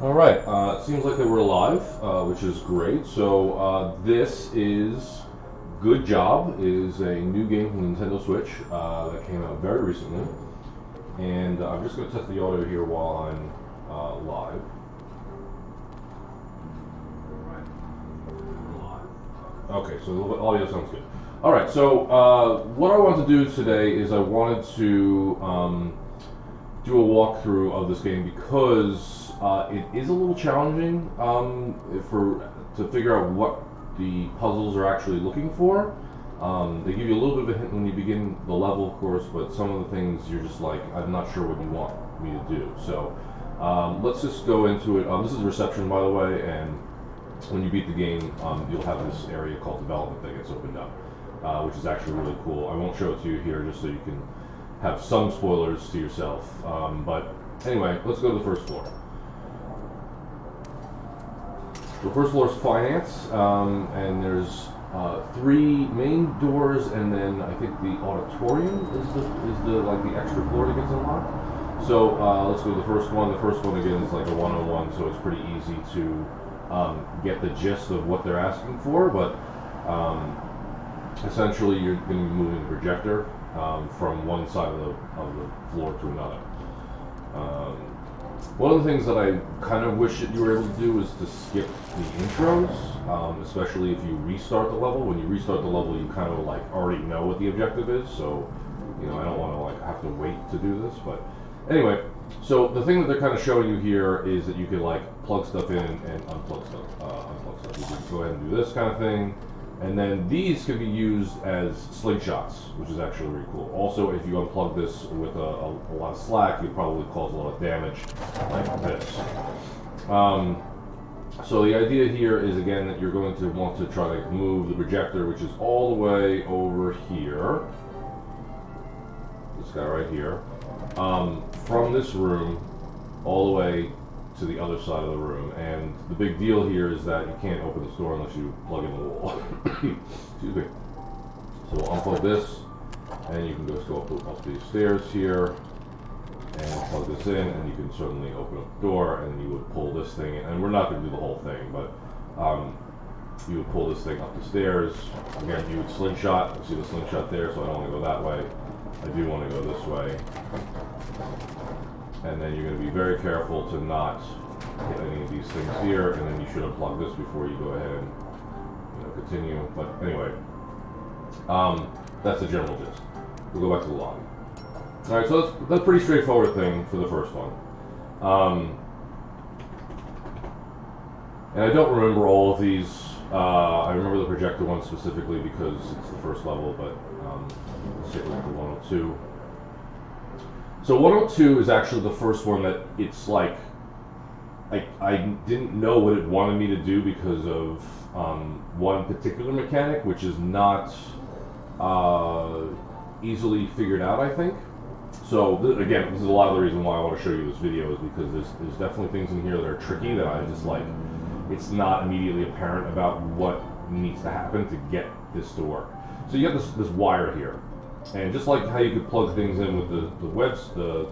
All right, it seems like they were alive, which is great. So this is Good Job. It is a new game from Nintendo Switch that came out very recently. And I'm just going to test the audio here while I'm live. Okay, so the audio sounds good. All right, so what I want to do today is I wanted to do a walkthrough of this game because it is a little challenging to figure out what the puzzles are actually looking for. They give you a little bit of a hint when you begin the level, of course, but some of the things you're just like, I'm not sure what you want me to do. So let's just go into it. This is reception, by the way, and when you beat the game, you'll have this area called development that gets opened up, which is actually really cool. I won't show it to you here just so you can have some spoilers to yourself. But anyway, let's go to the first floor. The first floor is finance, and there's three main doors, and then I think the auditorium is the extra floor that gets unlocked. So let's go to the first one. The first one again is like a 101, so it's pretty easy to get the gist of what they're asking for. But essentially, you're going to be moving the projector from one side of the floor to another. One of the things that I kind of wish that you were able to do is to skip the intros, especially if you restart the level. When you restart the level, you kind of like already know what the objective is, so I don't want to like have to wait to do this. But anyway, so the thing that they're kind of showing you here is that you can like plug stuff in and unplug stuff. You can go ahead and do this kind of thing. And then these can be used as slingshots, which is actually really cool. Also, if you unplug this with a lot of slack, you'll probably cause a lot of damage like this. So the idea here is, again, that you're going to want to try to move the projector, which is all the way over here. This guy right here. From this room all the way to the other side of the room, and the big deal here is that you can't open this door unless you plug in the wall. Excuse me. So we'll unplug this, and you can just go up these stairs here, and plug this in, and you can certainly open up the door, and you would pull this thing in. And we're not going to do the whole thing, but you would pull this thing up the stairs. Again, you would slingshot. You see the slingshot there, so I don't want to go that way. I do want to go this way. And then you're going to be very careful to not hit any of these things here, and then you should unplug this before you go ahead and continue. But anyway, that's the general gist. We'll go back to the lobby. All right, so that's a pretty straightforward thing for the first one. And I don't remember all of these. I remember the projector one specifically because it's the first level, but let's take a look at 102. So 102 is actually the first one that it's like, I didn't know what it wanted me to do because of one particular mechanic, which is not easily figured out, I think. So again, this is a lot of the reason why I want to show you this video, is because there's definitely things in here that are tricky that I just like, it's not immediately apparent about what needs to happen to get this to work. So you have this wire here. And just like how you could plug things in with the webs, the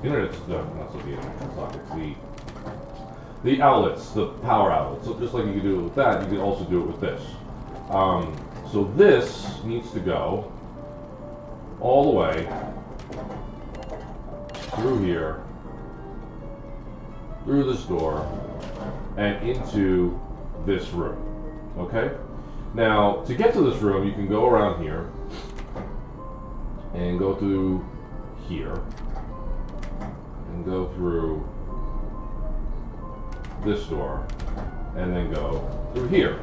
internet, not the internet sockets, the outlets, the power outlets. So just like you could do it with that, you could also do it with this. So this needs to go all the way through here, through this door, and into this room. Okay? Now, to get to this room, you can go around here and go through here and go through this door and then go through here.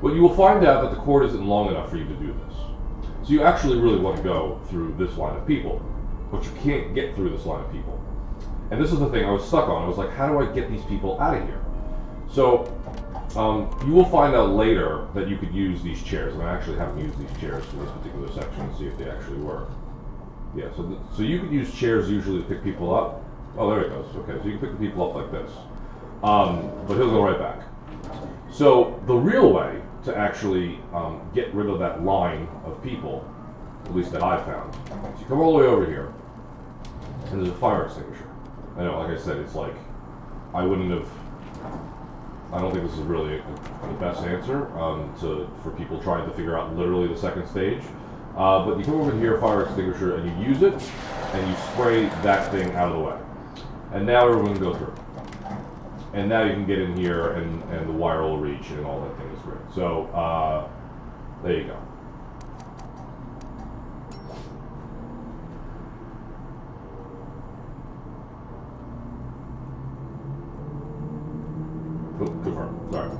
But you will find out that the cord isn't long enough for you to do this. So you actually really want to go through this line of people, but you can't get through this line of people. And this is the thing I was stuck on. I was like, how do I get these people out of here? So you will find out later that you could use these chairs, and I actually haven't used these chairs for this particular section to see if they actually work. Yeah, so you could use chairs usually to pick people up. Oh, there it goes. Okay, so you can pick the people up like this. But he'll go right back. So the real way to actually get rid of that line of people, at least that I found, is you come all the way over here, and there's a fire extinguisher. I know, like I said, it's like I wouldn't have. I don't think this is really the best answer for people trying to figure out literally the second stage. But you come over here, fire extinguisher, and you use it, and you spray that thing out of the way. And now everyone can go through. And now you can get in here, and the wire will reach, and all that thing is great. So there you go. Confirm. Sorry.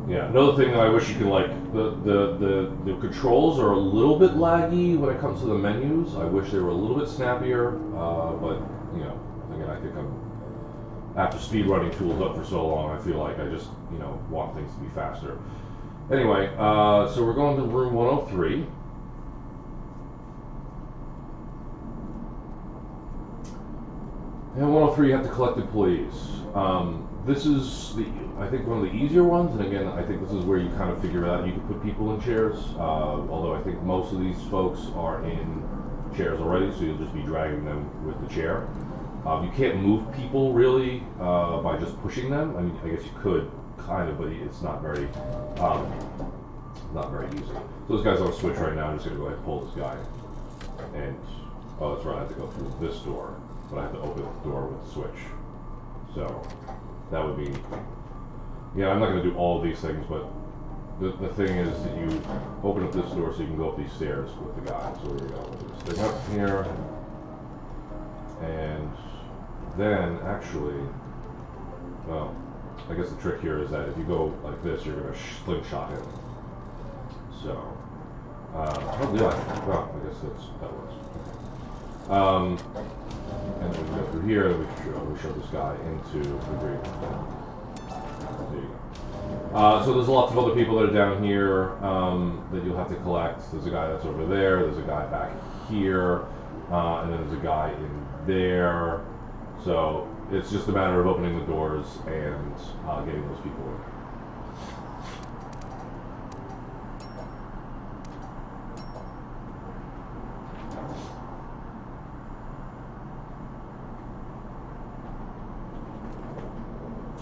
Yeah. Another thing that I wish you could like the controls are a little bit laggy when it comes to the menus. I wish they were a little bit snappier. But you know, again, I think after speed running tools up for so long, I feel like I just want things to be faster. Anyway, so we're going to room 103. And 103, you have to collect employees. This is I think one of the easier ones, and again, I think this is where you kind of figure out you can put people in chairs, although I think most of these folks are in chairs already, so you'll just be dragging them with the chair. You can't move people really by just pushing them. I mean, I guess you could, kind of, but it's not very easy. So this guy's on a switch right now. I'm just going to go ahead and pull this guy. And, oh, that's right, I have to go through this door, but I have to open the door with the switch. So that would be, yeah, I'm not going to do all of these things, but the thing is that you open up this door so you can go up these stairs with the guy. So here we go. We'll just stick up here. And then actually, well, I guess the trick here is that if you go like this, you're going to slingshot him. So, oh yeah, well, I guess that works. And then we go through here, and we show this guy into the green. There you go. So there's lots of other people that are down here that you'll have to collect. There's a guy that's over there. There's a guy back here, and then there's a guy in there. So it's just a matter of opening the doors and getting those people in.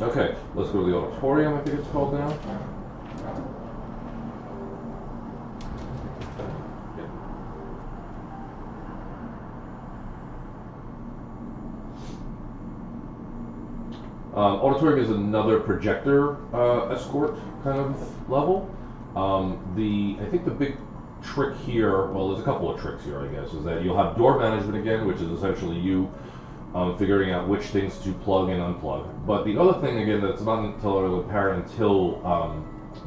Okay, let's go to the auditorium, I think it's called now. Auditorium is another projector escort kind of level. I think the big trick here, well, there's a couple of tricks here, I guess, is that you'll have door management again, which is essentially you figuring out which things to plug and unplug. But the other thing, again, that's not entirely apparent until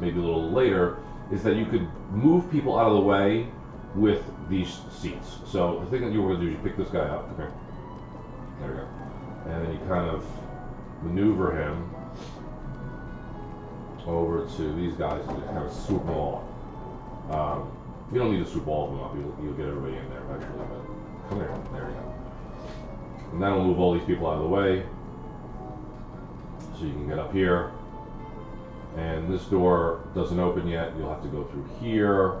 maybe a little later, is that you could move people out of the way with these seats. So the thing that you were going to do is you pick this guy up, okay, there we go, and then you kind of maneuver him over to these guys and just kind of swoop them all up. You don't need to swoop all of them up, you'll get everybody in there eventually, but come here, there you go. And that'll move all these people out of the way, so you can get up here. And this door doesn't open yet, you'll have to go through here.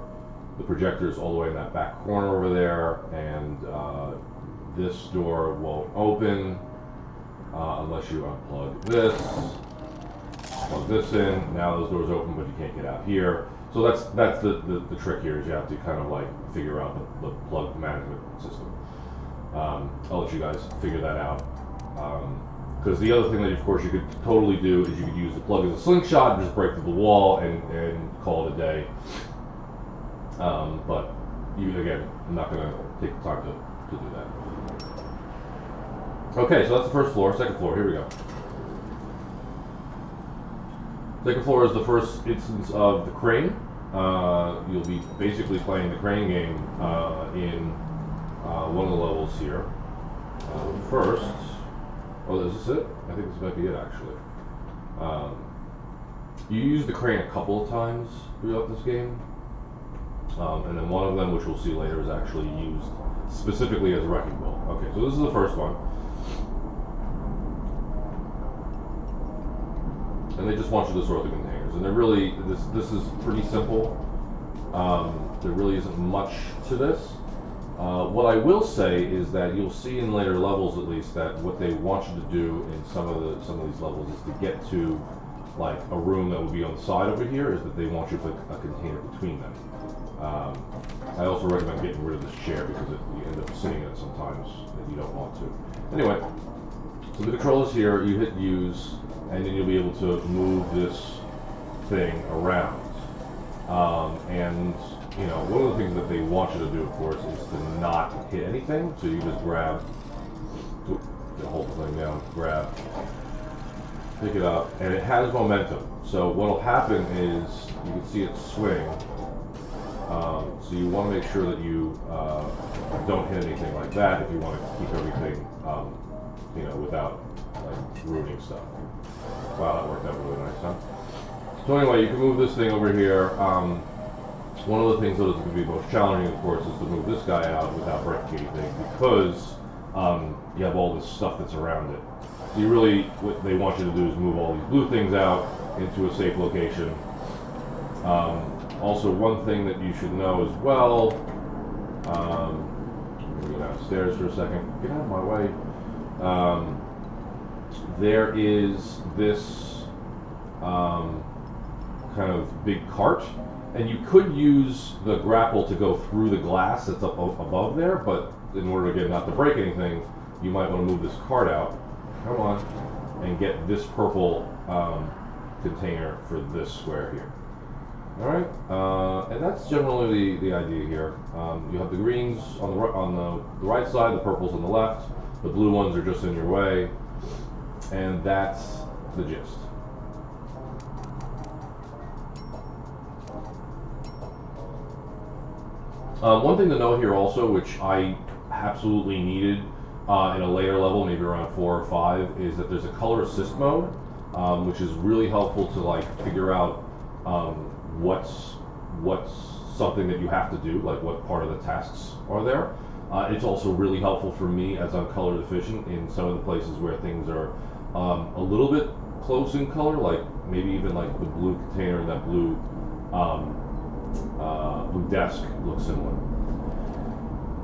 The projector's all the way in that back corner over there, and this door won't open unless you unplug this, plug this in. Now those doors open, but you can't get out here. So that's the trick here, is you have to kind of like figure out the plug management system. I'll let you guys figure that out. Because the other thing that, of course, you could totally do is you could use the plug as a slingshot and just break through the wall and call it a day. But again, I'm not going to take the time to do that. Okay, so that's the first floor. Second floor, here we go. Second floor is the first instance of the crane. You'll be basically playing the crane game in one of the levels here. First, oh, is this it? I think this might be it, actually. You use the crane a couple of times throughout this game. And then one of them, which we'll see later, is actually used specifically as a wrecking ball. Okay, so this is the first one. And they just want you to sort the containers. And they're really, this is pretty simple. There really isn't much to this. What I will say is that you'll see in later levels, at least, that what they want you to do in some of these levels is to get to like a room that would be on the side over here. Is that they want you to put a container between them. I also recommend getting rid of this chair because you end up sitting in it sometimes and you don't want to. Anyway, so the controls here. You hit use, and then you'll be able to move this thing around. And you know, one of the things that they want you to do, of course, is to not hit anything. So you just grab, hold the thing down, grab, pick it up, and it has momentum. So what'll happen is you can see it swing. So you want to make sure that you don't hit anything like that if you want to keep everything, you know, without like ruining stuff. Wow, that worked out really nice, huh? So anyway, you can move this thing over here. One of the things that is going to be most challenging, of course, is to move this guy out without breaking anything because you have all this stuff that's around it. So you really, what they want you to do is move all these blue things out into a safe location. Also, one thing that you should know as well, I'm going to go downstairs for a second. Get out of my way. There is this kind of big cart. And you could use the grapple to go through the glass that's up above there, but in order to get not to break anything, you might want to move this cart out. Come on, and get this purple container for this square here. All right, and that's generally the idea here. You have the greens on the right side, the purples on the left. The blue ones are just in your way, and that's the gist. One thing to note here also, which I absolutely needed in a later level, maybe around 4 or 5, is that there's a color assist mode, which is really helpful to like figure out what's something that you have to do, like what part of the tasks are there. It's also really helpful for me as I'm color deficient in some of the places where things are a little bit close in color, like maybe even like the blue container and that blue blue desk looks similar.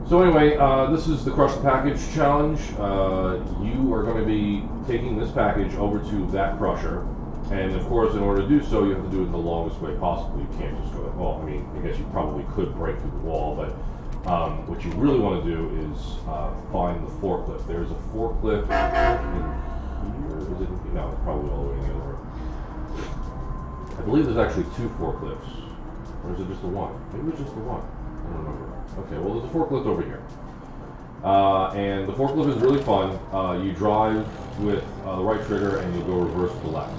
So anyway, this is the Crush the Package challenge. You are going to be taking this package over to that crusher, and of course in order to do so you have to do it in the longest way possible. You can't just go, well, I mean, I guess you probably could break through the wall, but what you really want to do is find the forklift. There's a forklift in here. Is it? No, it's probably all the way in the other room. I believe there's actually 2 forklifts. Or is it just the one? Maybe it's just the one. I don't remember. Okay, well there's a forklift over here. And the forklift is really fun. You drive with the right trigger and you go reverse to the left.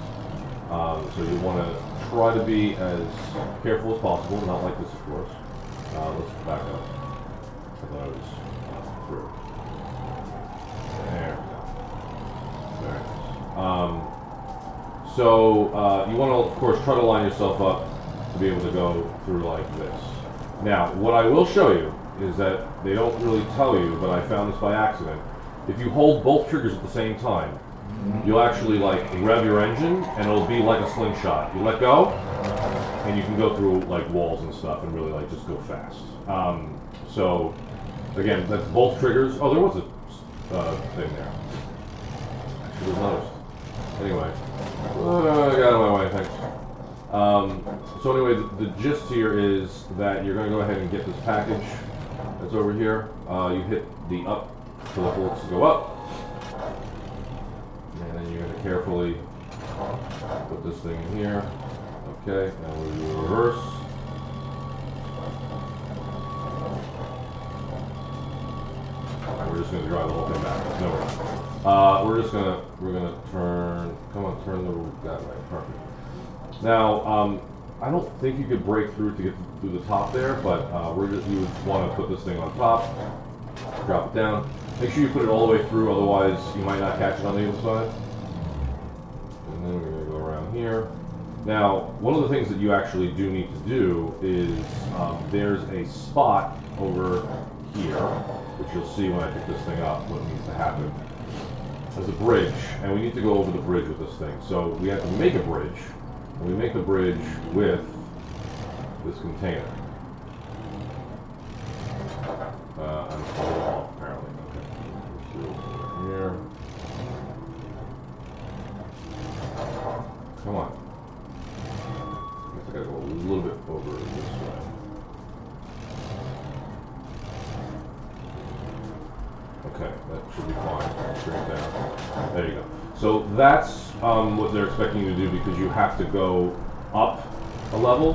So you want to try to be as careful as possible, not like this of course. Let's back up. I thought I was through. There we go. Very nice. So you want to of course try to line yourself up to be able to go through like this. Now, what I will show you is that they don't really tell you, but I found this by accident. If you hold both triggers at the same time, you'll actually like rev your engine and it'll be like a slingshot. You let go and you can go through like walls and stuff and really like just go fast. So again, that's both triggers. Oh, there was a thing there. I should have noticed. Anyway, get out of my way, thanks. So anyway, the gist here is that you're going to go ahead and get this package that's over here. You hit the up for the forks to go up. And then you're going to carefully put this thing in here. Okay, and we'll do a reverse. Alright, we're just going to drive the whole thing back. No, we're not. We're gonna turn, come on, turn that way, perfect. Now, I don't think you could break through to get through the top there, but you would want to put this thing on top, drop it down. Make sure you put it all the way through, otherwise you might not catch it on the other side. And then we're going to go around here. Now, one of the things that you actually do need to do is there's a spot over here, which you'll see when I pick this thing up, what needs to happen. There's a bridge, and we need to go over the bridge with this thing. So we have to make a bridge, and we make the bridge with this container. I Come on. I guess I gotta go a little bit over this way. Okay, that should be fine. Bring it down. There you go. So that's what they're expecting you to do, because you have to go up a level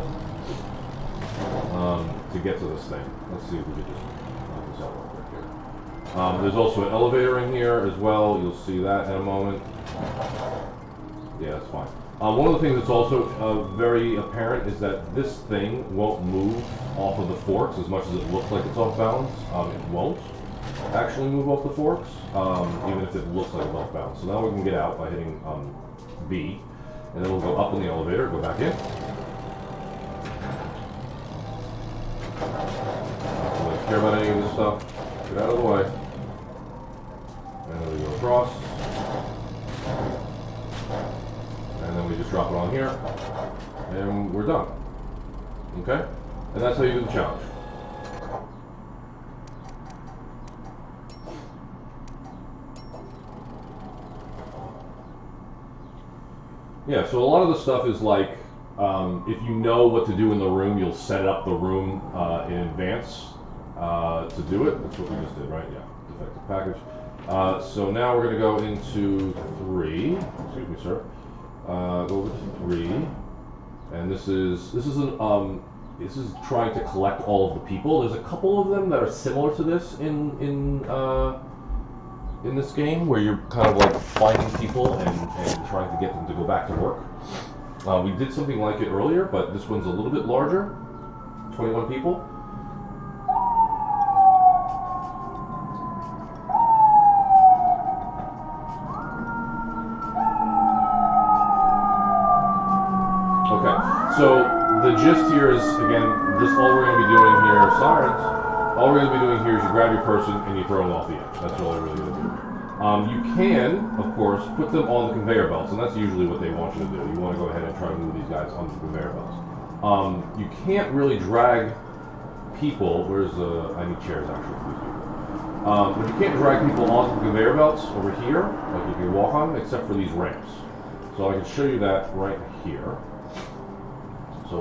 to get to this thing. Let's see if we can just knock this out real quick here. There's also an elevator in here as well. You'll see that in a moment. Yeah, that's fine. One of the things that's also very apparent is that this thing won't move off of the forks as much as it looks like it's off balance. It won't actually move off the forks, even if it looks like it's off balance. So now we can get out by hitting B, and then we'll go up in the elevator, go back in. Don't really care about any of this stuff. Get out of the way. And then we go across. And then we just drop it on here, and we're done. Okay? And that's how you do the challenge. Yeah, so a lot of the stuff is like, if you know what to do in the room, you'll set up the room in advance to do it. That's what we just did, right? Yeah, defective package. So now we're going to go into 3. Excuse me, sir. Go over to 3, and this is trying to collect all of the people. There's a couple of them that are similar to this in this game, where you're kind of like finding people and trying to get them to go back to work. We did something like it earlier, but this one's a little bit larger. 21 people. So the gist here is, again, just all we're going to be doing here, sirens, all we're going to be doing here is you grab your person and you throw them off the edge. That's all they're really going to do here. You can, of course, put them on the conveyor belts, and that's usually what they want you to do. You want to go ahead and try to move these guys onto the conveyor belts. You can't really drag people. I need chairs actually for these people. But you can't drag people onto the conveyor belts over here, like you can walk on them, except for these ramps. So I can show you that right here. So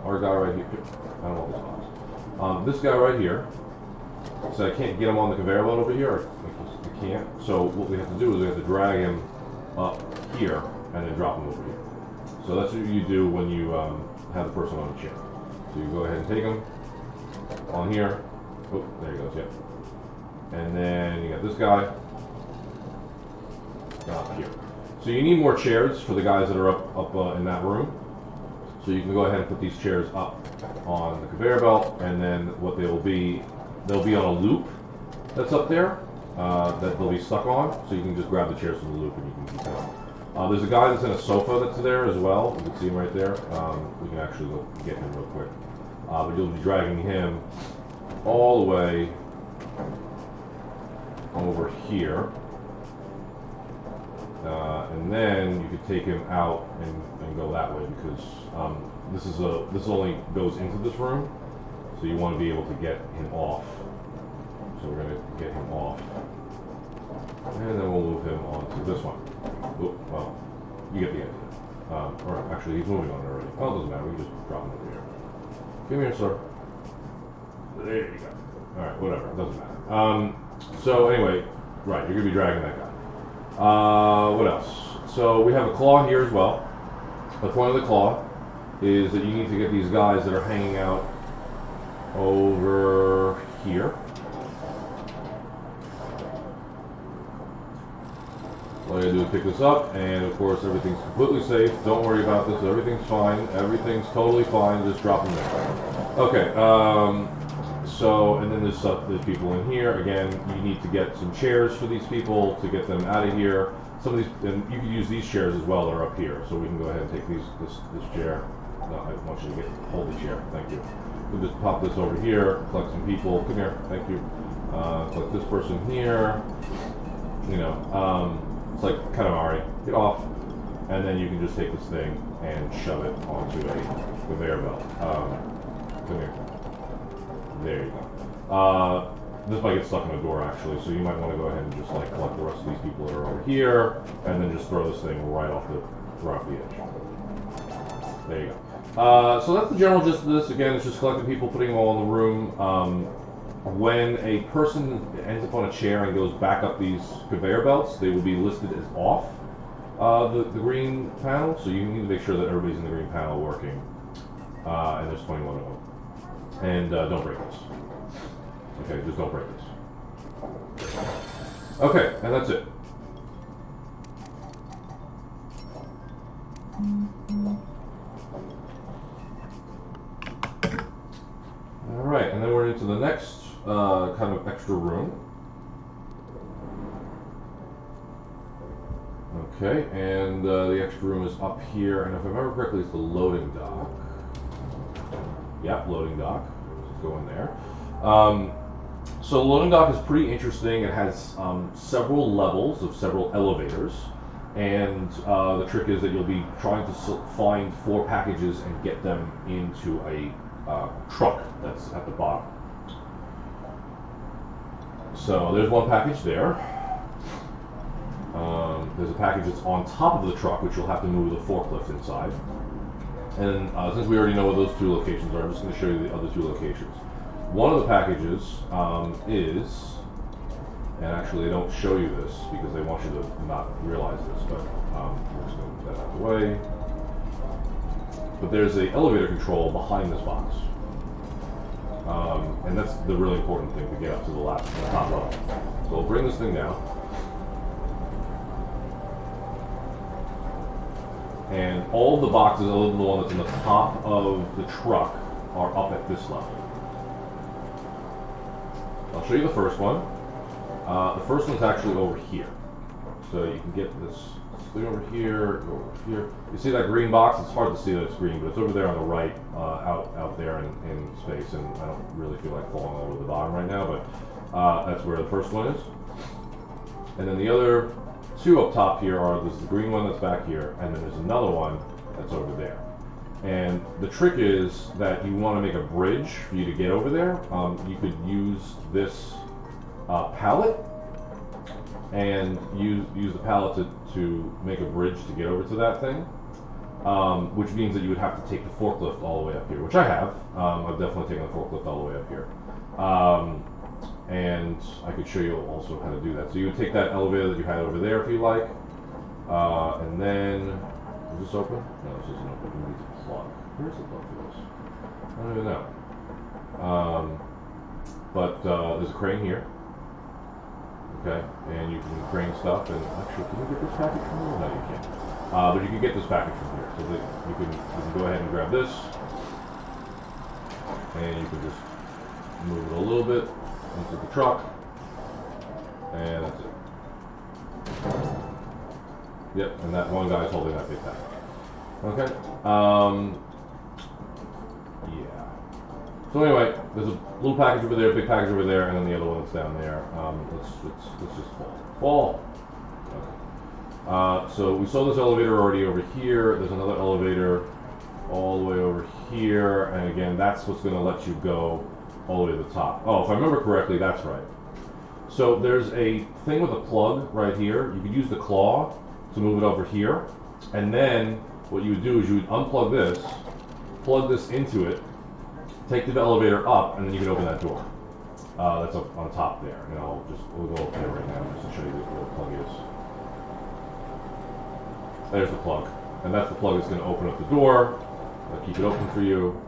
our guy right here, I don't know what this is. This guy right here, so I can't get him on the conveyor belt over here, I can't. So what we have to do is we have to drag him up here and then drop him over here. So that's what you do when you have the person on the chair. So you go ahead and take him on here. Oh, there he goes, yeah. And then you got this guy up here. So you need more chairs for the guys that are up in that room. So you can go ahead and put these chairs up on the conveyor belt, and then what they'll be on a loop that's up there that they'll be stuck on. So you can just grab the chairs from the loop and you can keep going. There's a guy that's in a sofa that's there as well. You can see him right there. We can actually go get him real quick. But you'll be dragging him all the way over here. And then you could take him out and go that way, because this only goes into this room, so you want to be able to get him off. So we're going to get him off, and then we'll move him onto this one. Oop, well, you get the idea. Or actually, he's moving on it already. Well, it doesn't matter. We can just drop him over here. Come here, sir. There you go. All right, whatever. It doesn't matter. So anyway, right, you're going to be dragging that guy. What else? So we have a claw here as well. The point of the claw is that you need to get these guys that are hanging out over here. All you gotta do is pick this up, and of course everything's completely safe. Don't worry about this. Everything's fine. Everything's totally fine. Just drop them there. Okay. So, and then there's people in here. Again, you need to get some chairs for these people to get them out of here. Some of these, and you can use these chairs as well that are up here. So we can go ahead and take this chair. No, I want you to hold the chair. Thank you. We'll just pop this over here, collect some people. Come here. Thank you. Collect this person here. You know, it's like Katamari. Get off. And then you can just take this thing and shove it onto a conveyor belt. Come here. There you go. This might get stuck in a door actually, so you might want to go ahead and just like collect the rest of these people that are over here, and then just throw this thing right off the edge. There you go. So that's the general gist of this. Again, it's just collecting people, putting them all in the room. When a person ends up on a chair and goes back up these conveyor belts, they will be listed as off the green panel. So you need to make sure that everybody's in the green panel working. And there's 21 of them. And don't break this. Okay, just don't break this. Okay, and that's it. Alright, and then we're into the next kind of extra room. Okay, and the extra room is up here, and if I remember correctly, it's the loading dock. Yep, loading dock. Let's go in there. So the loading dock is pretty interesting. It has several levels of several elevators, and the trick is that you'll be trying to find 4 packages and get them into a truck that's at the bottom. So there's one package there. There's a package that's on top of the truck, which you'll have to move the forklift inside. And since we already know what those 2 locations are, I'm just going to show you the other 2 locations. One of the packages is, and actually they don't show you this because they want you to not realize this, but we're just going to put that out of the way. But there's an elevator control behind this box. And that's the really important thing to get up to the top level. So we'll bring this thing down. And all the boxes, other than the one that's in the top of the truck, are up at this level. I'll show you the first one. The first one's actually over here. So you can get this thing over here, go over here. You see that green box? It's hard to see that it's green, but it's over there on the right, out there in space, and I don't really feel like falling all over the bottom right now, but that's where the first one is. And then the other 2 up top here are, there's the green one that's back here, and then there's another one that's over there. And the trick is that you want to make a bridge for you to get over there. You could use this pallet and use the pallet to make a bridge to get over to that thing, which means that you would have to take the forklift all the way up here, which I have. I've definitely taken the forklift all the way up here. And I could show you also how to do that. So you would take that elevator that you had over there if you like, and then, is this open? No, this isn't open. We need to plug. Where's the plug for this? I don't even know. But there's a crane here. Okay, and you can crane stuff, and actually, can you get this package from here? No, you can't. But you can get this package from here. So that you can go ahead and grab this, and you can just move it a little bit into the truck, and that's it. Yep, and that one guy's holding that big package. Okay. Yeah. So anyway, there's a little package over there, a big package over there, and then the other one that's down there. Let's just fall. Okay. So we saw this elevator already over here. There's another elevator all the way over here, and again, that's what's going to let you go all the way to the top. Oh, if I remember correctly, that's right. So there's a thing with a plug right here. You could use the claw to move it over here, and then what you would do is you would unplug this, plug this into it, take the elevator up, and then you can open that door. That's up on top there, and we'll go up there right now just to show you where the plug is. There's the plug, and that's the plug that's going to open up the door, keep it open for you,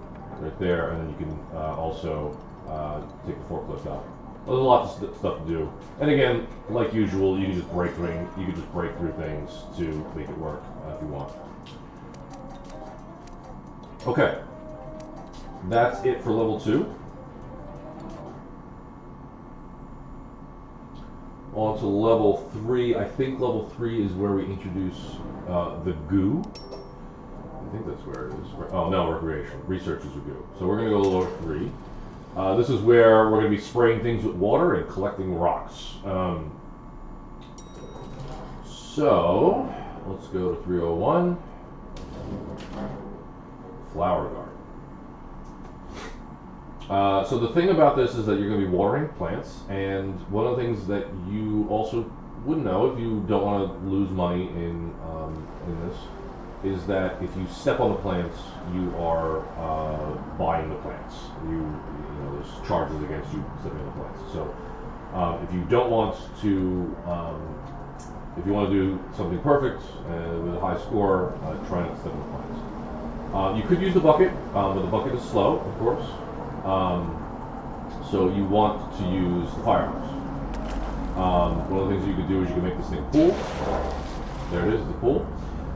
right there, and then you can also take the forklift out. There's lots of stuff to do, and again, like usual, you can just break through things to make it work if you want. Okay, that's it for level 2. On to level 3. I think level 3 is where we introduce the goo. I think that's where it is. Oh no, recreation. Research is a goo. So we're going to go to level 3. This is where we're going to be spraying things with water and collecting rocks. So let's go to 301. Flower garden. So the thing about this is that you're going to be watering plants, and one of the things that you also wouldn't know if you don't want to lose money in this is that if you step on the plants, you are buying the plants. You know, there's charges against you stepping on the plants. So if you don't want to, if you want to do something perfect with a high score, try not to step on the plants. You could use the bucket, but the bucket is slow, of course. So you want to use the fire hose. One of the things you could do is you can make this thing pool. There it is, the pool.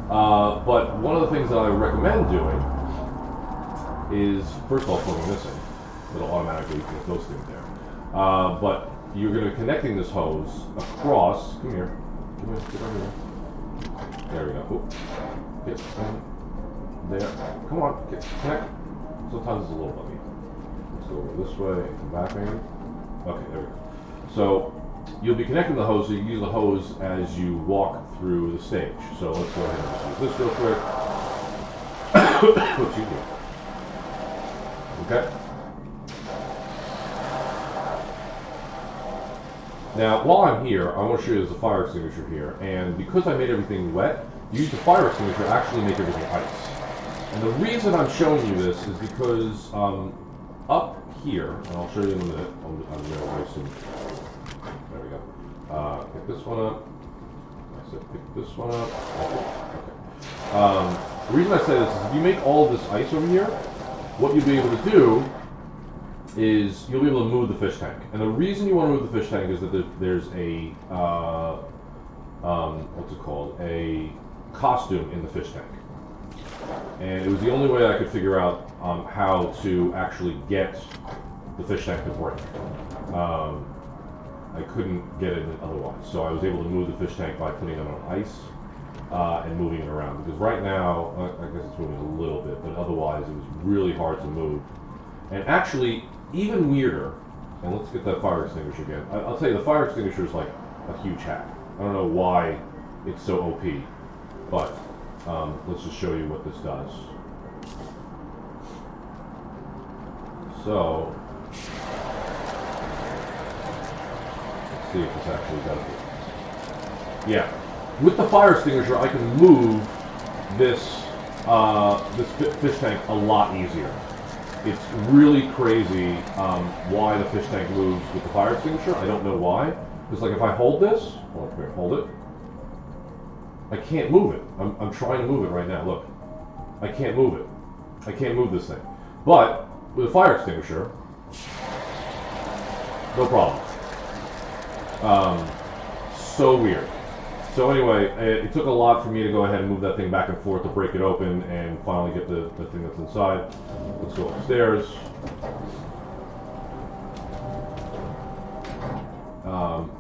But one of the things that I recommend doing is, first of all, plugging this in. It'll automatically get those things there. But you're going to be connecting this hose across. Come here. Come here. Get over here. There we go. Oop. Get there. Come on. Connect. Sometimes it's a little buggy. Let's go over this way and come back maybe. Okay, there we go. So you'll be connecting the hose, so you can use the hose as you walk through the stage. So let's go ahead and just use this real quick. Excuse me. Okay. Now, while I'm here, I want to show you there's a fire extinguisher here, and because I made everything wet, you use the fire extinguisher to actually make everything ice. And the reason I'm showing you this is because up here, and I'll show you in a minute, I'm going to erase some. There we go. Pick this one up. I said pick this one up. Okay. The reason I say this is if you make all of this ice over here, what you'll be able to do is you'll be able to move the fish tank. And the reason you want to move the fish tank is that there's a, what's it called? A costume in the fish tank. And it was the only way I could figure out how to actually get the fish tank to break. I couldn't get it otherwise. So I was able to move the fish tank by putting it on ice and moving it around. Because right now, I guess it's moving a little bit, but otherwise it was really hard to move. And actually, even weirder, and let's get that fire extinguisher again. I'll tell you, the fire extinguisher is like a huge hack. I don't know why it's so OP, but let's just show you what this does. So, let's see if this actually does it. Yeah, with the fire extinguisher, I can move this this fish tank a lot easier. It's really crazy why the fish tank moves with the fire extinguisher. I don't know why. Because like if I hold this, well, here, hold it. I can't move it. I'm trying to move it right now. Look, I can't move it. I can't move this thing. But with a fire extinguisher, no problem. So weird. So anyway, it took a lot for me to go ahead and move that thing back and forth to break it open and finally get the thing that's inside. Let's go upstairs.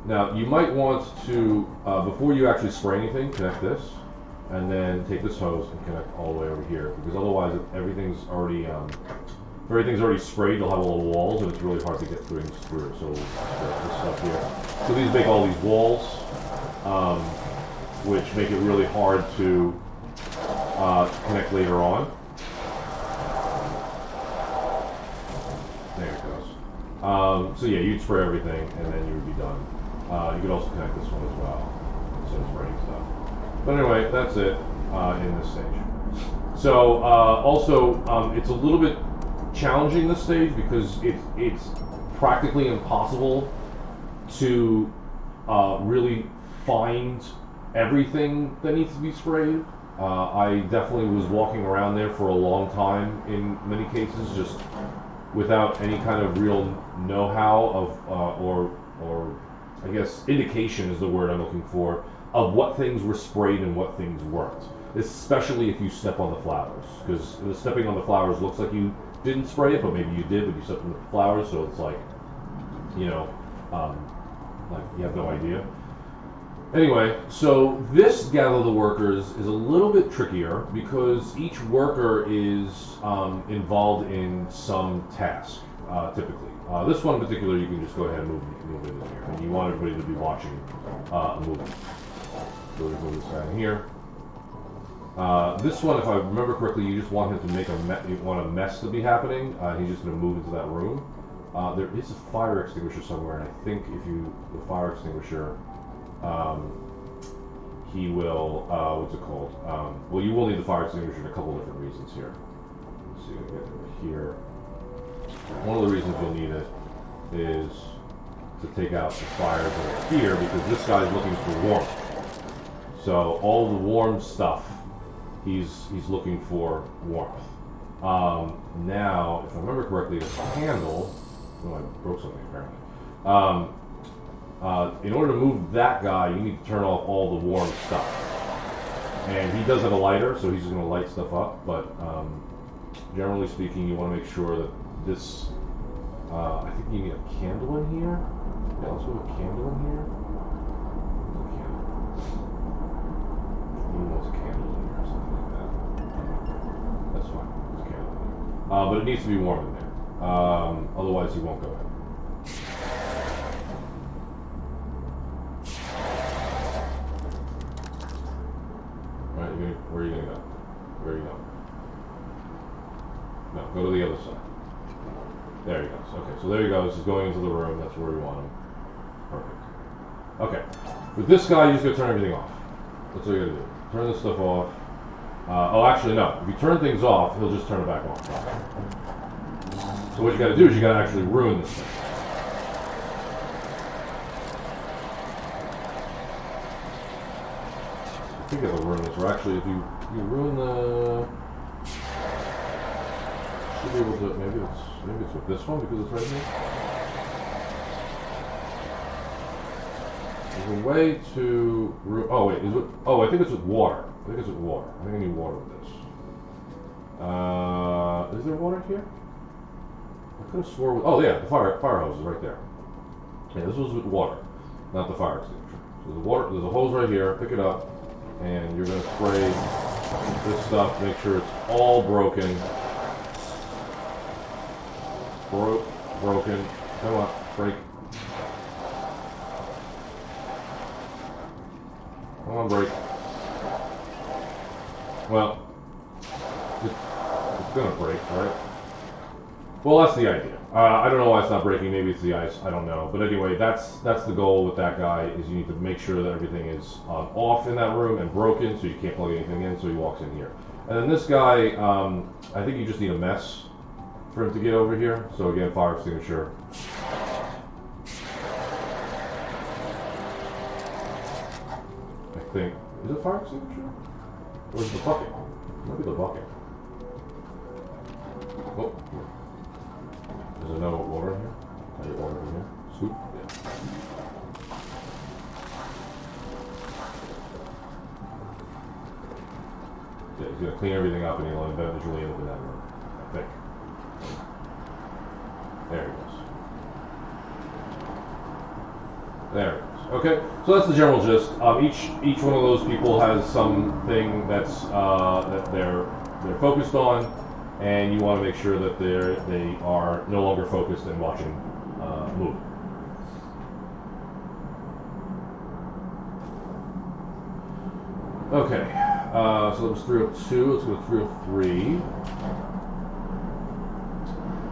Now, you might want to, before you actually spray anything, connect this, and then take this hose and connect all the way over here, because otherwise if everything's already sprayed, you'll have all the walls, and it's really hard to get things through. So this stuff here. So these make all these walls, which make it really hard to connect later on. There it goes. So yeah, you'd spray everything, and then you would be done. You could also connect this one as well, instead of spraying stuff. But anyway, that's it in this stage. So also, it's a little bit challenging this stage because it's practically impossible to really find everything that needs to be sprayed. I definitely was walking around there for a long time in many cases, just without any kind of real know-how of, or I guess indication is the word I'm looking for, of what things were sprayed and what things weren't. Especially if you step on the flowers, because stepping on the flowers looks like you didn't spray it, but maybe you did, but you stepped on the flowers, so it's like, you know, like you have no idea. Anyway, so this gather the workers is a little bit trickier because each worker is involved in some task, typically. This one in particular, you can just go ahead and move it in here, and you want everybody to be watching a movie. So we move this guy in here. This one, if I remember correctly, you just want him to make you want a mess to be happening. He's just going to move into that room. There is a fire extinguisher somewhere, and I think if you the fire extinguisher, he will, what's it called? Well, you will need the fire extinguisher for a couple different reasons here. Let's see, get over here. One of the reasons you'll need it is to take out the fires that are here, because this guy's looking for warmth. So all the warm stuff, he's looking for warmth. Now, if I remember correctly, the handle. Oh, I broke something apparently. In order to move that guy, you need to turn off all the warm stuff. And he does have a lighter, so he's going to light stuff up. But generally speaking, you want to make sure that this. I think you need a candle in here. Yeah, let's put a candle in here. Where's a candle? He wants a candle in here or something like that. That's fine. There's a candle in there. But it needs to be warm in there. Otherwise, he won't go in. Alright, where are you going to go? Where are you going? No, go to the other side. There he goes. Okay, so there he goes. He's going into the room. That's where we want him. Perfect. Okay. With this guy, you just got to turn everything off. That's what you got to do. Turn this stuff off. Oh, actually, no. If you turn things off, he'll just turn it back on. So what you got to do is you got to actually ruin this thing. I think it'll ruin this. Or actually, if you ruin the... Should be able to... Maybe it's with this one because it's right here. There's a way to... Oh, wait. Is it... Oh, I think it's with water. I think I need water with this. Is there water here? I could have swore with... Oh, yeah. The fire hose is right there. Yeah, this was with water, not the fire extinguisher. So there's a hose right here. Pick it up, and you're going to spray this stuff. Make sure it's all broken. Broken. Come on, break. Come on, break. Well, it's gonna break, right? Well, that's the idea. I don't know why it's not breaking. Maybe it's the ice. I don't know. But anyway, that's the goal with that guy. Is you need to make sure that everything is off in that room and broken, so you can't plug anything in. So he walks in here. And then this guy, I think you just need a mess for him to get over here. So again, fire extinguisher. I think, is it fire extinguisher? Or is it the bucket? It might be the bucket. Oh, here. Is there no water in here? Can I get water in here? Scoop? Yeah. Yeah, he's going to clean everything up and he'll eventually end up in that room, I think. There he goes. There it is. Okay, so that's the general gist. Each one of those people has something that's that they're focused on, and you want to make sure that they are no longer focused and watching movie. Okay, so that was 302. Let's go to 303.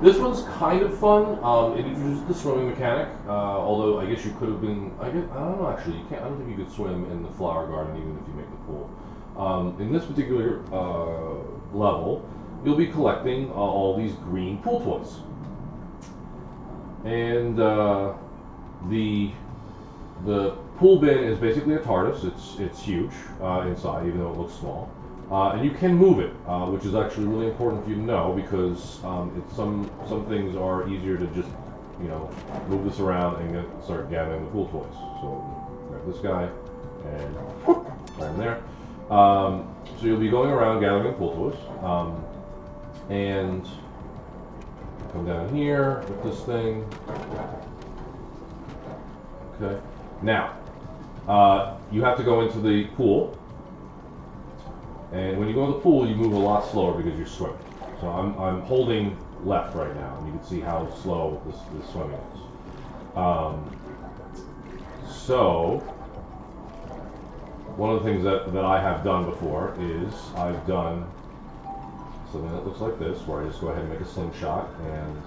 This one's kind of fun. It introduces the swimming mechanic, although I guess you could have been. I don't know. Actually, you can't. I don't think you could swim in the flower garden even if you make the pool. In this particular level, you'll be collecting all these green pool toys, and the pool bin is basically a TARDIS. It's huge inside, even though it looks small. And you can move it, which is actually really important for you to know because some things are easier to just move this around and start gathering the pool toys. So grab this guy and right in there. So you'll be going around gathering pool toys, and come down here with this thing. Okay. Now you have to go into the pool. And when you go to the pool, you move a lot slower because you're swimming. So I'm holding left right now, and you can see how slow this swimming is. So one of the things that I have done before is I've done something that looks like this, where I just go ahead and make a slingshot, and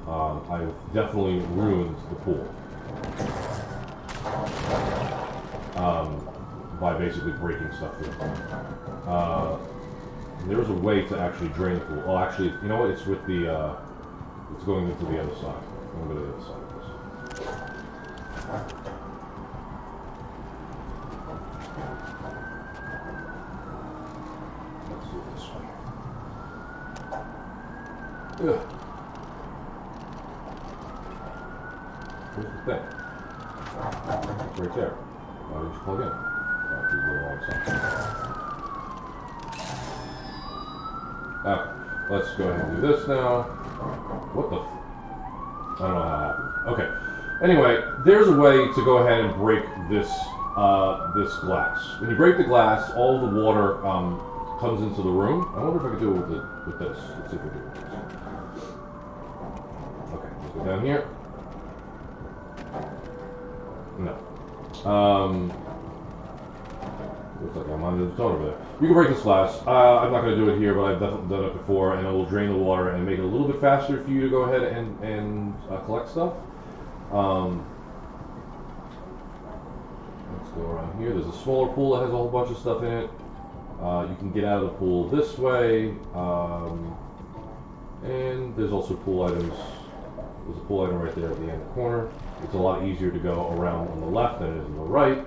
I've definitely ruined the pool. by basically breaking stuff through. There's a way to actually drain the pool. Oh, actually, you know what? It's with the, it's going into the other side. I'm going to go to the other side of this. Let's do it this way. Ugh. Here's the thing. It's right there. Why did you plug in? Do the wrong side. Okay, let's go ahead and do this now. What the I don't know how that happened. Okay. Anyway, there's a way to go ahead and break this this glass. When you break the glass, all the water comes into the room. I wonder if I could do it with this. Let's see if we do it with this. Okay, let's go down here. No. Looks like I'm under the tone over there. You can break this glass. I'm not going to do it here, but I've definitely done it before, and it will drain the water and make it a little bit faster for you to go ahead and collect stuff. Let's go around here. There's a smaller pool that has a whole bunch of stuff in it. You can get out of the pool this way, and there's also pool items. There's a pool item right there at the end of the corner. It's a lot easier to go around on the left than it is on the right.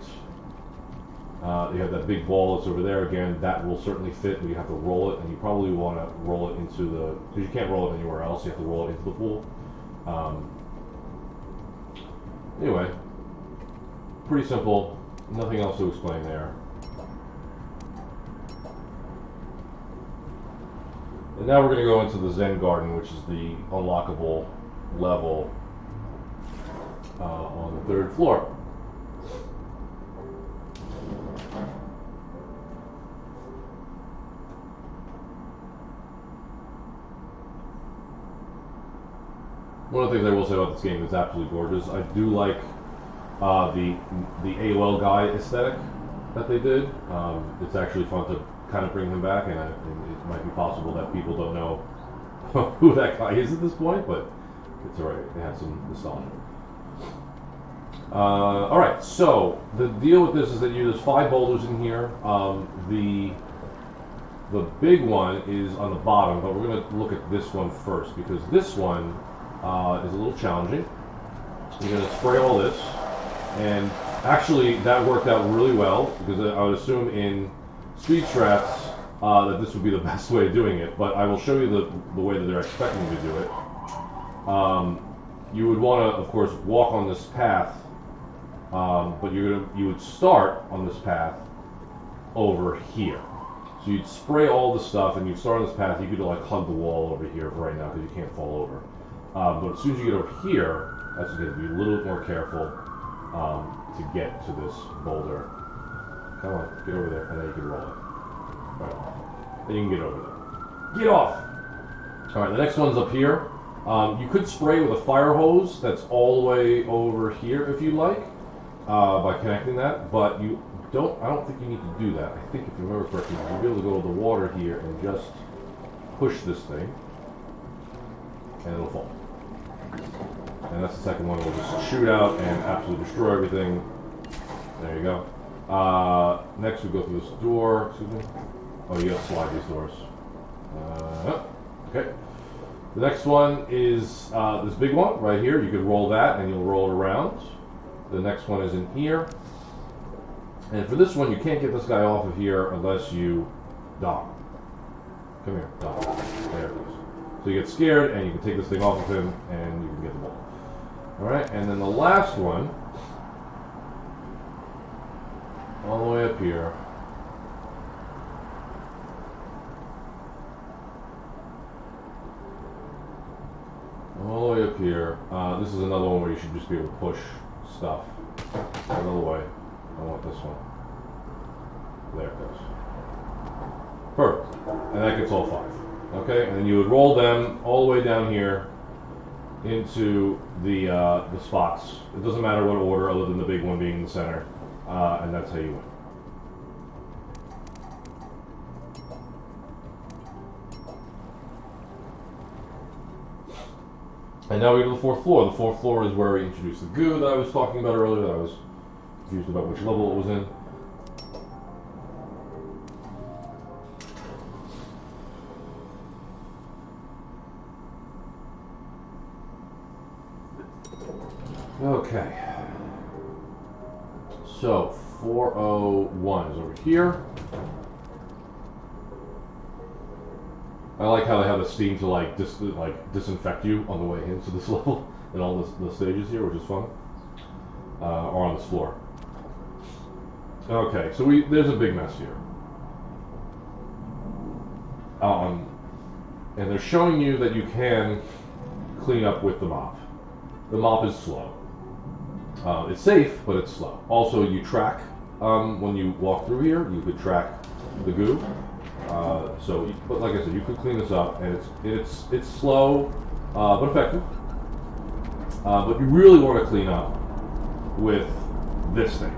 You have that big ball that's over there again. That will certainly fit, but you have to roll it, and you probably want to roll it into the, because you can't roll it anywhere else. You have to roll it into the pool. Anyway, pretty simple. Nothing else to explain there. And now we're going to go into the Zen Garden, which is the unlockable level on the 3rd floor. One of the things I will say about this game is absolutely gorgeous. I do like the AOL guy aesthetic that they did. It's actually fun to kind of bring him back, and it might be possible that people don't know who that guy is at this point, but it's alright. It has some nostalgia. Alright, so the deal with this is that there's 5 boulders in here. The big one is on the bottom, but we're going to look at this one first, because this one is a little challenging. You're going to spray all this, and actually that worked out really well, because I would assume in speed strats that this would be the best way of doing it, but I will show you the way that they're expecting me to do it. You would want to, of course, walk on this path, but you would start on this path over here. So you'd spray all the stuff, and you'd start on this path. You could like hug the wall over here for right now because you can't fall over. But as soon as you get over here, that's going to be a little bit more careful to get to this boulder. Come on, get over there, and then you can roll it. Right. Then you can get over there. Get off! Alright, the next one's up here. You could spray with a fire hose that's all the way over here if you like, by connecting that, but I don't think you need to do that. I think if you remember correctly, you'll be able to go to the water here and just push this thing, and it'll fall. And that's the second one. We'll just shoot out and absolutely destroy everything. There you go. Next we go through this door. Excuse me. Oh, you gotta slide these doors. Okay. The next one is this big one right here. You could roll that and you'll roll it around. The next one is in here. And for this one, you can't get this guy off of here unless you die. Come here, die. There it is. So you get scared and you can take this thing off of him and you can get the ball. Alright, and then the last one, all the way up here. All the way up here. This is another one where you should just be able to push stuff. Another way. I want this one. There it goes. Perfect. And that gets all 5. Okay, and then you would roll them all the way down here into the spots. It doesn't matter what order, other than the big one being in the center, and that's how you win. And now we go to the 4th floor. The 4th floor is where we introduce the goo that I was talking about earlier, that I was confused about which level it was in. Okay. So 401 is over here. I like how they have the steam to like disinfect you on the way into this level and all the stages here, which is fun. Or on this floor. Okay, so there's a big mess here. And they're showing you that you can clean up with the mop. The mop is slow. It's safe, but it's slow. Also, you track when you walk through here. You could track the goo. But like I said, you could clean this up, and it's slow but effective. But you really want to clean up with this thing.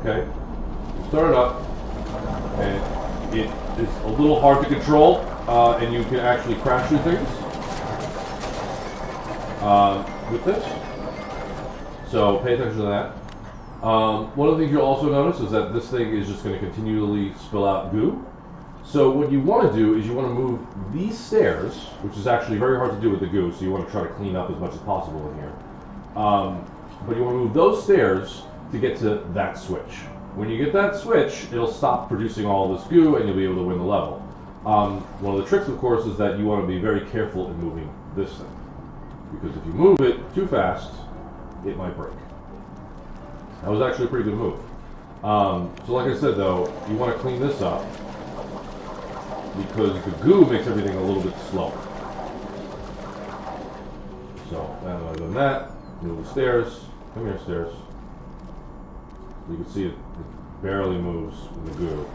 Okay, start it up, and it is a little hard to control, and you can actually crash through things with this. So pay attention to that. One of the things you'll also notice is that this thing is just going to continually spill out goo. So what you want to do is you want to move these stairs, which is actually very hard to do with the goo, so you want to try to clean up as much as possible in here. But you want to move those stairs to get to that switch. When you get that switch, it'll stop producing all this goo and you'll be able to win the level. One of the tricks, of course, is that you want to be very careful in moving this thing. Because if you move it too fast, it might break. That was actually a pretty good move. So like I said though, you want to clean this up because the goo makes everything a little bit slower. So now that I've done that, move the stairs. Come here, stairs. You can see it barely moves in the goo.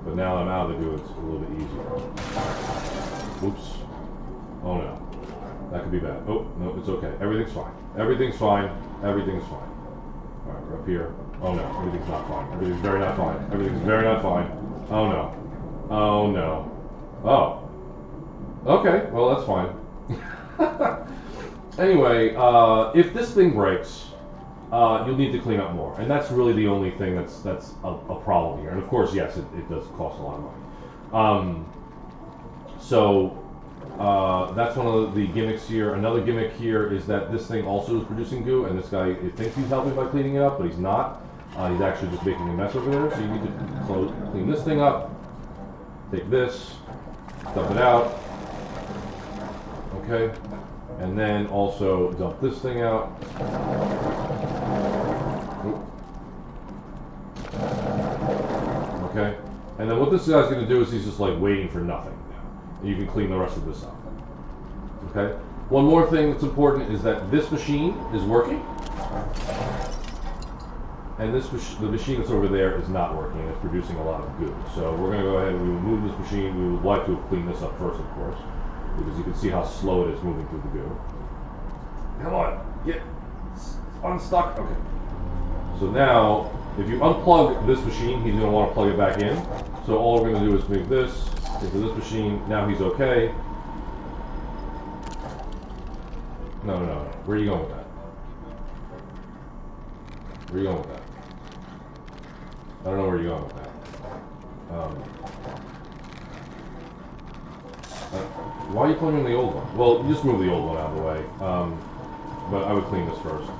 But now that I'm out of the goo, it's a little bit easier. Oops. Oh no. That could be bad. Oh, no, it's okay. Everything's fine. Everything's fine. Everything's fine. Alright, we're up here. Oh no, everything's not fine. Everything's very not fine. Everything's very not fine. Oh no. Oh no. Oh. Okay, well that's fine. Anyway, if this thing breaks, you'll need to clean up more. And that's really the only thing that's a problem here. And of course, yes, it does cost a lot of money. That's one of the gimmicks here. Another gimmick here is that this thing also is producing goo, and this guy thinks he's helping by cleaning it up, but he's not. He's actually just making a mess over there. So you need to clean this thing up. Take this, dump it out. Okay. And then also dump this thing out. Okay. And then what this guy's going to do is he's just like waiting for nothing. And you can clean the rest of this up. Okay. One more thing that's important is that this machine is working. And the machine that's over there is not working. It's producing a lot of goo. So we're going to go ahead and we will move this machine. We would like to have cleaned this up first, of course, because you can see how slow it is moving through the goo. Come on, get unstuck. Okay. So now, if you unplug this machine, he's going to want to plug it back in. So all we're going to do is move this into this machine. Now he's okay. No. Where are you going with that? Where are you going with that? I don't know where you're going with that. Why are you plugging in the old one? Well, you just move the old one out of the way. But I would clean this first.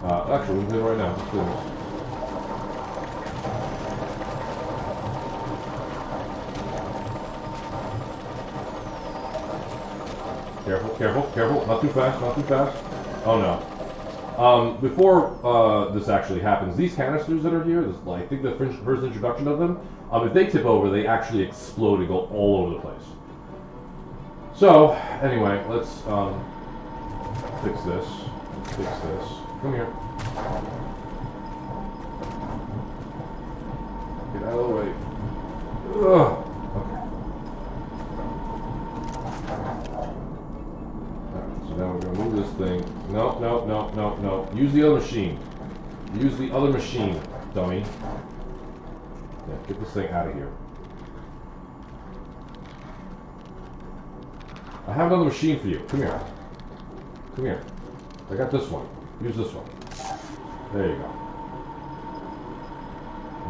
Actually, we can clean it right now. Let's clean this. Careful. Not too fast. Oh no. Before this actually happens, these canisters that are here, I think the first introduction of them, if they tip over, they actually explode and go all over the place. So, anyway, let's fix this. Come here. Get out of the way. Ugh. Okay. Alright, so now we're going to move this thing. No. Use the other machine. Use the other machine, dummy. Yeah, get this thing out of here. I have another machine for you. Come here. I got this one. Use this one. There you go.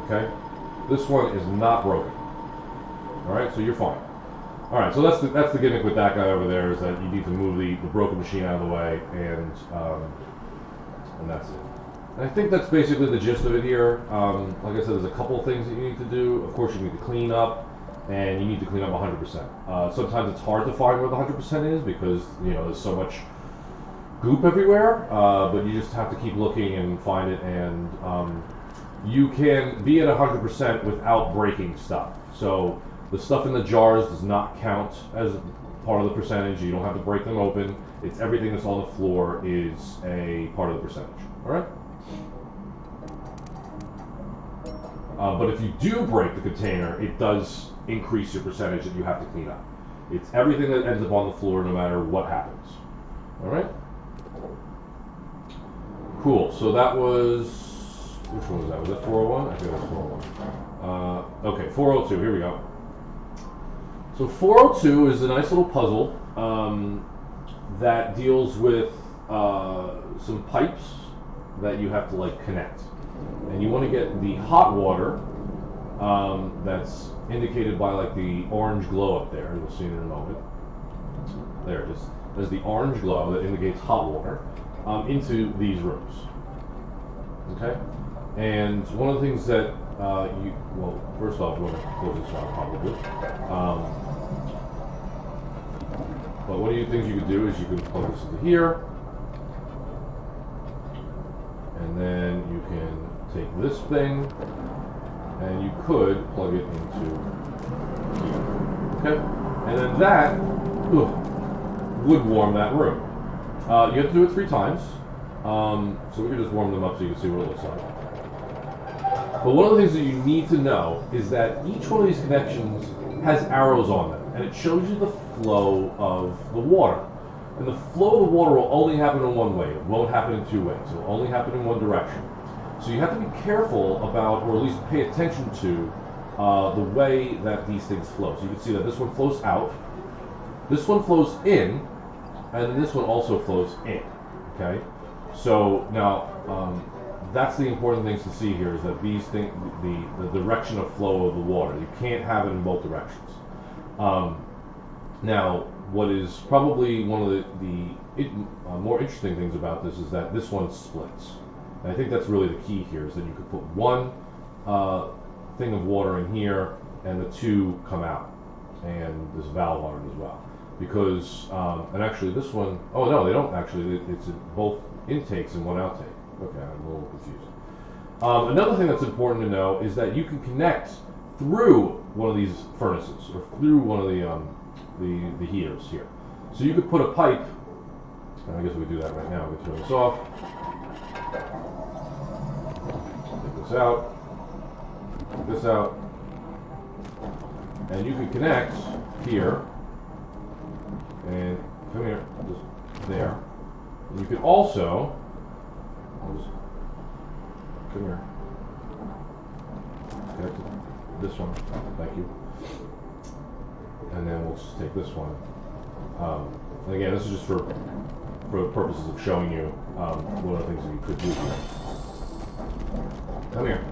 Okay? This one is not broken. Alright, so you're fine. All right, so that's the gimmick with that guy over there, is that you need to move the broken machine out of the way, and that's it. And I think that's basically the gist of it here. Like I said, there's a couple of things that you need to do. Of course, you need to clean up, and you need to clean up 100%. Sometimes it's hard to find where the 100% is because there's so much goop everywhere, but you just have to keep looking and find it, and you can be at 100% without breaking stuff. So the stuff in the jars does not count as part of the percentage. You don't have to break them open. It's everything that's on the floor is a part of the percentage. All right? But if you do break the container, it does increase your percentage that you have to clean up. It's everything that ends up on the floor, no matter what happens. All right? Cool. So that was, which one was that? Was that 401? I think that was 401. Okay, 402. Here we go. So 402 is a nice little puzzle that deals with some pipes that you have to connect, and you want to get the hot water that's indicated by the orange glow up there. You'll see it in a moment. There it is. There's the orange glow that indicates hot water into these rooms. Okay, and one of the things that first off, you want to close this out probably. But one of the things you could do is you can plug this into here, and then you can take this thing, and you could plug it into here. Okay, and then that would warm that room. You have to do it 3 times, so we can just warm them up so you can see what it looks like. But one of the things that you need to know is that each one of these connections has arrows on them, and it shows you the flow of the water. And the flow of the water will only happen in one way. It won't happen in 2 ways. It will only happen in one direction. So you have to be careful about, or at least pay attention to, the way that these things flow. So you can see that this one flows out, this one flows in, and then this one also flows in. Okay? So now, that's the important things to see here, is that these things, the direction of flow of the water, you can't have it in both directions. Now, what is probably one of the more interesting things about this is that this one splits. And I think that's really the key here, is that you could put one thing of water in here, and the 2 come out, and this valve on it as well. Because, and actually this one, oh no, they don't actually, it's both intakes and one outtake. Okay, I'm a little confused. Another thing that's important to know is that you can connect through one of these furnaces, or through one of the heaters here. So you could put a pipe, and I guess we could do that right now. We can turn this off, take this out, take this out, and you can connect here, and come here, just there. And you could also, come here, connect this one, thank you. And then we'll just take this one. And again, this is just for the purposes of showing you one of the things that you could do here. Come here.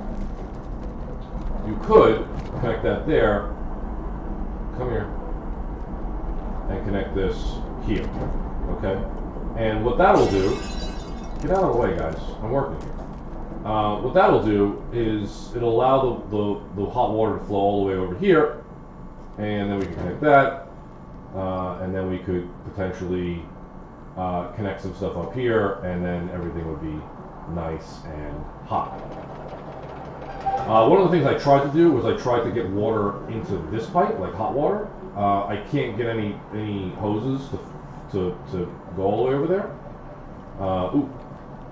You could connect that there. Come here. And connect this here. Okay? And what that'll do, get out of the way, guys. I'm working here. What that'll do is it'll allow the hot water to flow all the way over here. And then we can connect that, and then we could potentially connect some stuff up here, and then everything would be nice and hot. One of the things I tried to do was I tried to get water into this pipe, like hot water. I can't get any hoses to go all the way over there.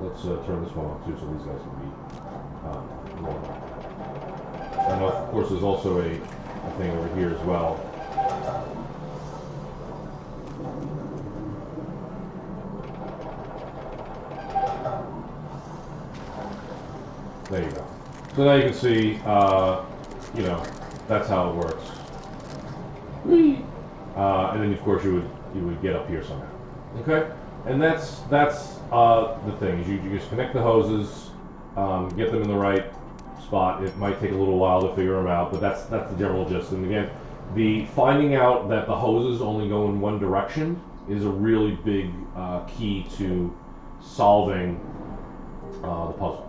Let's turn this one on too, so these guys can be warm. And of course, there's also a thing over here as well. There you go. So now you can see, that's how it works. Whee! And then of course you would get up here somehow. Okay, and that's the thing. Is you just connect the hoses, get them in the right spot. It might take a little while to figure them out, but that's the general gist. And again, the finding out that the hoses only go in one direction is a really big key to solving the puzzle.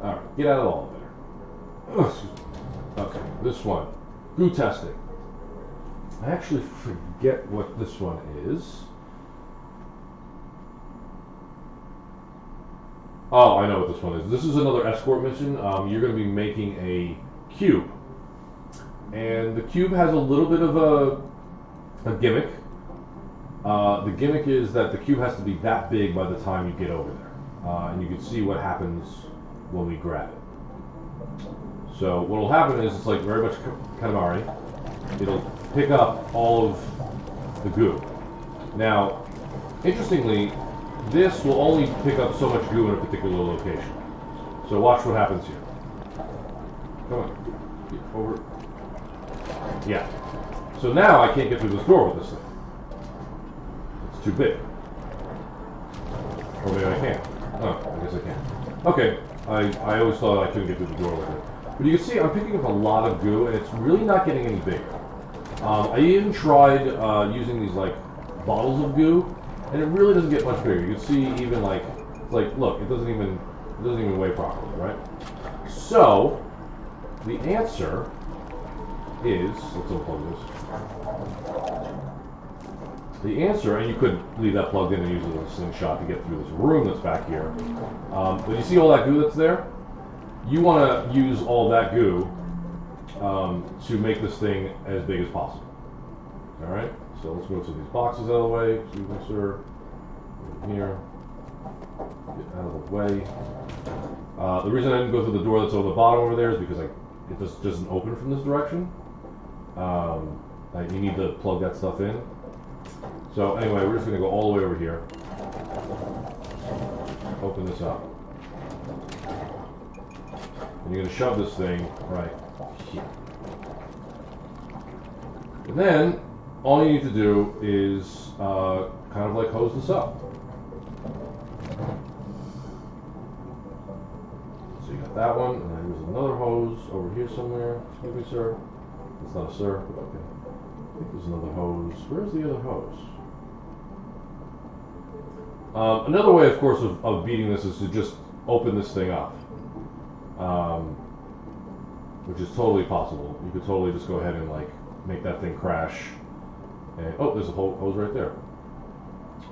All right, get out of the elevator. Okay, this one, glue testing. I actually forget what this one is. Oh, I know what this one is. This is another escort mission. You're going to be making a cube. And the cube has a little bit of a gimmick. The gimmick is that the cube has to be that big by the time you get over there. And you can see what happens when we grab it. So what will happen is it's like very much Katamari. It'll pick up all of the goo. Now, interestingly, this will only pick up so much goo in a particular location. So watch what happens here. Come on. Get over. Yeah. So now I can't get through this door with this thing. It's too big. Or maybe I can. Oh, I guess I can. Okay. I always thought I couldn't get through the door with it. But you can see I'm picking up a lot of goo, and it's really not getting any bigger. I even tried using these like bottles of goo, and it really doesn't get much bigger. You can see even like look, it doesn't even weigh properly, right? So the answer is, let's unplug this. The answer, and you could leave that plugged in and use it as a slingshot to get through this room that's back here. But you see all that goo that's there? You want to use all that goo to make this thing as big as possible. All right. So let's move some of these boxes out of the way. Excuse me, sir. Over here. Get out of the way. The reason I didn't go through the door that's over the bottom over there is because it just doesn't open from this direction. You need to plug that stuff in. So anyway, we're just going to go all the way over here. Open this up. And you're going to shove this thing right here. And then all you need to do is kind of like hose this up. So you got that one, and then there's another hose over here somewhere. Excuse me, sir. It's not a sir, but okay. I think there's another hose. Where's the other hose? Another way, of course, of beating this is to just open this thing up, which is totally possible. You could totally just go ahead and like make that thing crash. And oh, there's a hose right there.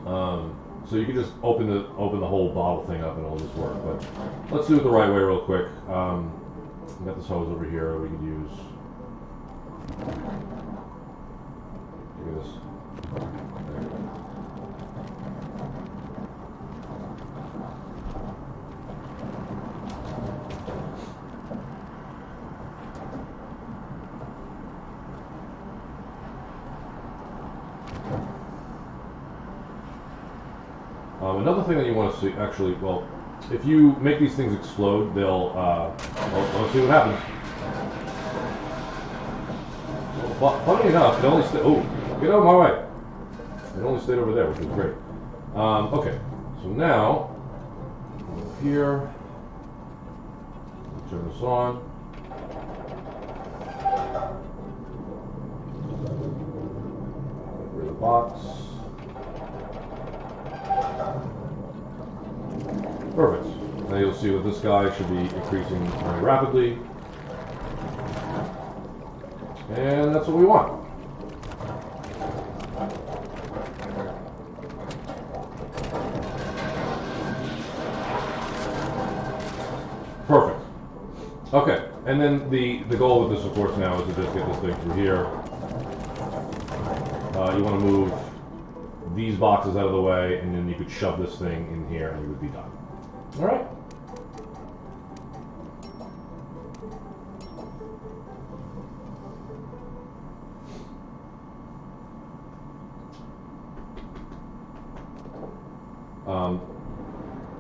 So you can just open the whole bottle thing up and it'll just work. But let's do it the right way real quick. We got this hose over here that we could use. Look at this. There we go. Another thing that you want to see, actually, well, if you make these things explode, they'll, let's see what happens. Well, funny enough, it only stayed, oh, get out of my way. It only stayed over there, which is great. Okay, so now, over here, turn this on. Get rid of the box. Perfect. Now you'll see that this guy should be increasing very rapidly. And that's what we want. Perfect. Okay, and then the goal with this, of course, now is to just get this thing through here. You want to move these boxes out of the way, and then you could shove this thing in here and you would be done. All right.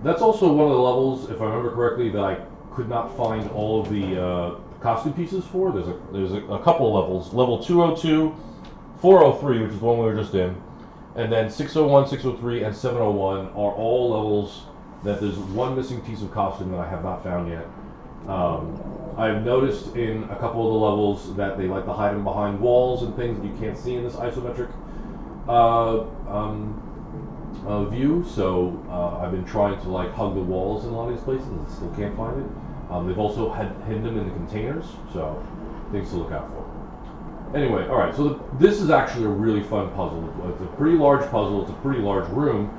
That's also one of the levels, if I remember correctly, that I could not find all of the costume pieces for. There's a couple levels. Level 202, 403, which is the one we were just in, and then 601, 603, and 701 are all levels that there's one missing piece of costume that I have not found yet. I've noticed in a couple of the levels that they like to hide them behind walls and things that you can't see in this isometric view. So I've been trying to like hug the walls in a lot of these places and still can't find it. They've also hidden them in the containers, so things to look out for. Anyway, all right. So this is actually a really fun puzzle. It's a pretty large puzzle. It's a pretty large room.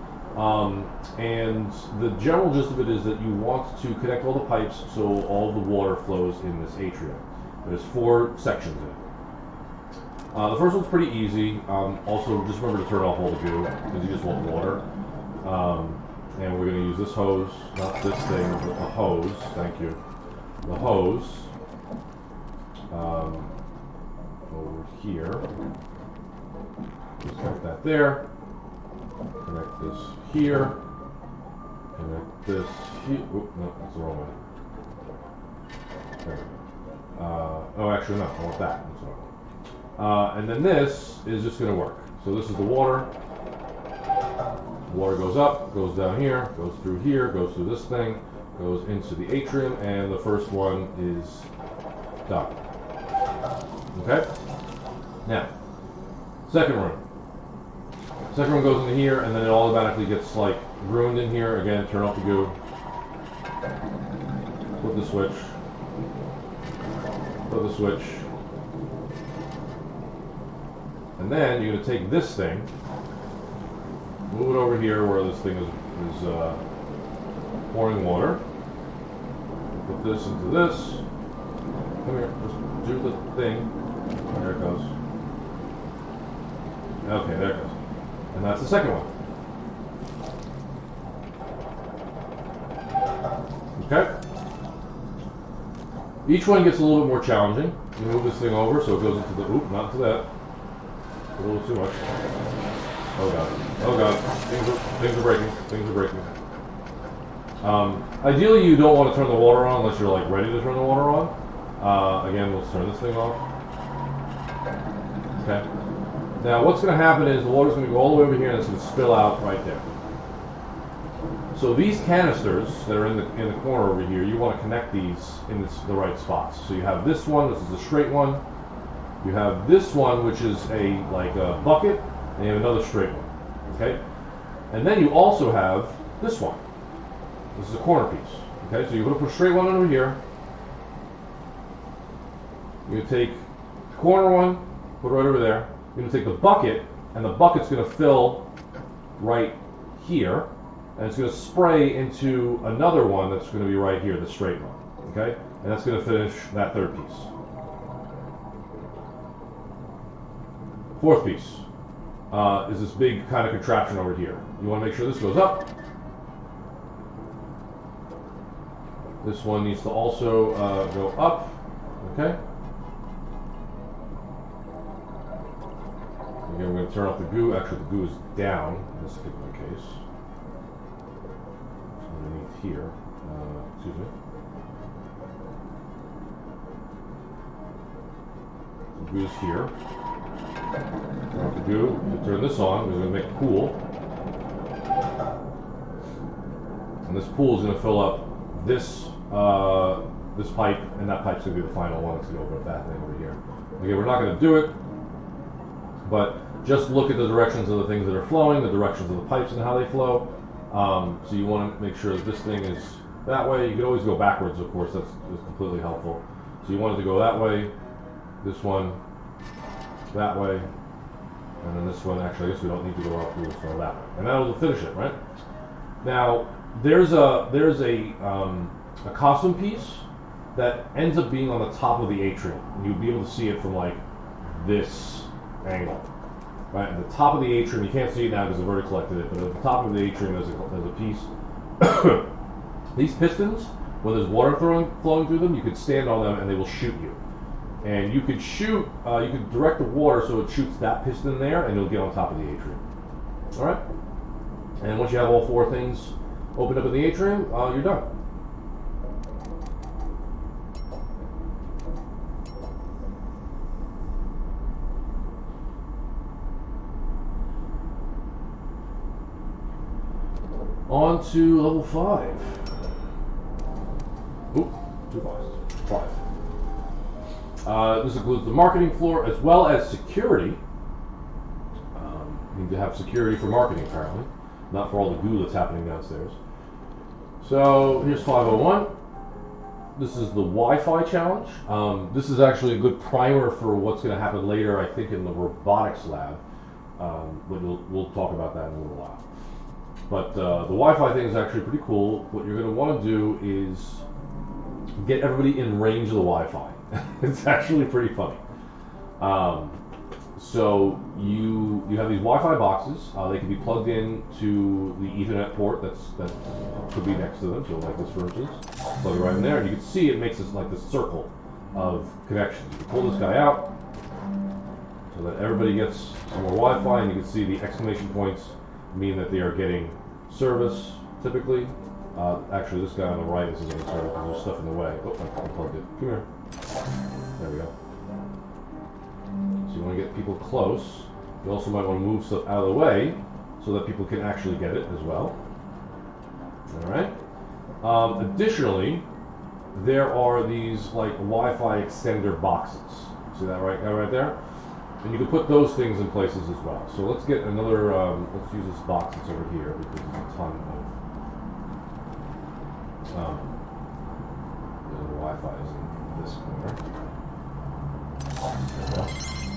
And the general gist of it is that you want to connect all the pipes so all the water flows in this atrium. There's 4 sections in it. The first one's pretty easy. Also, just remember to turn off all the goo because you just want water. And we're going to use this hose, not this thing, but the hose. Thank you. The hose over here. Just connect that there. Connect this here. Connect this here. Oop, no, that's the wrong way. There. Oh, actually, no. I want that. That's what I want. And then this is just going to work. So this is the water. Water goes up, goes down here, goes through this thing, goes into the atrium, and the first one is done. Okay? Now, second room. Second room goes into here, and then it automatically gets like ruined in here. Again, turn off the goo. Flip the switch. Flip the switch. And then you're going to take this thing, move it over here where this thing is pouring water. Put this into this. Come here, just do the thing. There it goes. Okay, there it goes. And that's the second one. Okay? Each one gets a little bit more challenging. You move this thing over so it goes into the, oop, not into that. A little too much. Oh god. Oh god. Things are breaking. Things are breaking. Ideally you don't want to turn the water on unless you're like ready to turn the water on. Again, we'll turn this thing off. Okay. Now what's going to happen is the water's going to go all the way over here and it's going to spill out right there. So these canisters that are in the corner over here, you want to connect these in the right spots. So you have this one, this is a straight one. You have this one, which is a bucket, and you have another straight one. Okay? And then you also have this one. This is a corner piece. Okay? So you're going to put a straight one over here. You're going to take the corner one, put it right over there. You're going to take the bucket, and the bucket's going to fill right here, and it's going to spray into another one that's going to be right here, the straight one. Okay? And that's going to finish that third piece. Fourth piece is this big kind of contraption over here. You want to make sure this goes up. This one needs to also go up. Okay? Again, we're going to turn off the goo. Actually, the goo is down in this particular case. It's underneath here. Excuse me. The goo's here. Turn off the goo. You turn this on. We're going to make a pool. And this pool is going to fill up this this pipe, and that pipe's going to be the final one. It's going to go over that thing over here. Okay, we're not going to do it, but just look at the directions of the things that are flowing, the directions of the pipes and how they flow. So you want to make sure that this thing is that way. You can always go backwards, of course. That's completely helpful. So you want it to go that way, this one, that way, and then this one. Actually, I guess we don't need to go up. We'll just go that way, and that will finish it, right? Now, there's a costume piece that ends up being on the top of the atrium, and you'll be able to see it from like this angle. Right, at the top of the atrium, you can't see it now because I've already collected it, but at the top of the atrium there's a piece. These pistons, when there's water flowing through them, you could stand on them and they will shoot you. And you could shoot, you could direct the water so it shoots that piston there and you'll get on top of the atrium. Alright? And once you have all 4 things opened up in the atrium, you're done. On to level 5. Oop, 2 boxes. 5. This includes the marketing floor as well as security. You need to have security for marketing, apparently, not for all the goo that's happening downstairs. So here's 501. This is the Wi-Fi challenge. This is actually a good primer for what's going to happen later, I think, in the robotics lab. But we'll talk about that in a little while. But the Wi-Fi thing is actually pretty cool. What you're going to want to do is get everybody in range of the Wi-Fi. It's actually pretty funny. So you have these Wi-Fi boxes. They can be plugged in to the Ethernet port that could be next to them. So like this, for instance, plug it right in there, and you can see it makes this like this circle of connections. You can pull this guy out so that everybody gets some more Wi-Fi, and you can see the exclamation points mean that they are getting service typically. Actually, this guy on the right isn't getting service because there's stuff in the way. Oh, I unplugged it. Come here. There we go. So you want to get people close. You also might want to move stuff out of the way so that people can actually get it as well. Alright. Additionally, there are these like Wi-Fi extender boxes. See that right there? And you can put those things in places as well. So let's get another, let's use this box that's over here because there's a ton of the Wi-Fi is in this corner. There we go.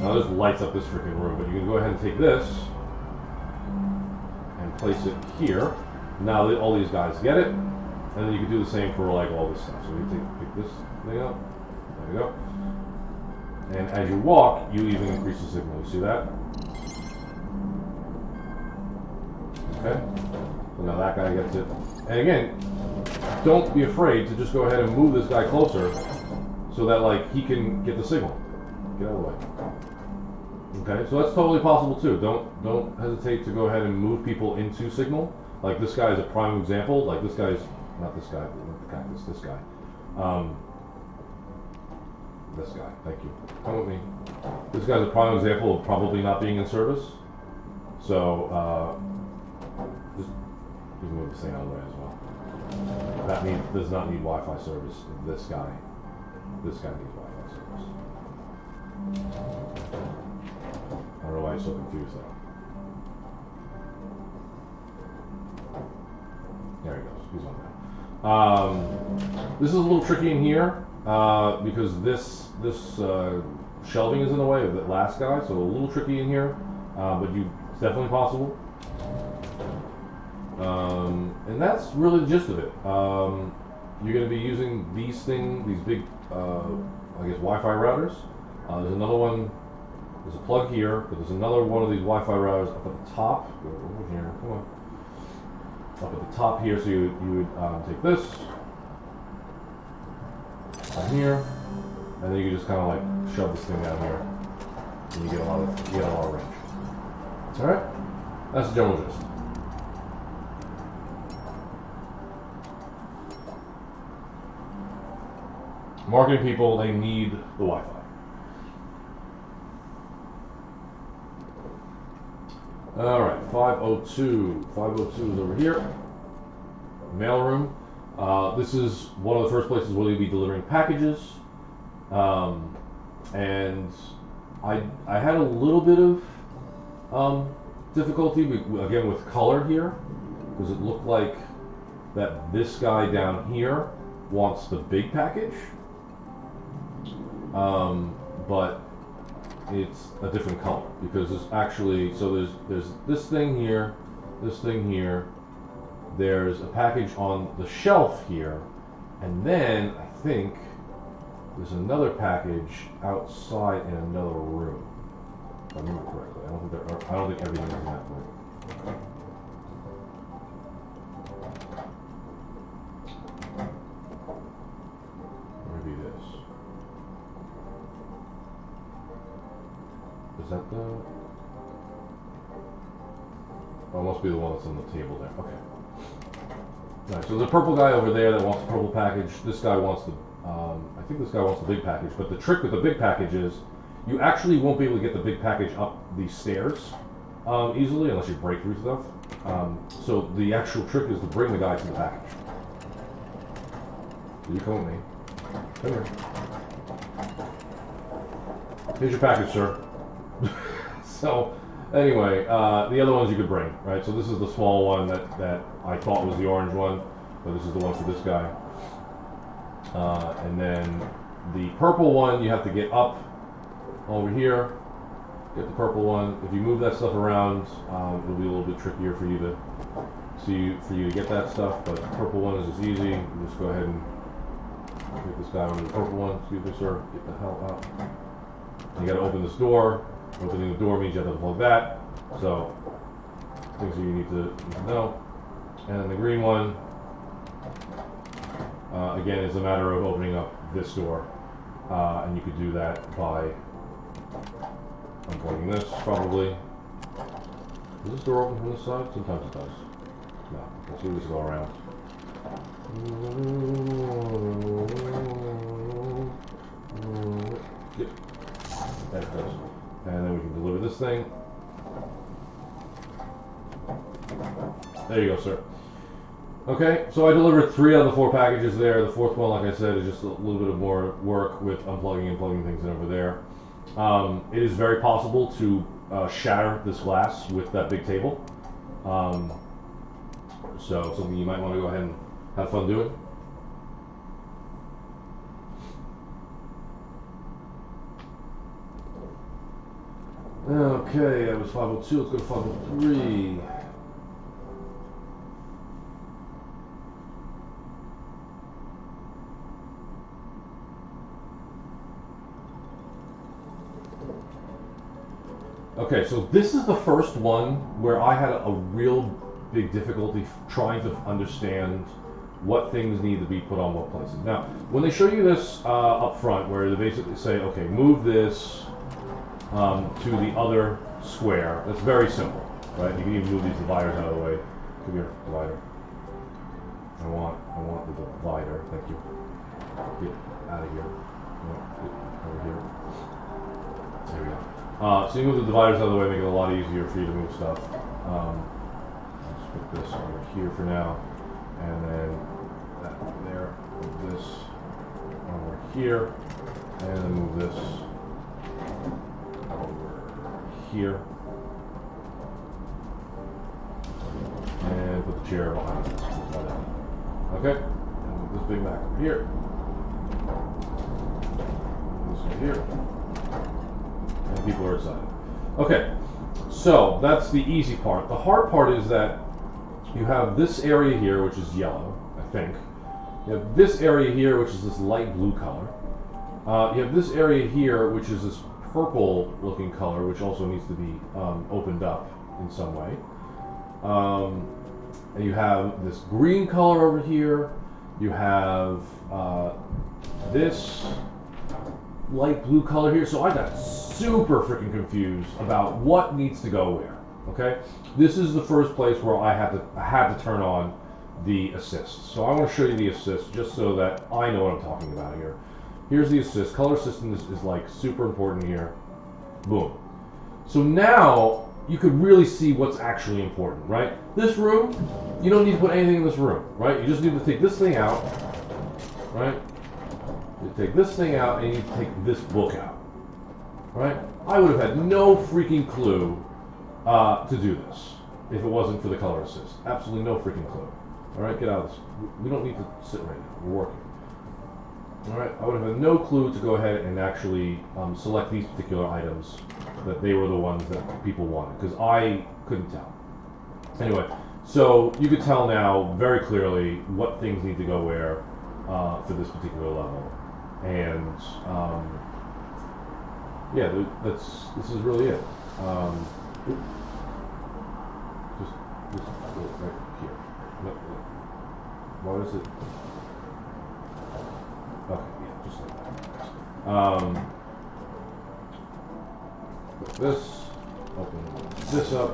Now this lights up this freaking room, but you can go ahead and take this and place it here. Now all these guys get it, and then you can do the same for like all this stuff. So you pick this thing up. There we go. And as you walk, you even increase the signal. You see that? Okay. So now that guy gets it. And again, don't be afraid to just go ahead and move this guy closer so that like he can get the signal. Get out of the way. Okay, so that's totally possible too. Don't hesitate to go ahead and move people into signal. Like this guy is a prime example. Like this guy's not this guy, not the cactus, this guy. This guy, thank you. Come with me. This guy's a prime example of probably not being in service. So just move this thing out of the way as well. That does not need Wi-Fi service. This guy needs Wi-Fi service. I don't know why I'm so confused though. There he goes. He's on now. This is a little tricky in here because this shelving is in the way of the last guy, so a little tricky in here, but it's definitely possible. And that's really the gist of it. You're going to be using these big, I guess, Wi-Fi routers. There's another one. There's a plug here, but there's another one of these Wi-Fi routers up at the top. Go over here. Come on. Up at the top here, so you would take this down here, and then you can just kind of like shove this thing down here, and you get a lot of range. All right, that's the general gist. Marketing people, they need the Wi-Fi. All right, 502. 502 is over here. Mailroom. This is one of the first places where you'll be delivering packages. And I had a little bit of difficulty, again, with color here, because it looked like that this guy down here wants the big package. But it's a different color because there's actually, so there's this thing here, there's a package on the shelf here, and then I think there's another package outside in another room. If I remember correctly. I don't think everything is in that room. Maybe this. Is that the... Oh, it must be the one that's on the table there. Okay. Alright, so there's a purple guy over there that wants the purple package. This guy wants the... I think this guy wants the big package, but the trick with the big package is you actually won't be able to get the big package up these stairs easily unless you break through stuff. So the actual trick is to bring the guy to the package. So you come with me. Come here. Here's your package, sir. So, anyway, the other ones you could bring, right? So this is the small one that I thought was the orange one, but this is the one for this guy. And then the purple one, you have to get up over here, get the purple one. If you move that stuff around, it'll be a little bit trickier for you to get that stuff, but the purple one is just easy. You just go ahead and get this guy over the purple one. Excuse me, sir. Get the hell out. You got to open this door. Opening the door means you have to unplug that. So, things that you need to know. And then the green one, again, is a matter of opening up this door. And you could do that by unplugging this, probably. Is this door open from this side? Sometimes it does. No. Let's do this go around. There it goes. And then we can deliver this thing. There you go, sir. Okay, so I delivered 3 out of the 4 packages there. The 4th one, like I said, is just a little bit of more work with unplugging and plugging things in over there. It is very possible to shatter this glass with that big table. So something you might want to go ahead and have fun doing. Okay, that was 502. Let's go to 503. Okay, so this is the first one where I had a real big difficulty trying to understand what things need to be put on what places. Now, when they show you this up front, where they basically say, okay, move this to the other square, that's very simple, right? You can even move these dividers out of the way. Come here, divider. I want the divider. Thank you. Get out of here. No, get over here. There we go. So you move the dividers out of the way, make it a lot easier for you to move stuff. Let's put this over here for now, and then that there, move this over here, and then move this over here, and put the chair behind this. Okay, and move this big back over here, this over here. And people are excited. Okay, so that's the easy part. The hard part is that you have this area here, which is yellow, I think. You have this area here, which is this light blue color. You have this area here, which is this purple looking color, which also needs to be opened up in some way. And you have this green color over here. You have this light blue color here. So I got super freaking confused about what needs to go where. Okay, this is the first place where I had to turn on the assist. So I want to show you the assist just so that I know what I'm talking about here. Here's the assist. Color system is like super important here. Boom. So now you could really see what's actually important, right? This room, you don't need to put anything in this room, right? You just need to take this thing out, right? You take this thing out and you take this book out. Right? I would have had no freaking clue to do this if it wasn't for the color assist. Absolutely no freaking clue. Alright, get out of this. We don't need to sit right now. We're working. Alright, I would have had no clue to go ahead and actually select these particular items, that they were the ones that people wanted, because I couldn't tell. Anyway, so you could tell now very clearly what things need to go where for this particular level. And yeah, this is really it. Just right here. No. What is it? Okay, yeah, just like that. Put this, open this up.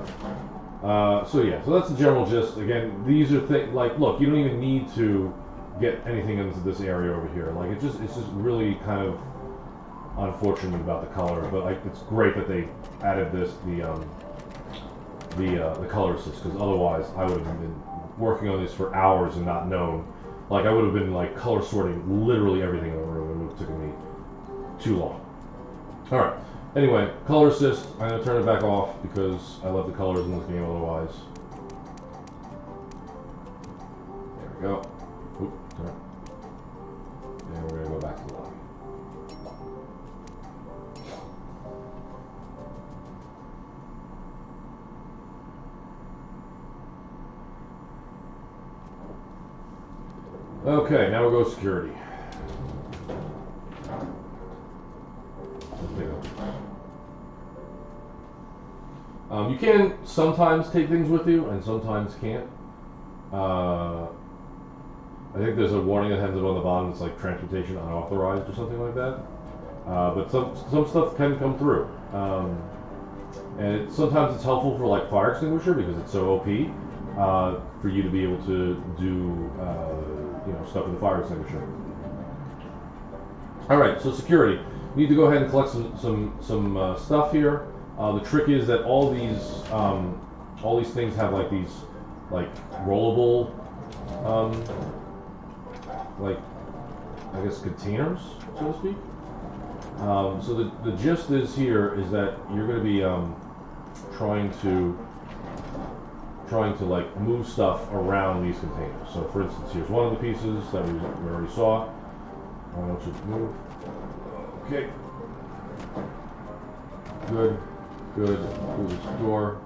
So yeah, so that's the general gist. Again, these are things like, look, you don't even need to get anything into this area over here. Like it's just really kind of unfortunate about the color, but like it's great that they added this the color assist, because otherwise I would have been working on this for hours and not known. Like I would have been like color sorting literally everything in the room. It would would have taken me too long. All right. Anyway, color assist. I'm gonna turn it back off because I love the colors in this game otherwise. There we go. Oop, sorry. And we're gonna go back to the lobby. Okay, now we'll go security. You can sometimes take things with you, and sometimes can't. I think there's a warning that has it on the bottom. It's like transportation unauthorized or something like that. But some stuff can come through, and sometimes it's helpful for like fire extinguisher because it's so OP for you to be able to do stuff with the fire extinguisher. All right, so security. You need to go ahead and collect some stuff here. The trick is that all these things have like these rollable like I guess containers, so to speak. So the gist is here is that you're going to be trying to like move stuff around these containers. So for instance, here's one of the pieces that we already saw. I want you to move. Okay. Good. Good. Do this door.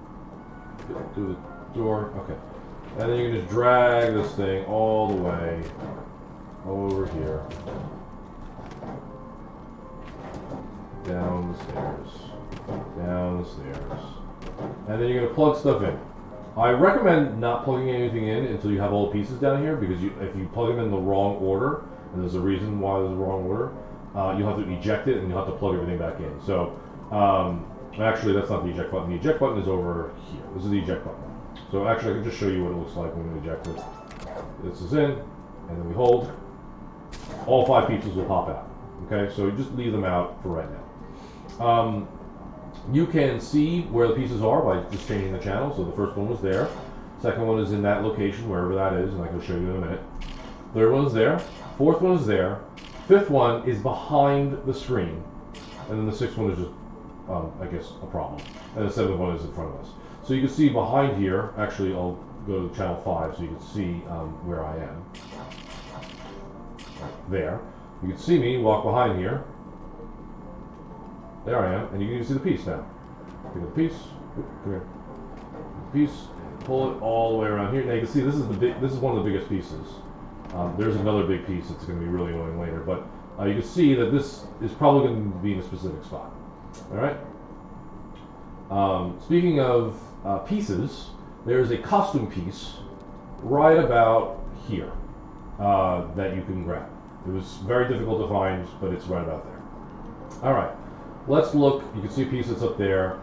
Do the door. Okay. And then you can just drag this thing all the way over here. Down the stairs. Down the stairs. And then you're going to plug stuff in. I recommend not plugging anything in until you have all the pieces down here, because if you plug them in the wrong order, and there's a reason why there's a wrong order, you'll have to eject it and you'll have to plug everything back in. So, actually that's not the eject button. The eject button is over here. This is the eject button. So actually I can just show you what it looks like when we eject it. This is in, and then we hold. All 5 pieces will pop out. Okay, so you just leave them out for right now. You can see where the pieces are by just changing the channel. So the first one was there. Second one is in that location, wherever that is, and I can show you in a minute. Third one is there. Fourth one is there. Fifth one is behind the screen. And then the 6th one is just, I guess, a problem. And the 7th one is in front of us. So you can see behind here, actually I'll go to channel 5 so you can see where I am. Right there. You can see me walk behind here. There I am, and you can even see the piece now. Pick up the piece. Oop, come here. Piece. Pull it all the way around here. Now you can see this is one of the biggest pieces. There's another big piece that's going to be really annoying later, but you can see that this is probably going to be in a specific spot. All right. Speaking of pieces, there's a custom piece right about here that you can grab. It was very difficult to find, but it's right about there. All right. Let's look. You can see a piece that's up there.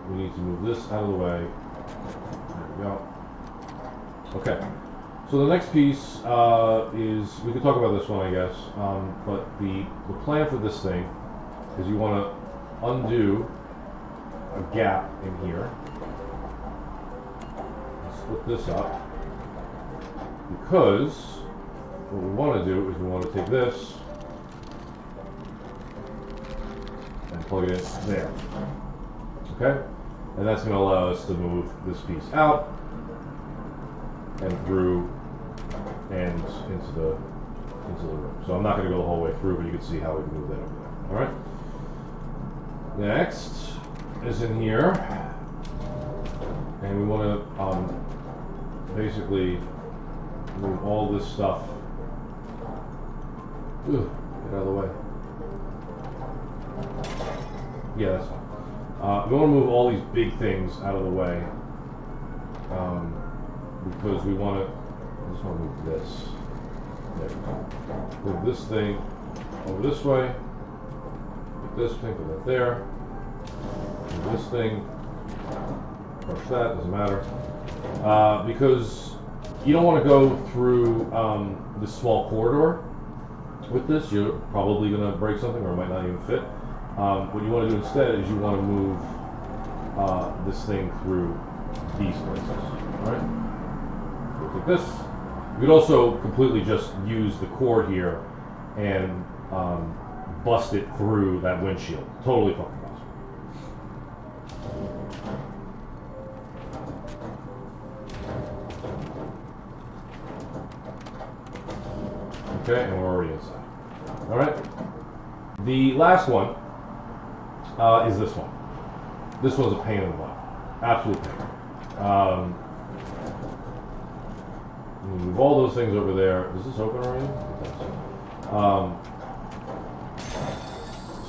We need to move this out of the way. There we go. Okay. So the next piece is, we can talk about this one, I guess. But the plan for this thing is you want to undo a gap in here. Split this up. Because what we want to do is we want to take this and plug it in there. Okay? And that's going to allow us to move this piece out and through and into the room. So I'm not going to go the whole way through, but you can see how we move that over there. All right? Next is in here, and we want to basically move all this stuff. Get out of the way. Yeah, that's fine. We want to move all these big things out of the way because we want to. I just want to move this. There we go. Move this thing over this way. Put this thing, put that there. Move this thing. Crush that. Doesn't matter. Because you don't want to go through this small corridor with this. You're probably going to break something, or it might not even fit. What you want to do instead is you want to move this thing through these places. All right? Like this. You could also completely just use the cord here and bust it through that windshield. Totally fucking possible. Okay, and we're already inside. All right. The last one is this one. This one's a pain in the butt. Absolute pain. Move all those things over there. Is this open already?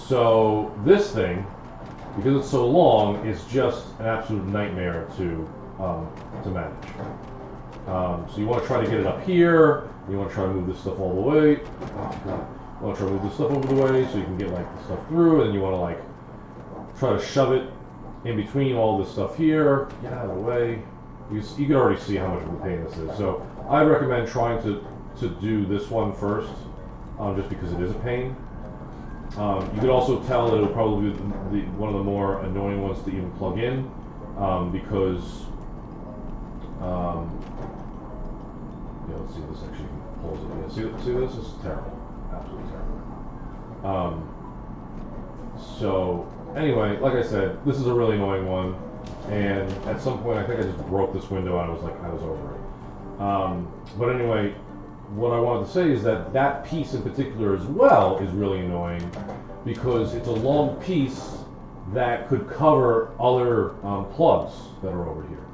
So this thing, because it's so long, is just an absolute nightmare to manage. So you want to try to get it up here. You want to try to move this stuff all the way. Oh god. You want to try to move this stuff over the way so you can get like the stuff through, and then you want to like try to shove it in between all this stuff here. Get out of the way. You can already see how much of a pain this is. So I recommend trying to do this one first, just because it is a pain. You could also tell that it'll probably be one of the more annoying ones to even plug in, because yeah, let's see if this actually pulls it. Yeah, see this is terrible, absolutely terrible. So anyway, like I said, this is a really annoying one, and at some point I think I just broke this window and I was over it. But anyway, what I wanted to say is that that piece in particular as well is really annoying because it's a long piece that could cover other plugs that are over here.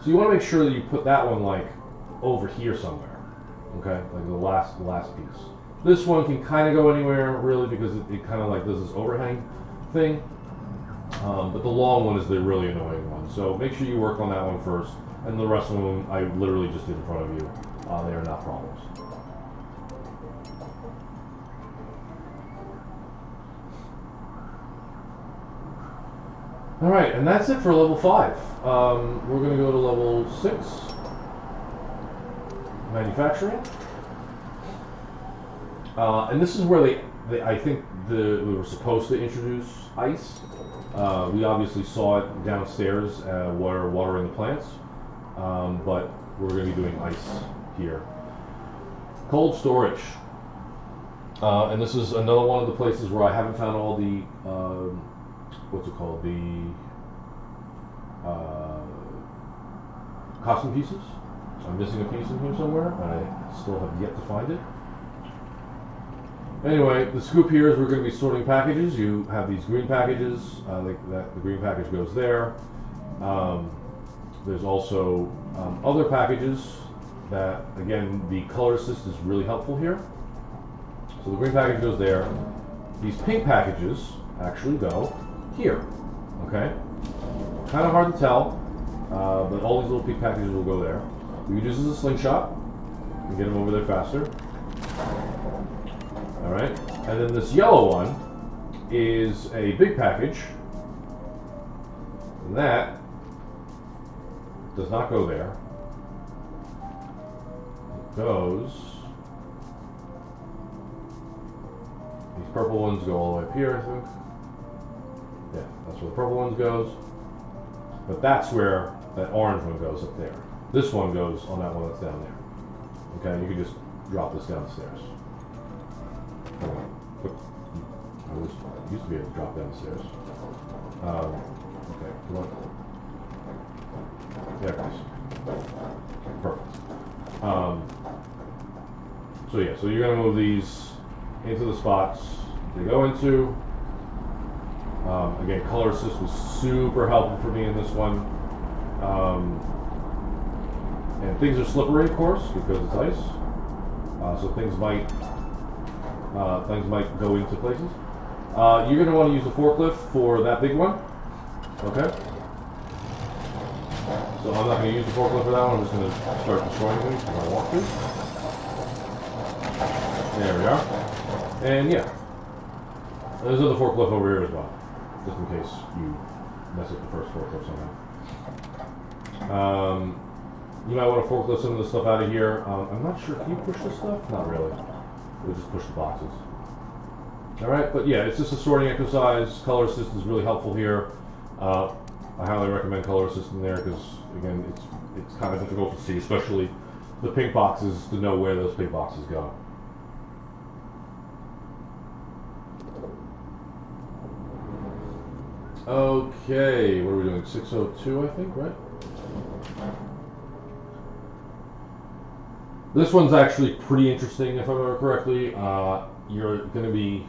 So you want to make sure that you put that one like over here somewhere, okay? Like the last piece. This one can kind of go anywhere really because it kind of like does this overhang thing. But the long one is the really annoying one. So make sure you work on that one first, and the rest of them I literally just did in front of you. They are not problems. All right, and that's it for level 5. We're going to go to level 6, manufacturing. And this is where I think we were supposed to introduce ice. We obviously saw it downstairs watering the plants, but we're going to be doing ice here. Cold storage. And this is another one of the places where I haven't found all the, what's it called, the costume pieces. I'm missing a piece in here somewhere, and I still have yet to find it. Anyway, the scoop here is we're going to be sorting packages. You have these green packages. The green package goes there. There's also other packages that, again, the color assist is really helpful here. So the green package goes there. These pink packages actually go here. Okay? Kind of hard to tell, but all these little pink packages will go there. You can use this as a slingshot and get them over there faster. Alright, and then this yellow one is a big package, and that does not go there. It goes, these purple ones go all the way up here, I think. Yeah, that's where the purple ones goes, but that's where that orange one goes up there. This one goes on that one that's down there. Okay, you can just drop this downstairs. I used to be able to drop downstairs. Okay, come on. There it is. Perfect. So yeah, so you're going to move these into the spots they go into. Again, color assist was super helpful for me in this one. And things are slippery, of course, because it's ice. So things might go into places. You're going to want to use the forklift for that big one. Okay? So I'm not going to use the forklift for that one. I'm just going to start destroying things if I want to. There we are. And yeah. There's another forklift over here as well. Just in case you mess up the first forklift somehow. You might want to forklift some of the stuff out of here. I'm not sure. Can you push this stuff? Not really. We'll just push the boxes. Alright, but yeah, it's just a sorting exercise. Color assist is really helpful here. I highly recommend color assist in there because, again, it's kind of difficult to see, especially the pink boxes, to know where those pink boxes go. Okay, what are we doing? 602, I think, right? This one's actually pretty interesting, if I remember correctly. You're going to be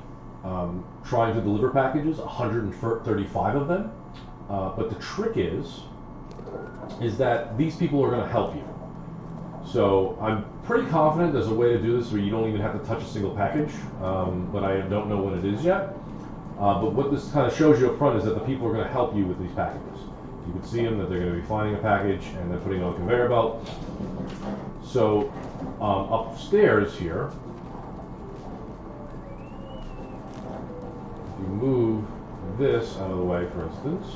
trying to deliver packages, 135 of them. But the trick is that these people are going to help you. So I'm pretty confident there's a way to do this where you don't even have to touch a single package, but I don't know what it is yet. But what this kind of shows you up front is that the people are going to help you with these packages. You can see them that they're going to be finding a package and then putting it on a conveyor belt. So upstairs here, if you move this out of the way, for instance,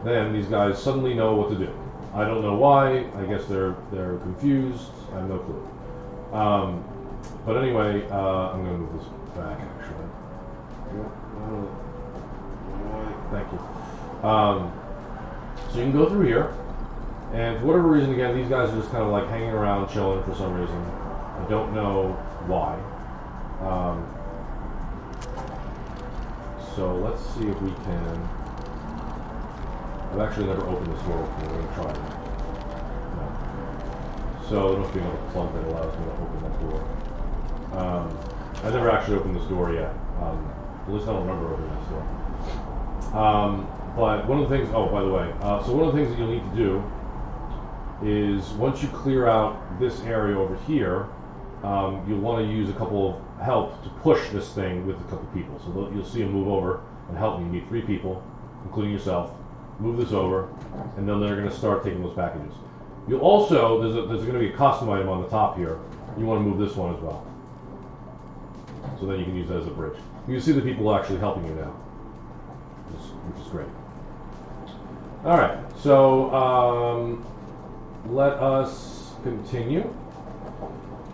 then these guys suddenly know what to do. I don't know why. I guess they're confused. I have no clue. But anyway, I'm going to move this back actually. Thank you. So you can go through here, and for whatever reason, again, these guys are just kind of like hanging around, chilling for some reason. I don't know why. So let's see if we can. I've actually never opened this door before. We're going to try it. No. So there must be another plug that allows me to open that door. I've never actually opened this door yet. At least I don't remember opening this door. But one of the things, oh, by the way, so one of the things that you'll need to do is once you clear out this area over here, you'll want to use a couple of help to push this thing with a couple people. So you'll see them move over and help me. You need 3 people, including yourself. Move this over, and then they're going to start taking those packages. You'll also, there's going to be a custom item on the top here. You want to move this one as well. So then you can use that as a bridge. You can see the people actually helping you now, which is great. All right, so let us continue.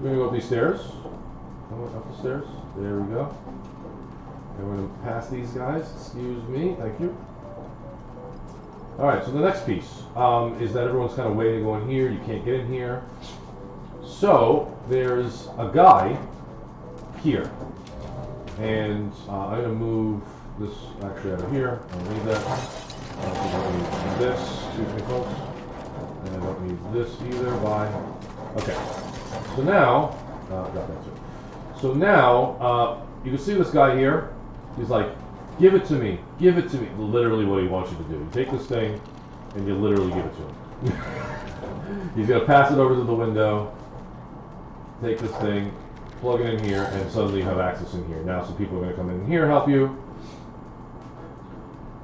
We're going to go up these stairs. Up the stairs. There we go. And we're going to pass these guys. Excuse me. Thank you. All right, so the next piece is that everyone's kind of waiting to go in here. You can't get in here. So there's a guy here. And I'm going to move this actually out of here. I don't need that. I don't need this. Excuse me, folks. And I don't need this either. Bye. Okay. So now, got that too. So now, you can see this guy here. He's like, give it to me. Give it to me. Literally what he wants you to do. You take this thing and you literally give it to him. He's going to pass it over to the window, take this thing, plug it in here, and suddenly you have access in here. Now some people are going to come in here and help you.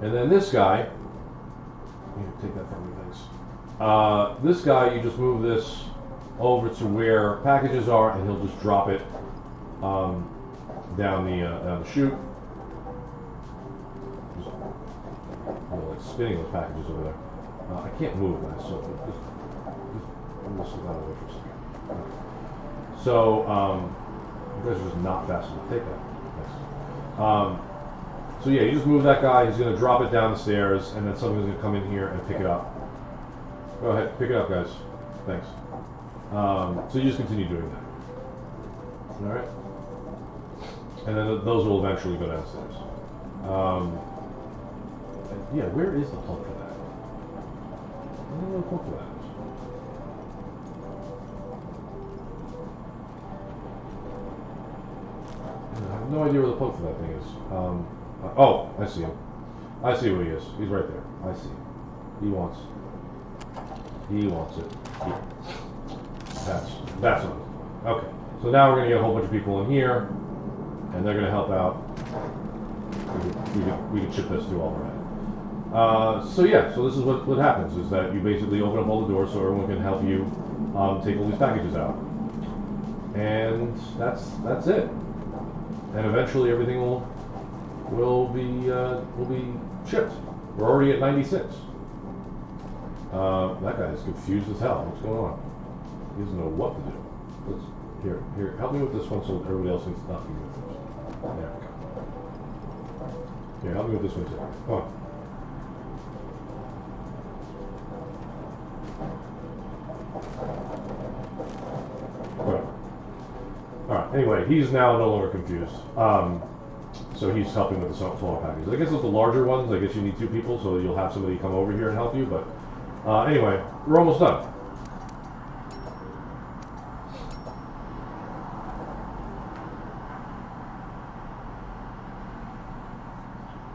And then this guy, take that from me, thanks. This guy, you just move this over to where packages are, and he'll just drop it down the chute. Like spinning those packages over there. I can't move that, so I'm just out of the way for a second. So you guys are just not fast enough. Take that. Nice. So yeah, you just move that guy. He's going to drop it down the stairs, and then someone's going to come in here and pick it up. Go ahead, pick it up, guys. Thanks. So you just continue doing that. All right. And then those will eventually go downstairs. Yeah, where is the plug for that? I don't know what the plug for that is. I have no idea where the plug for that thing is. Oh, I see him. I see who he is. He's right there. I see him. He wants it. Here. That's what it is. Okay. So now we're going to get a whole bunch of people in here, and they're going to help out. We can ship this to all around. So yeah, so this is what happens, is that you basically open up all the doors so everyone can help you take all these packages out. And that's it. And eventually everything will be shipped. We're already at 96. That guy is confused as hell. What's going on? He doesn't know what to do. Here, help me with this one so everybody else can stop you first. There we go. Here, help me with this one too. Come on. Alright, anyway, he's now no longer confused. So he's helping with the smaller packages. I guess with the larger ones, I guess you need 2 people, so you'll have somebody come over here and help you. But anyway, we're almost done.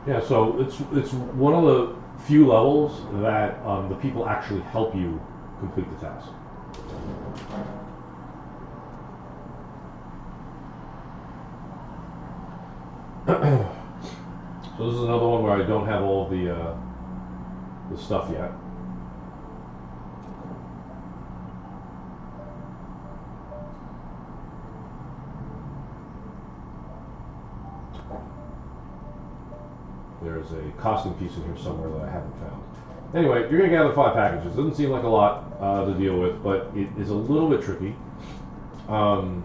Yeah, so it's one of the few levels that the people actually help you complete the task. So this is another one where I don't have all of the stuff yet. There's a costume piece in here somewhere that I haven't found. Anyway, you're going to gather 5 packages. Doesn't seem like a lot to deal with, but it is a little bit tricky. One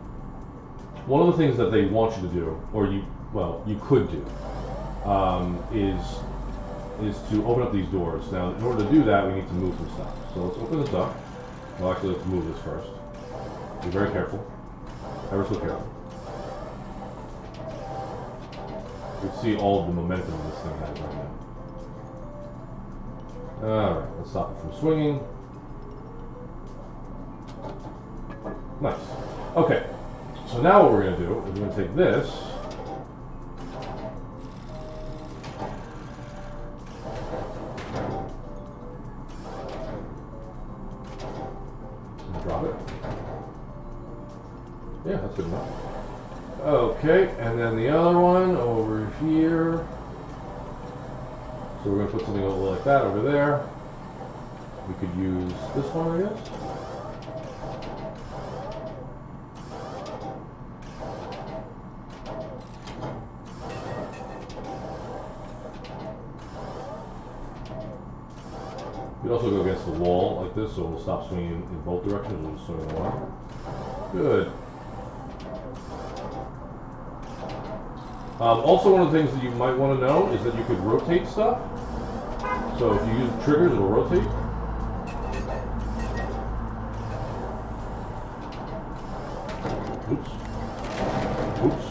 of the things that they want you to do, or you could do, is to open up these doors. Now, in order to do that, we need to move some stuff. So let's open this up. Well, actually, let's move this first. Be very careful. Ever so careful. You can see all of the momentum this thing has right now. Alright, let's stop it from swinging. Nice. Okay, so now what we're going to do is we're going to take this. And drop it. Yeah, that's good enough. Okay, and then the other one over here. So we're going to put something a little like that over there. We could use this one, I guess. You could also go against the wall like this, so it'll stop swinging in both directions. We'll just swing in one. Good. Also, one of the things that you might want to know is that you could rotate stuff. So if you use triggers, it'll rotate. Oops. Oops.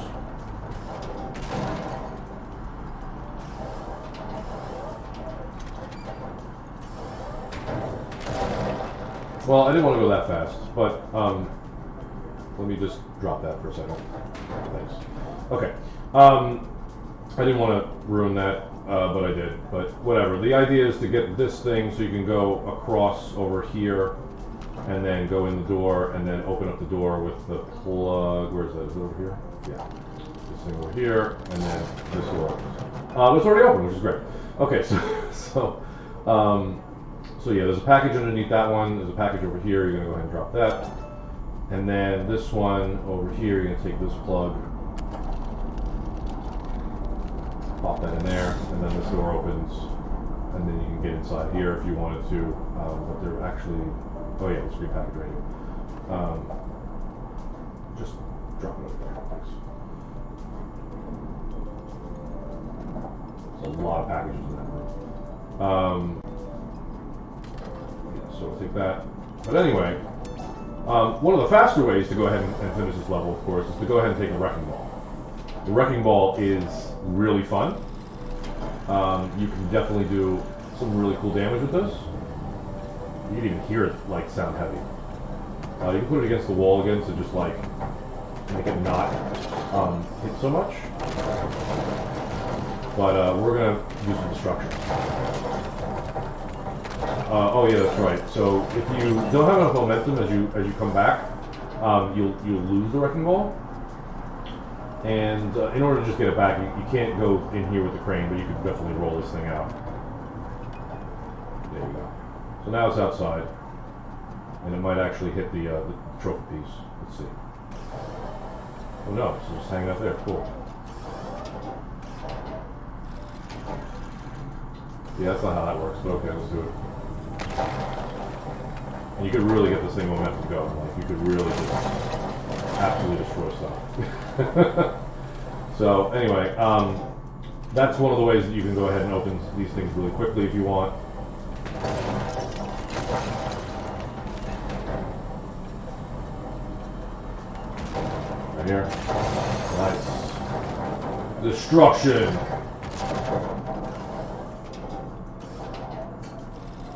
Well, I didn't want to go that fast, but let me just drop that for a second. Thanks. Okay. I didn't want to ruin that, but I did. But whatever. The idea is to get this thing so you can go across over here and then go in the door and then open up the door with the plug. Where is that? Is it over here? Yeah. This thing over here and then this door opens. It's already open, which is great. Okay, so yeah, there's a package underneath that one. There's a package over here. You're going to go ahead and drop that. And then this one over here, you're going to take this plug, pop that in there, and then this door opens, and then you can get inside here if you wanted to. But they're actually, oh yeah, the screen package right here. Just drop it over there, thanks. There's a lot of packages in that room. Yeah, so we'll take that. But anyway, one of the faster ways to go ahead and finish this level, of course, is to go ahead and take a wrecking ball. The wrecking ball is really fun. You can definitely do some really cool damage with this. You can even hear it like sound heavy. You can put it against the wall again to just like make it not hit so much. But we're gonna use some destruction. Oh yeah, that's right. So if you don't have enough momentum as you come back, you'll lose the wrecking ball. And in order to just get it back, you can't go in here with the crane, but you can definitely roll this thing out. There you go. So now it's outside, and it might actually hit the trophy piece. Let's see. Oh no, it's just hanging out there. Cool. Yeah, that's not how that works, but okay, let's do it. And you could really get this thing momentum going. Like, you could really just absolutely destroy stuff. So anyway, that's one of the ways that you can go ahead and open these things really quickly if you want. Right here. Nice. Destruction.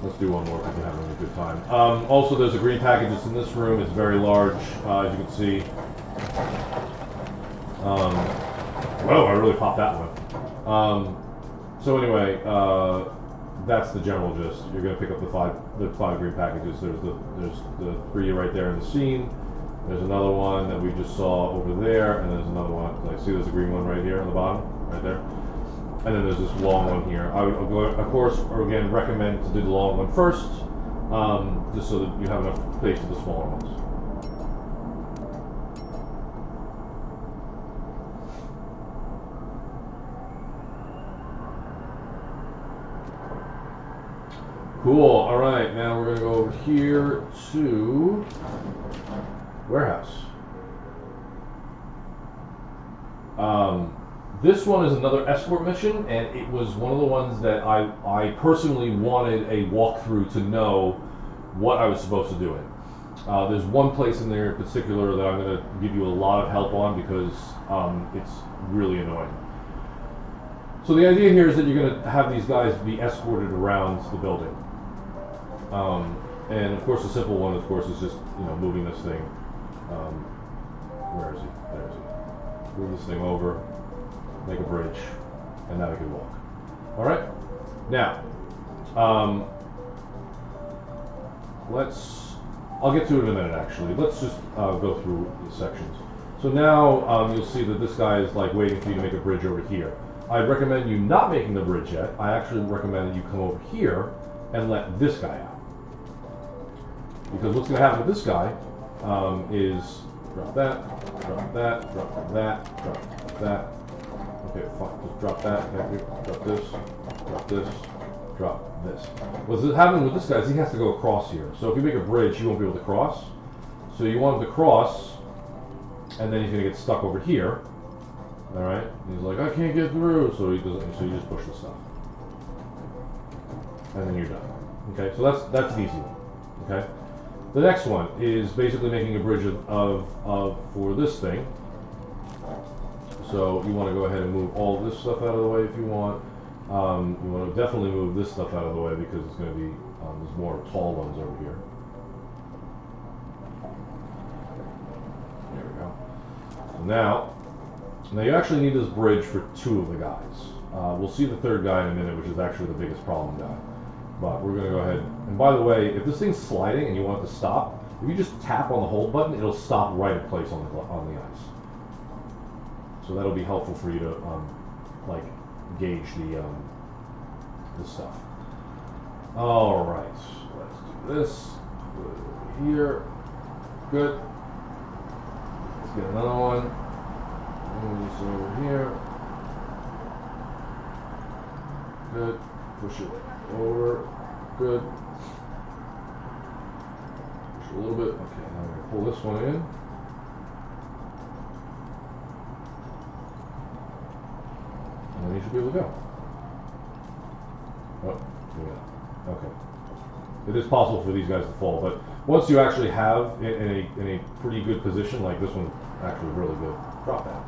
Let's do one more because we're having a good time. Also, there's a green package that's in this room. It's very large, as you can see. Whoa, I really popped that one. So anyway, that's the general gist. You're going to pick up the five green packages. There's the 3 right there in the scene. There's another one that we just saw over there, and there's another one. Like, see, there's a green one right here on the bottom, right there. And then there's this long one here. I would, of course, again, recommend to do the long one first, just so that you have enough space for the smaller ones. Cool. All right. Now we're going to go over here to warehouse. This one is another escort mission, and it was one of the ones that I personally wanted a walkthrough to know what I was supposed to do in. There's one place in there in particular that I'm going to give you a lot of help on because it's really annoying. So the idea here is that you're going to have these guys be escorted around the building. And of course the simple one, of course, is just, moving this thing. Where is he? There is he. Move this thing over, make a bridge, and now we can walk. All right. Now, I'll get to it in a minute. Actually, let's just go through the sections. So now you'll see that this guy is like waiting for you to make a bridge over here. I'd recommend you not making the bridge yet. I actually recommend that you come over here and let this guy out. Because what's going to happen with this guy is drop that, drop that, drop that, drop that. Okay, fine. Just drop that, drop this, drop this, drop this. What's happening with this guy is he has to go across here. So if you make a bridge, you won't be able to cross. So you want him to cross, and then he's going to get stuck over here. All right? He's like, I can't get through. So he doesn't. So you just push the stuff, and then you're done. Okay? So that's an easy one. Okay? The next one is basically making a bridge for this thing. So you want to go ahead and move all this stuff out of the way if you want. You want to definitely move this stuff out of the way because it's going to be, there's more tall ones over here. There we go. So now you actually need this bridge for 2 of the guys. We'll see the 3rd guy in a minute, which is actually the biggest problem guy. But we're going to go ahead. And by the way, if this thing's sliding and you want it to stop, if you just tap on the hold button, it'll stop right in place on the ice. So that'll be helpful for you to gauge the stuff. All right, let's do this. Put it over here. Good. Let's get another one. Move this over here. Good. Push it over. Good. Push it a little bit. Okay, now I'm going to pull this one in. And then you should be able to go. Oh, yeah. Okay. It is possible for these guys to fall, but once you actually have in a pretty good position, like this one actually really good, drop that.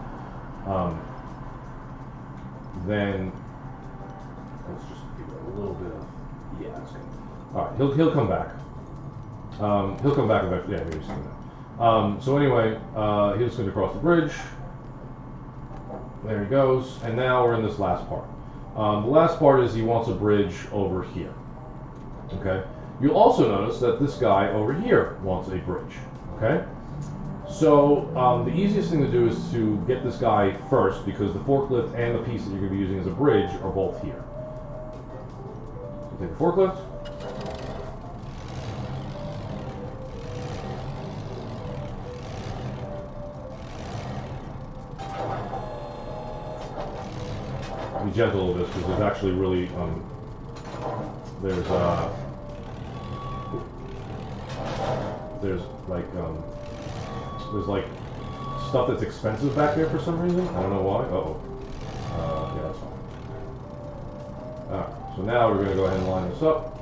Then let's just give it a little bit of, yeah, that's good. All right, he'll come back. He'll come back eventually. Yeah, he's coming back. So anyway, he's going to cross the bridge. There he goes, and now we're in this last part. The last part is he wants a bridge over here. Okay. You'll also notice that this guy over here wants a bridge. Okay. So the easiest thing to do is to get this guy first because the forklift and the piece that you're going to be using as a bridge are both here. So take the forklift. Be gentle with this because there's actually really there's like stuff that's expensive back there for some reason. I don't know why. Yeah, that's fine. Alright, so now we're going to go ahead and line this up.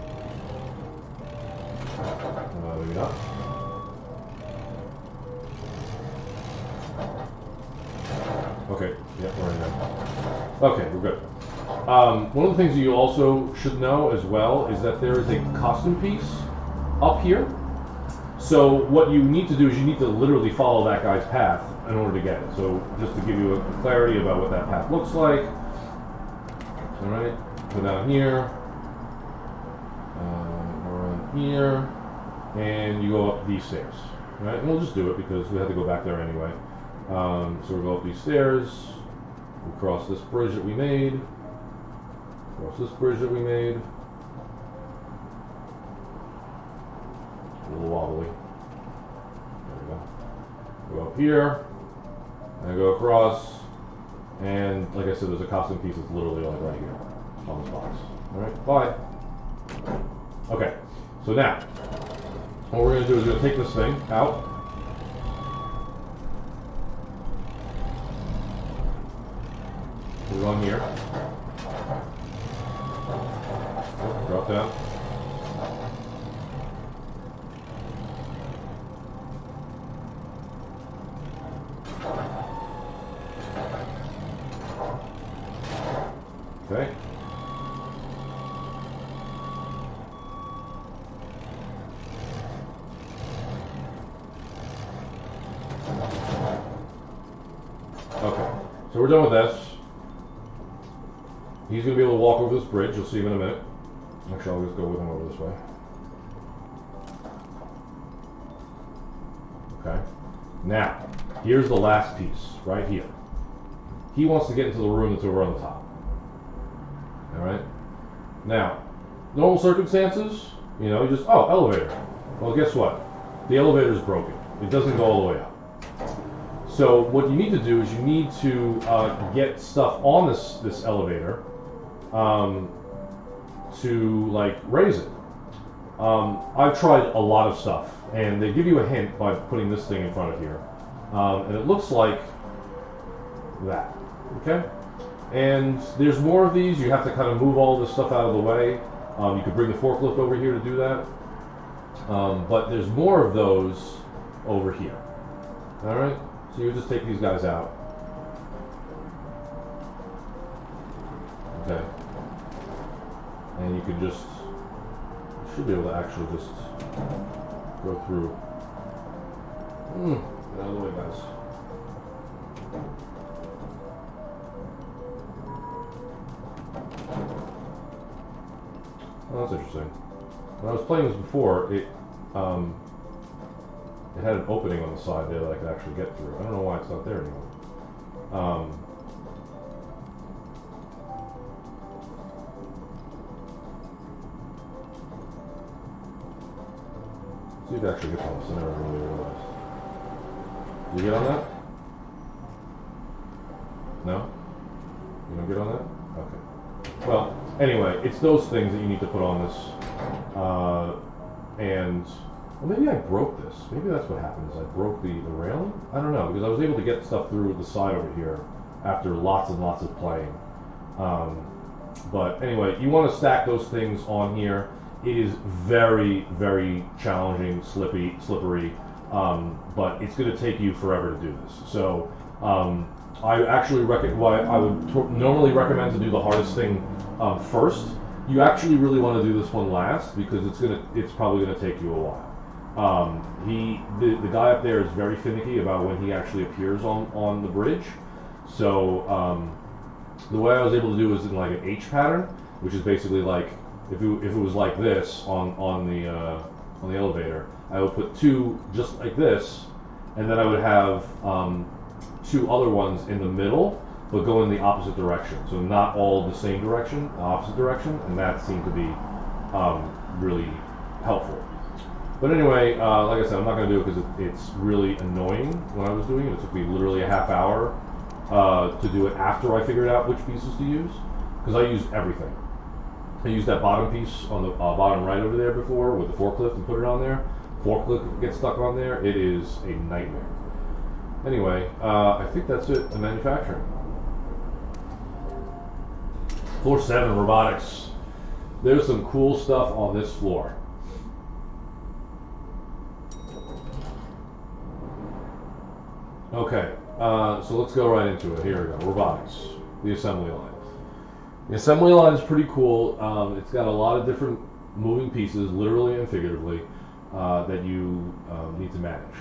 Maybe not. Okay, yeah, we're in there. Okay, we're good. One of the things you also should know as well is that there is a custom piece up here. So what you need to do is you need to literally follow that guy's path in order to get it. So just to give you a clarity about what that path looks like. All right, go down here, around here, and you go up these stairs. All right, and we'll just do it because we had to go back there anyway. So we'll go up these stairs, we cross this bridge that we made, cross this bridge that we made. A little wobbly. There we go. Go up here, and go across, and like I said, there's a custom piece that's literally like right here on this box. Alright, bye. Okay, so now, what we're going to do is we're going to take this thing out. Put it on here. Drop down. Okay. Okay, so we're done with this. He's going to be able to walk over this bridge. You'll see him in a minute. Actually, I'll just go with him over this way. Okay. Now, here's the last piece, right here. He wants to get into the room that's over on the top. Alright? Now, normal circumstances, you know, you just, oh, elevator. Well, guess what? The elevator's broken. It doesn't go all the way up. So what you need to do is you need to get stuff on this elevator to like raise it. I've tried a lot of stuff, and they give you a hint by putting this thing in front of here, and it looks like that. Okay, and there's more of these. You have to kind of move all this stuff out of the way. You could bring the forklift over here to do that, but there's more of those over here. All right, so you just take these guys out. Okay. And you can just, you should be able to actually just go through. Get out of the way, guys. Oh, that's interesting. When I was playing this before, it had an opening on the side there that I could actually get through. I don't know why it's not there anymore. See if it actually gets on this. I never really realized. Did you get on that? No? You don't get on that? Okay. Well, anyway, it's those things that you need to put on this. And, well, maybe I broke this. Maybe that's what happened, is I broke the railing? I don't know, because I was able to get stuff through the side over here after lots and lots of playing. But anyway, you want to stack those things on here. It is very, very challenging, slippery, but it's going to take you forever to do this. So I actually I would normally recommend to do the hardest thing first. You actually really want to do this one last because it's probably going to take you a while. The guy up there is very finicky about when he actually appears on the bridge. So the way I was able to do is in like an H pattern, which is basically like if it was like this on the elevator, I would put two just like this, and then I would have two other ones in the middle, but go in the opposite direction. So not all the same direction, the opposite direction, and that seemed to be really helpful. But anyway, like I said, I'm not going to do it because it's really annoying when I was doing it. It took me literally a half hour to do it after I figured out which pieces to use, because I used everything. I used that bottom piece on the bottom right over there before with the forklift and put it on there. Forklift gets stuck on there. It is a nightmare. Anyway, I think that's it in manufacturing. Floor 7, robotics. There's some cool stuff on this floor. Okay, So let's go right into it. Here we go. Robotics. The assembly line. The assembly line is pretty cool. It's got a lot of different moving pieces, literally and figuratively, that you need to manage.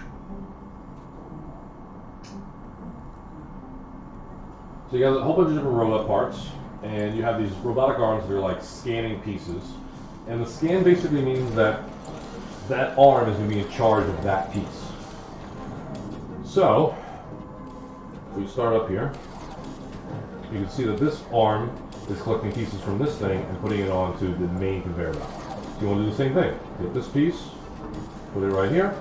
So you got a whole bunch of different robot parts, and you have these robotic arms that are like scanning pieces. And the scan basically means that that arm is going to be in charge of that piece. So, if we start up here, you can see that this arm is collecting pieces from this thing and putting it onto the main conveyor belt. So you want to do the same thing. Get this piece, put it right here,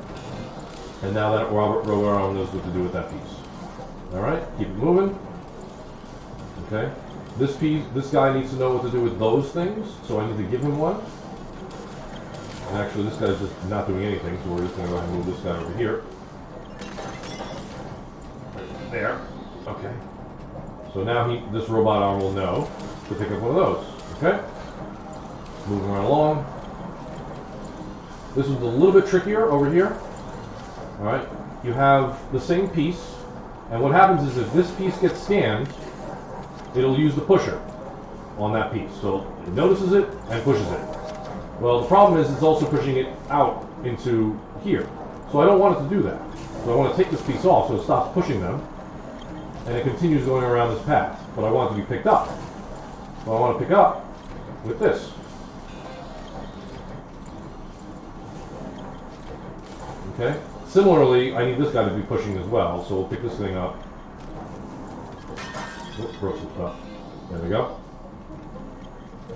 and now that robot arm knows what to do with that piece. Alright, keep it moving. Okay, this guy needs to know what to do with those things, so I need to give him one. And actually this guy's just not doing anything, so we're just going to go ahead and move this guy over here. Right there. Okay. So now this robot arm will know to pick up one of those. Okay? Moving right along. This is a little bit trickier over here. Alright? You have the same piece, and what happens is if this piece gets scanned, it'll use the pusher on that piece. So it notices it and pushes it. Well, the problem is it's also pushing it out into here. So I don't want it to do that. So I want to take this piece off so it stops pushing them, and it continues going around this path. But I want it to be picked up. So I want to pick up with this. Okay? Similarly, I need this guy to be pushing as well, so we'll pick this thing up. Oops, broke some stuff. There we go.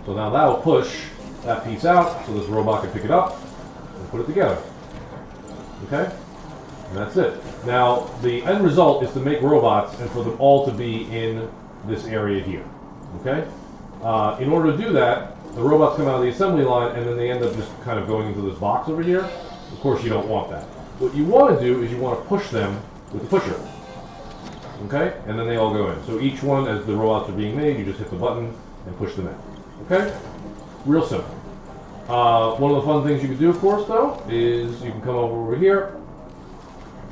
So now that will push that piece out, so this robot can pick it up and put it together. Okay? And that's it. Now, the end result is to make robots and for them all to be in this area here. Okay? In order to do that, the robots come out of the assembly line and then they end up just kind of going into this box over here. Of course, you don't want that. What you want to do is you want to push them with the pusher. Okay? And then they all go in. So each one, as the robots are being made, you just hit the button and push them in. Okay? Real simple. One of the fun things you can do, of course, though, is you can come over here.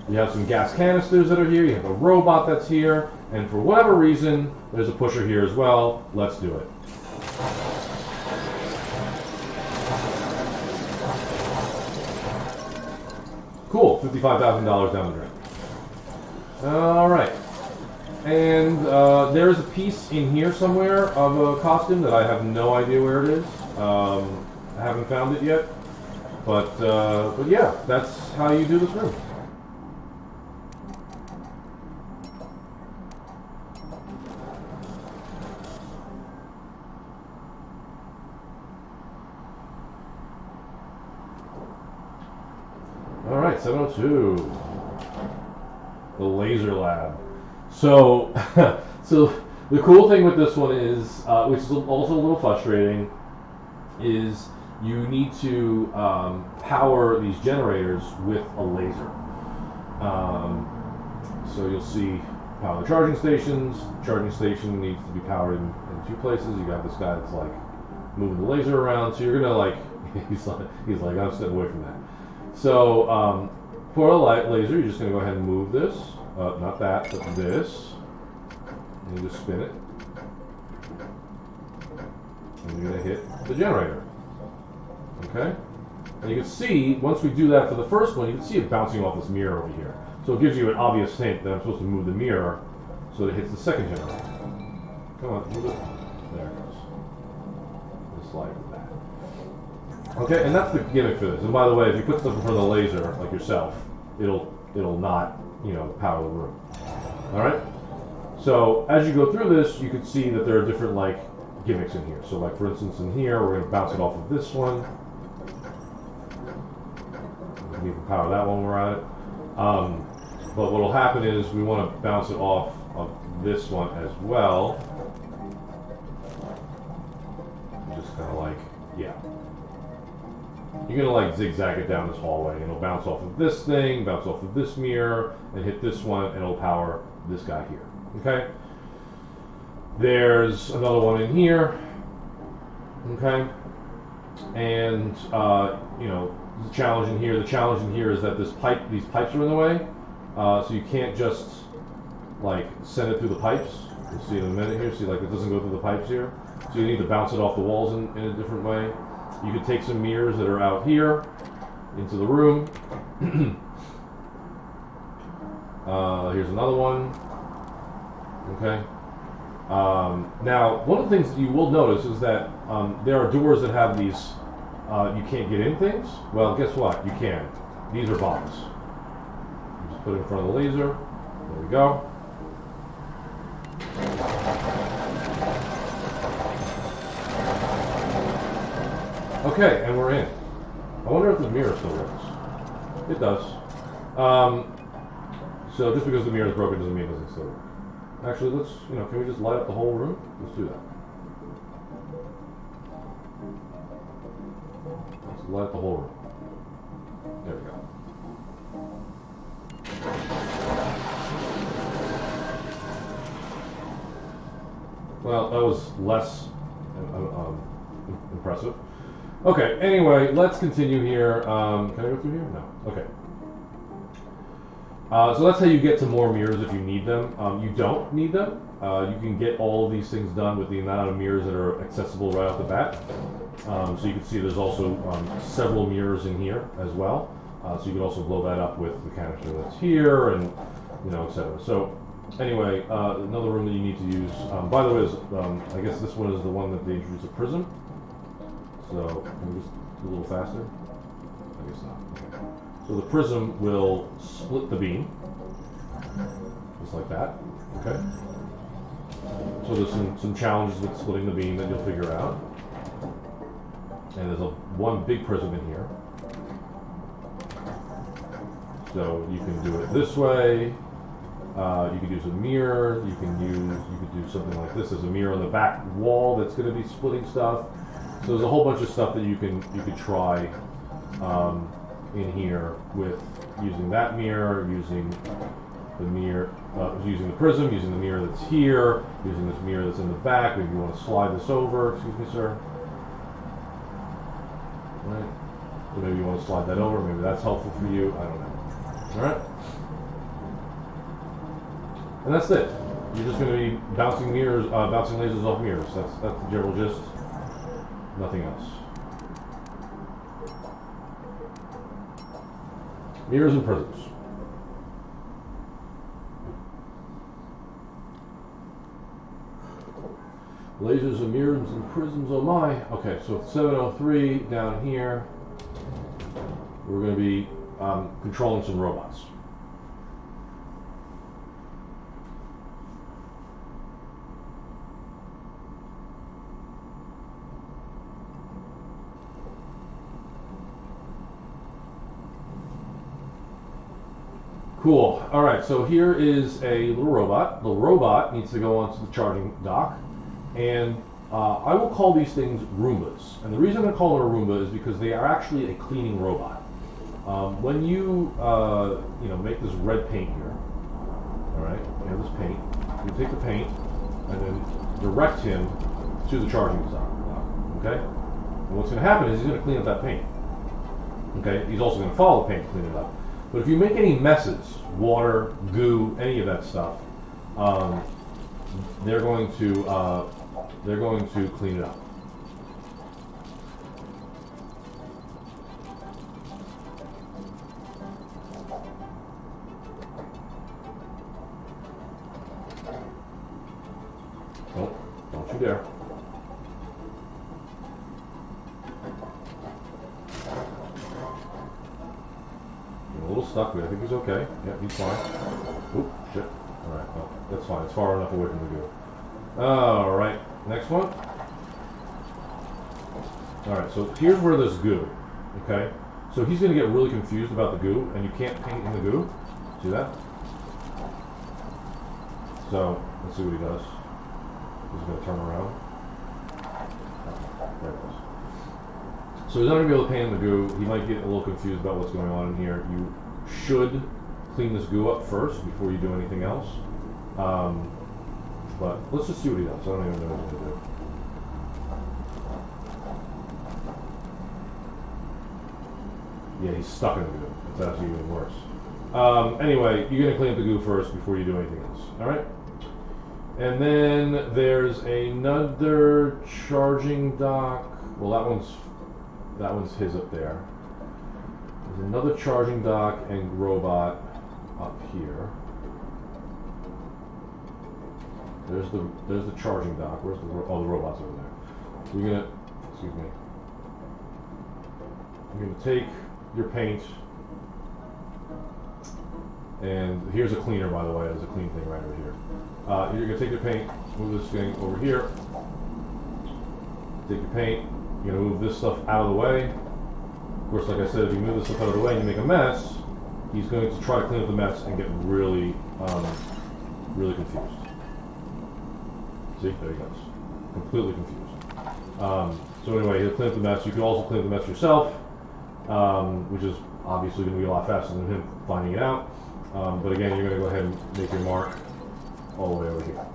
You have some gas canisters that are here. You have a robot that's here. And for whatever reason, there's a pusher here as well. Let's do it. Cool. $55,000 down the drain. All right. And there's a piece in here somewhere of a costume that I have no idea where it is. I haven't found it yet. But yeah, that's how you do this room. All right, 702. The laser lab. So, so the cool thing with this one is, which is also a little frustrating, is you need to power these generators with a laser. So you'll see power the charging stations. Charging station needs to be powered in two places. You got this guy that's like moving the laser around. So you're gonna like, he's like, I'm stepping away from that. So for a light laser, you're just gonna go ahead and move this. Not that, but this. And you just spin it. And you're going to hit the generator. Okay? And you can see, once we do that for the first one, you can see it bouncing off this mirror over here. So it gives you an obvious hint that I'm supposed to move the mirror so that it hits the second generator. Come on, move it. There it goes. Just slide with that. Okay, and that's the gimmick for this. And by the way, if you put stuff in front of the laser, like yourself, it'll not, power the room. Alright? So as you go through this, you can see that there are different like gimmicks in here. So like for instance in here, we're going to bounce it off of this one. We can even power that one when we're at it. But what will happen is we want to bounce it off of this one as well. Just kind of like, yeah. You're going to like zigzag it down this hallway, and it'll bounce off of this thing, bounce off of this mirror, and hit this one, and it'll power this guy here. Okay? There's another one in here. Okay? And, the challenge in here is that these pipes are in the way, so you can't just like send it through the pipes. You'll see in a minute here. See, like it doesn't go through the pipes here. So you need to bounce it off the walls in a different way. You could take some mirrors that are out here into the room. Here's another one. Okay. Now, one of the things that you will notice is that there are doors that have these you can't get in things. Well, guess what? You can. These are bombs. You just put it in front of the laser. There we go. Okay, and we're in. I wonder if the mirror still works. It does. So just because the mirror is broken doesn't mean it doesn't still work. Actually, let's, can we just light up the whole room? Let's do that. Let's light up the whole room. There we go. Well, that was less impressive. Okay, anyway, let's continue here. Can I go through here? No. Okay. So that's how you get to more mirrors if you need them. You don't need them. You can get all of these things done with the amount of mirrors that are accessible right off the bat. So you can see there's also several mirrors in here as well. So you can also blow that up with the canister that's here and, etc. So anyway, another room that you need to use. By the way, is, I guess this one is the one that they introduced a prism. So can we just do a little faster? I guess not. Okay. So the prism will split the beam, just like that. Okay. So there's some challenges with splitting the beam that you'll figure out. And there's one big prism in here. So you can do it this way. You could use a mirror. You could do something like this. There's a mirror on the back wall that's going to be splitting stuff. So there's a whole bunch of stuff that you could try in here with using that mirror, using the mirror, using the prism, using the mirror that's here, using this mirror that's in the back. Maybe you want to slide this over. Excuse me, sir. Right. So maybe you want to slide that over. Maybe that's helpful for you. I don't know. All right. And that's it. You're just going to be bouncing lasers off mirrors. That's the general gist. Nothing else. Mirrors and prisms. Lasers and mirrors and prisms, oh my. Okay, so 703 down here, we're going to be controlling some robots. Cool. All right, so here is a little robot. The robot needs to go onto the charging dock, and I will call these things Roombas. And the reason I'm going to call them a Roomba is because they are actually a cleaning robot. When you make this red paint here, all right, you have this paint. You take the paint and then direct him to the charging dock. Okay. And what's going to happen is he's going to clean up that paint. Okay. He's also going to follow the paint to clean it up. But if you make any messes, water, goo, any of that stuff, they're going to clean it up. Oh, don't you dare. A little stuck, but I think he's okay. Yeah, he's fine. Oop, shit. Alright, well, that's fine. It's far enough away from the goo. Alright, next one. Alright, so here's where there's goo. Okay? So he's going to get really confused about the goo, and you can't paint in the goo. See that? So, let's see what he does. He's going to turn around. There it goes. So he's not going to be able to paint in the goo. He might get a little confused about what's going on in here. You should clean this goo up first before you do anything else. But let's just see what he does. I don't even know what he's going to do. Yeah, he's stuck in the goo. It's actually even worse. Anyway, you're going to clean up the goo first before you do anything else. All right. And then there's another charging dock. Well, that one's his up there. There's another charging dock and robot up here. There's the charging dock. Where's the robot's over there. So you're gonna, excuse me. You're gonna take your paint, and here's a cleaner, by the way. There's a clean thing right over here. You're gonna take your paint, move this thing over here. Take your paint. You're gonna move this stuff out of the way. Of course, like I said, if you move this stuff out of the way and you make a mess, he's going to try to clean up the mess and get really, really confused. See, there he goes, completely confused. So anyway, he'll clean up the mess. You can also clean up the mess yourself, which is obviously going to be a lot faster than him finding it out. But again, you're going to go ahead and make your mark all the way over here,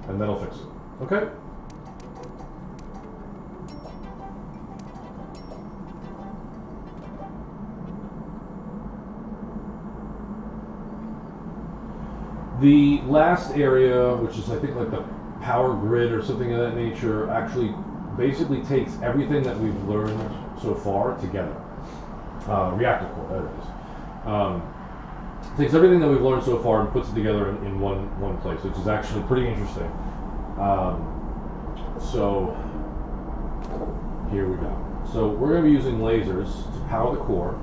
and that'll fix it. Okay. The last area, which is I think like the power grid or something of that nature, actually basically takes everything that we've learned so far together. Reactor core, that is. Takes everything that we've learned so far and puts it together in one place, which is actually pretty interesting. So here we go. So we're going to be using lasers to power the core.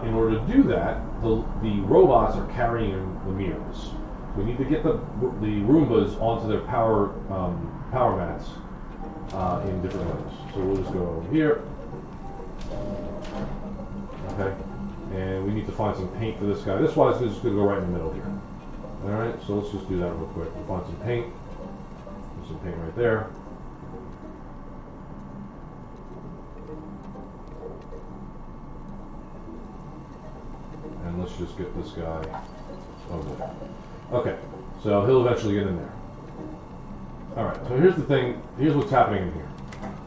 In order to do that, the robots are carrying the mirrors. We need to get the Roombas onto their power mats in different ways. So we'll just go over here. Okay, and we need to find some paint for this guy. This one is just going to go right in the middle here. All right, so let's just do that real quick. We'll find some paint. There's some paint right there. And let's just get this guy over there. Okay, so he'll eventually get in there. Alright, so here's the thing, here's what's happening in here.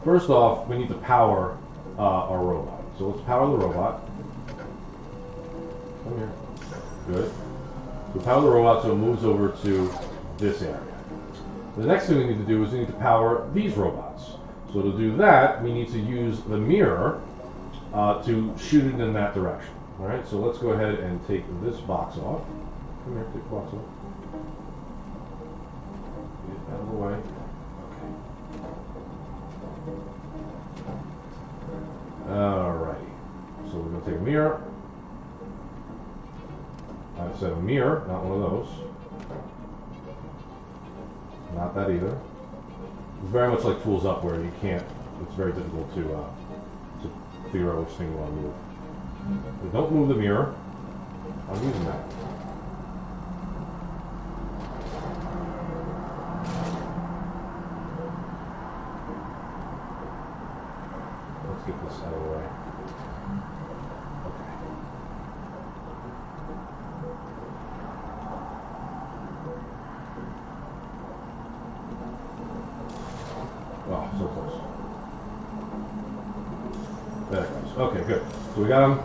First off, we need to power our robot. So let's power the robot. Come here. Good. So power the robot so it moves over to this area. The next thing we need to do is we need to power these robots. So to do that, we need to use the mirror to shoot it in that direction. Alright, so let's go ahead and take this box off. Come here, take the box off. Get it out of the way. Okay. Alrighty. So we're going to take a mirror. I said a mirror, not one of those. Not that either. It's very much like Tools Up where you can't, it's very difficult to figure out which thing you want to move. But don't move the mirror. I'm using that. Let's get this out of the way. Okay. Oh, so close. There it goes. Okay, good. So we got them.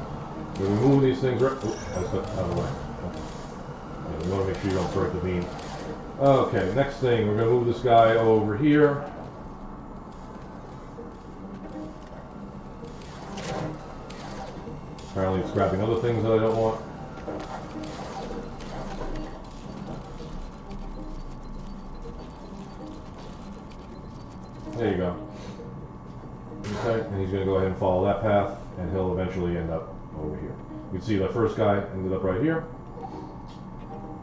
We remove these things right. Oops, that's out of the way. Okay. Yeah, we want to make sure you don't break the beam. Okay, next thing, we're going to move this guy over here. Apparently it's grabbing other things that I don't want. There you go. Okay, and he's going to go ahead and follow that path, and he'll eventually end up over here. You can see the first guy ended up right here.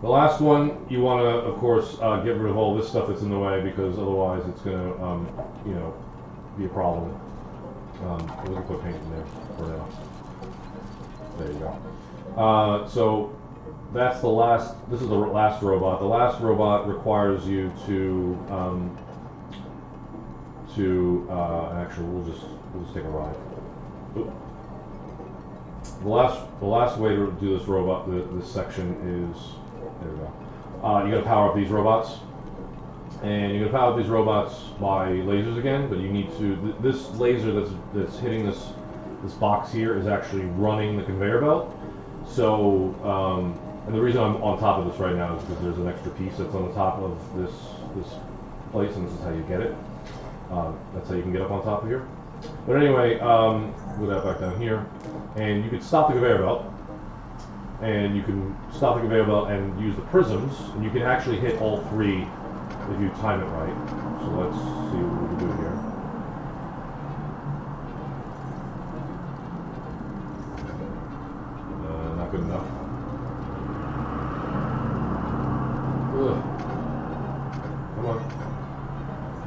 The last one, you want to, of course, get rid of all this stuff that's in the way, because otherwise it's going to, be a problem. We can put paint in there for now. There you go. So that's the last. This is the last robot. The last robot requires you to actually we'll just take a ride. Oop. The last way to do this robot, this section is, there we go. You got to power up these robots, and you're gonna power up these robots by lasers again. But you need to this laser that's hitting this box here is actually running the conveyor belt. So, and the reason I'm on top of this right now is because there's an extra piece that's on the top of this place, and this is how you get it. That's how you can get up on top of here. But anyway, with that back down here, and you can stop the conveyor belt, and you can stop the conveyor belt and use the prisms, and you can actually hit all three if you time it right. So let's see what we can do here. Not good enough. Ugh. Come on.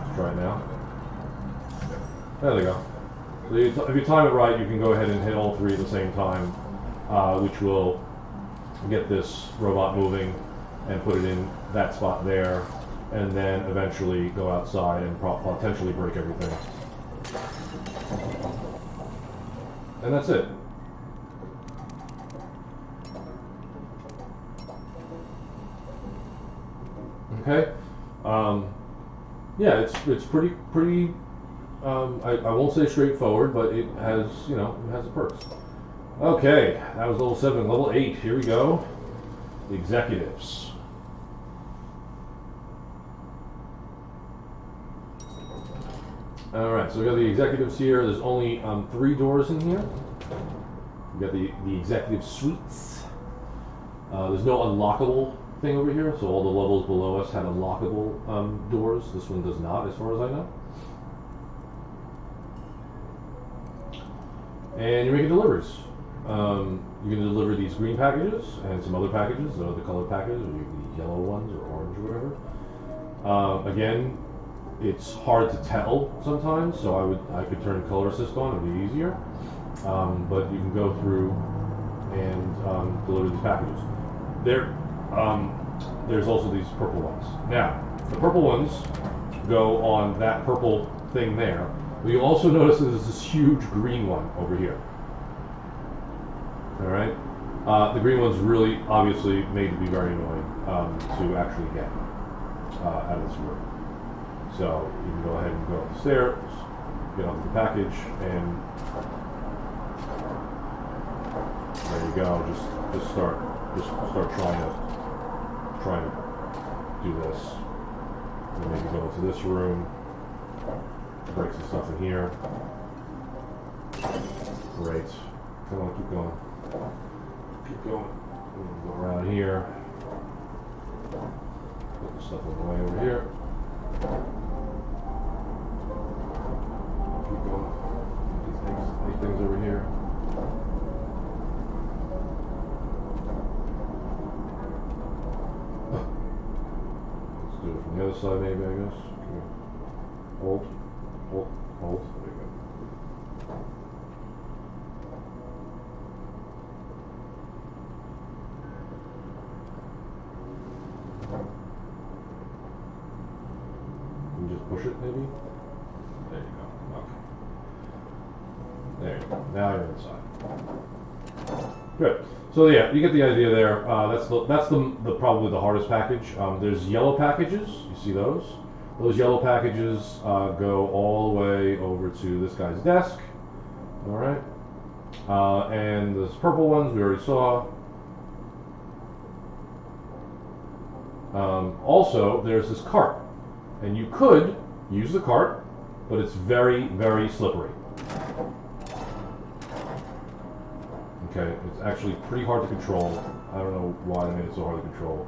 Let's try it now. There they go. So if you time it right, you can go ahead and hit all three at the same time, which will get this robot moving and put it in that spot there, and then eventually go outside and potentially break everything. And that's it. Okay. Yeah, it's pretty. I won't say straightforward, but it has, it has the perks. Okay, that was level 7. Level 8, here we go. The executives. Alright, so we got the executives here. There's only 3 doors in here. We got the executive suites. There's no unlockable thing over here, so all the levels below us had unlockable doors. This one does not, as far as I know. And you're making deliveries. You can deliver these green packages and some other packages, the colored packages, or the yellow ones or orange or whatever. Again, it's hard to tell sometimes, so I could turn color assist on, it'd be easier. But you can go through and deliver these packages. There's also these purple ones. Now, the purple ones go on that purple thing there. But you'll also notice that there's this huge green one over here. Alright? The green one's really obviously made to be very annoying to actually get out of this room. So you can go ahead and go up the stairs, get onto the package, and there you go. Just start trying to do this. And maybe go into this room. Break some stuff in here. Great. Come on, keep going. Keep going. Go around here. Put the stuff on the way over here. Keep going. These things over here. Let's do it from the other side, maybe, I guess. Hold. There you go. You just push it, maybe? There you go. Okay. There you go. Now you're inside. Good. So yeah, you get the idea there. That's the probably the hardest package. There's yellow packages. You see those? Those yellow packages go all the way over to this guy's desk. All right. And those purple ones we already saw. Also, there's this cart. And you could use the cart, but it's very, very slippery. Okay, it's actually pretty hard to control. I don't know why they made it so hard to control.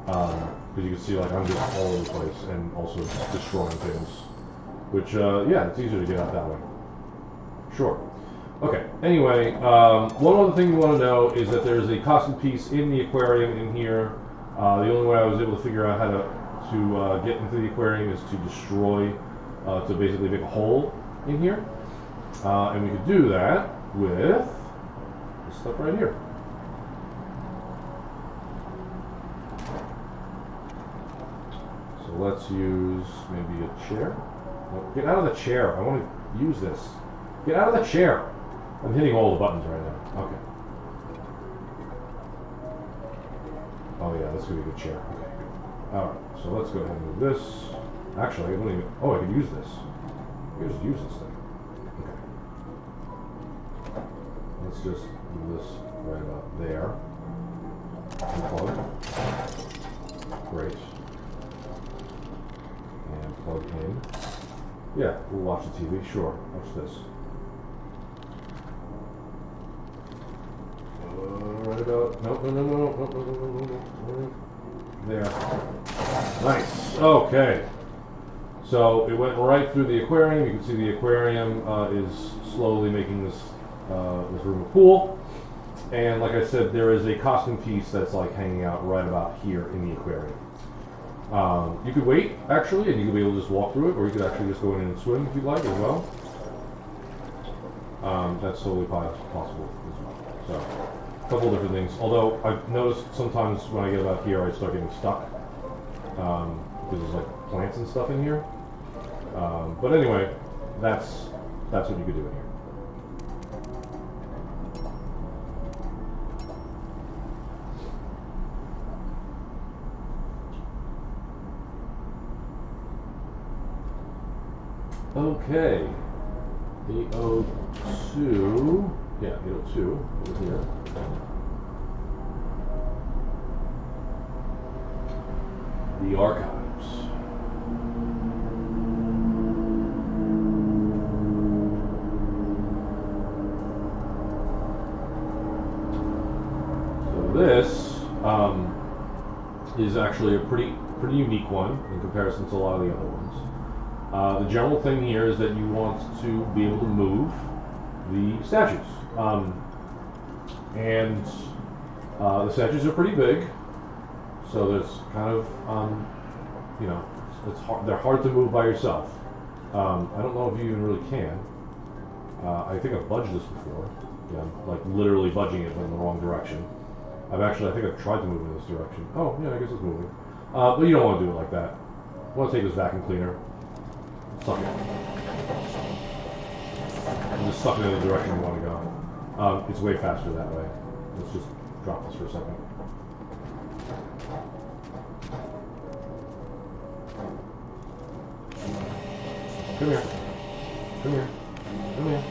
Because you can see, like, I'm just all over the place and also destroying things. Which, yeah, it's easier to get out that way. Sure. Okay, anyway, one other thing you want to know is that there's a costume piece in the aquarium in here. The only way I was able to figure out how to get into the aquarium is to destroy, to basically make a hole in here. And we could do that with this stuff right here. So let's use maybe a chair. No, get out of the chair. I want to use this. Get out of the chair. I'm hitting all the buttons right now. Okay. Oh yeah, that's going to be a good chair. Okay, good. Alright, so let's go ahead and move this. Actually, I don't even... Oh, I can use this. I can just use this thing. Okay. Let's just move this right about there. Unplug. Great. And plug in. Yeah, we'll watch the TV. Sure. Watch this. Right about. No. There. Nice. Okay. So it went right through the aquarium. You can see the aquarium is slowly making this room a pool. And like I said, there is a costume piece that's like hanging out right about here in the aquarium. You could wait, actually, and you could be able to just walk through it, or you could actually just go in and swim if you'd like as well. That's totally possible as well. So, a couple different things. Although I've noticed sometimes when I get about here, I start getting stuck because there's like plants and stuff in here. But anyway, that's what you could do in here. Okay, 802, yeah, 802 over here. The archives. So this is actually a pretty unique one in comparison to a lot of the other ones. The general thing here is that you want to be able to move the statues. The statues are pretty big, so there's kind of, they're hard to move by yourself. I don't know if you even really can. I think I've budged this before. Yeah, like literally budging it in the wrong direction. I think I've tried to move in this direction. Oh, yeah, I guess it's moving. But you don't want to do it like that. You want to take this vacuum cleaner. Suck it. And just suck it in the direction you want to go. It's way faster that way. Let's just drop this for a second. Come here. Come here. Come here.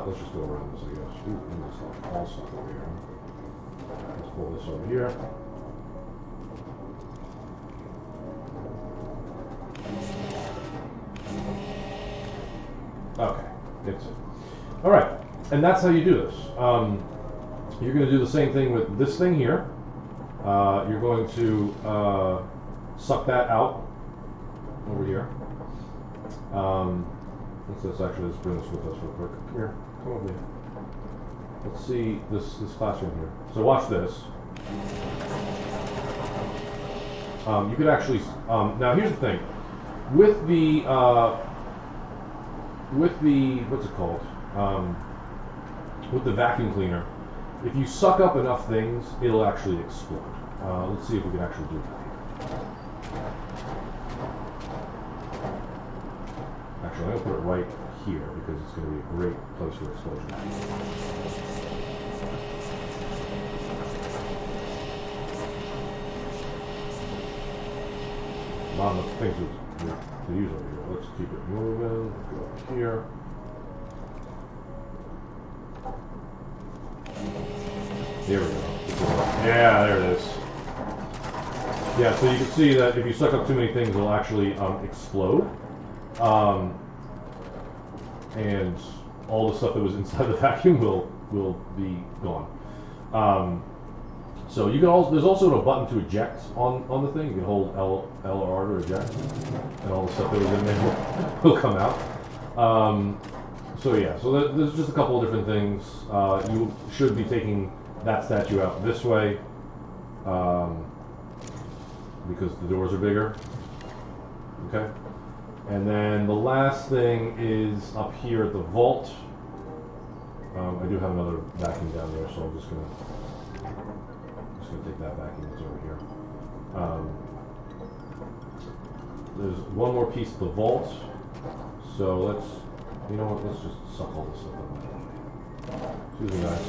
Let's just go around this, I guess. Ooh, and this all stuff over here. Let's pull this over here. Okay, that's it. All right, and that's how you do this. You're going to do the same thing with this thing here. You're going to suck that out over here. Let's actually just bring this with us real quick. Come here. Come over here. Let's see this classroom here. So watch this. You could actually now here's the thing with the what's it called with the vacuum cleaner. If you suck up enough things, it'll actually explode. Let's see if we can actually do that. Actually, I'm going to put it right here because it's going to be a great place for explosion. A lot of things to use over here. Let's keep it moving. Go up here. There we go. Yeah, there it is. Yeah, so you can see that if you suck up too many things, it'll actually explode. And all the stuff that was inside the vacuum will be gone. So you can also there's also a button to eject on the thing. You can hold L or R to eject, and all the stuff that was in there will come out. So yeah, so there's just a couple of different things. You should be taking that statue out this way because the doors are bigger. Okay. And then the last thing is up here at the vault. I do have another vacuum down there, so I'm just gonna take that vacuum that's over here. There's one more piece of the vault, so let's just suck all this stuff up. Excuse me, guys.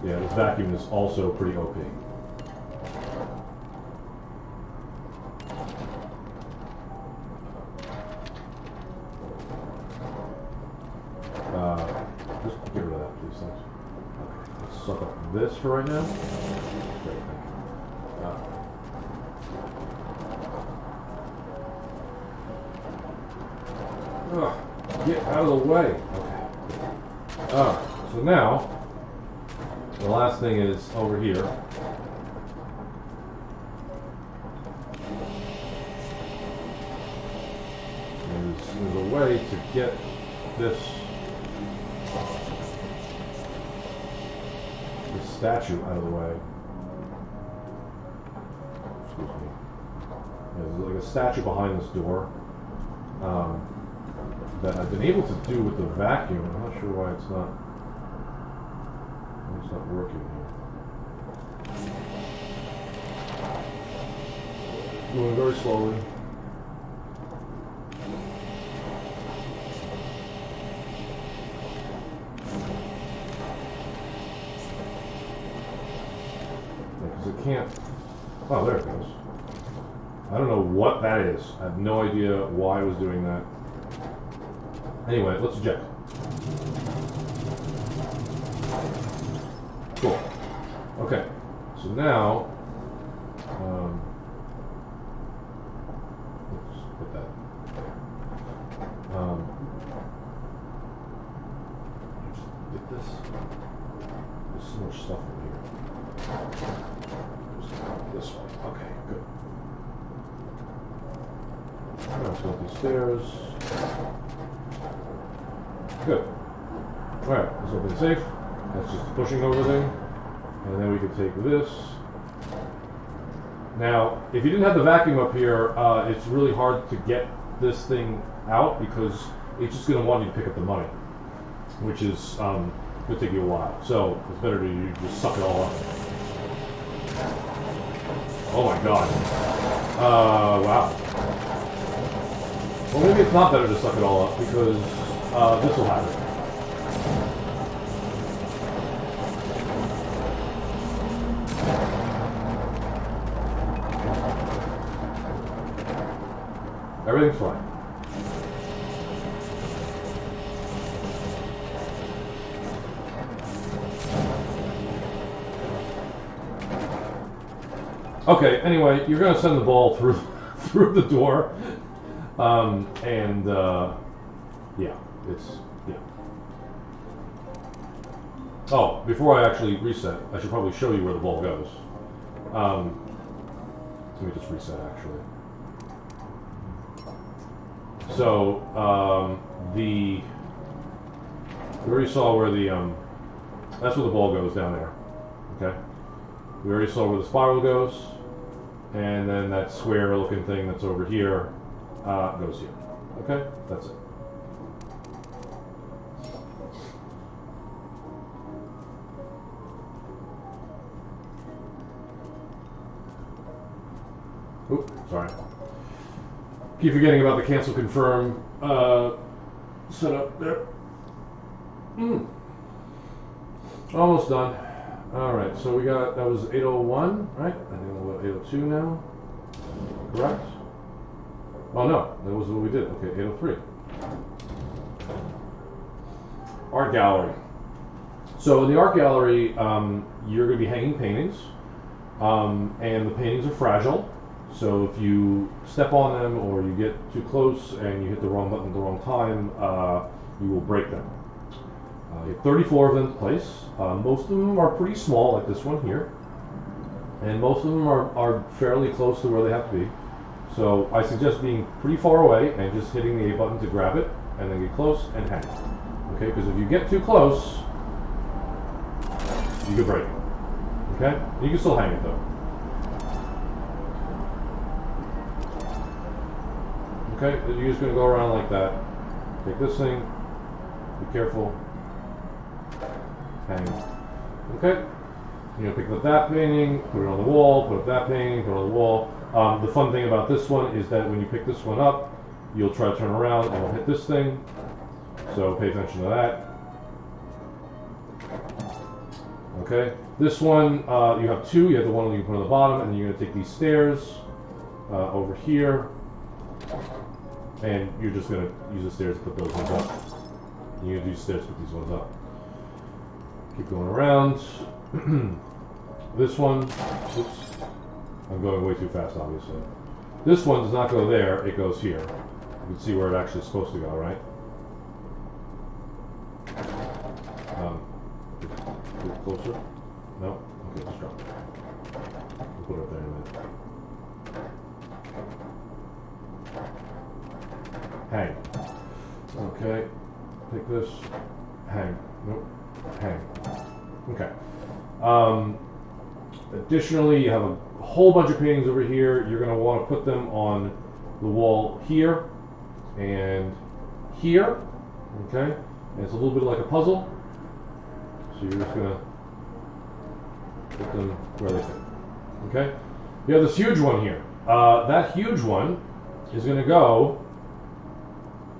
Yeah, this vacuum is also pretty OP. Just get rid of that, please. Thanks. Okay, let's suck up this for right now. Great, thank you. Get out of the way. Okay. So now, the last thing is over here. There's a way to get this statue out of the way. Excuse me. Yeah, there's like a statue behind this door that I've been able to do with the vacuum. I'm not sure why it's not working here. Going very slowly. Because it can't. Oh, there it goes. I don't know what that is. I have no idea why I was doing that. Anyway, let's eject. Cool. Okay. So now, let's put that. Just get this. There's so much stuff in here. Just this way. Okay, good. Let's go up these stairs. Good. Alright, let's open safe. That's just the pushing over thing. And then we can take this. Now, if you didn't have the vacuum up here, it's really hard to get this thing out because it's just going to want you to pick up the money, which is going to take you a while. So it's better to just suck it all up. Oh my god. Wow. Well, maybe it's not better to suck it all up because this will happen. Everything's fine. Okay, anyway, you're going to send the ball through the door. Yeah, yeah. Oh, before I actually reset, I should probably show you where the ball goes. Let me just reset, actually. So, we already saw where that's where the ball goes down there, okay? We already saw where the spiral goes, and then that square looking thing that's over here goes here, okay? That's it. Oop, sorry. Keep forgetting about the cancel confirm setup there. Almost done. Alright, so we got, that was 801, right? I think we'll go 802 now. Correct? Oh no, that was what we did. Okay, 803. Art gallery. So in the art gallery, you're going to be hanging paintings, and the paintings are fragile. So if you step on them or you get too close and you hit the wrong button at the wrong time, you will break them. You have 34 of them to place. Most of them are pretty small, like this one here. And most of them are fairly close to where they have to be. So I suggest being pretty far away and just hitting the A button to grab it, and then get close and hang. Okay, because if you get too close, you could break it. Okay? You can still hang it though. Okay, you're just going to go around like that. Take this thing, be careful, hang. Okay, you're going to pick up that painting, put it on the wall, put up that painting, put it on the wall. The fun thing about this one is that when you pick this one up, you'll try to turn around and it'll hit this thing. So pay attention to that. Okay, this one, you have two. You have the one that you can put on the bottom, and you're going to take these stairs over here, and you're just going to use the stairs to put those ones up. And you're going to use stairs to put these ones up. Keep going around. This one, oops, I'm going way too fast, obviously. This one does not go there, it goes here. You can see where it actually is supposed to go, right? Get closer. No? Okay, just drop it. We'll put it up there in a minute. Hang. Okay. Take this. Hang. Nope. Hang. Okay. Additionally, you have a whole bunch of paintings over here. You're going to want to put them on the wall here and here. Okay? And it's a little bit like a puzzle. So you're just going to put them where they fit. Okay? You have this huge one here. That huge one is going to go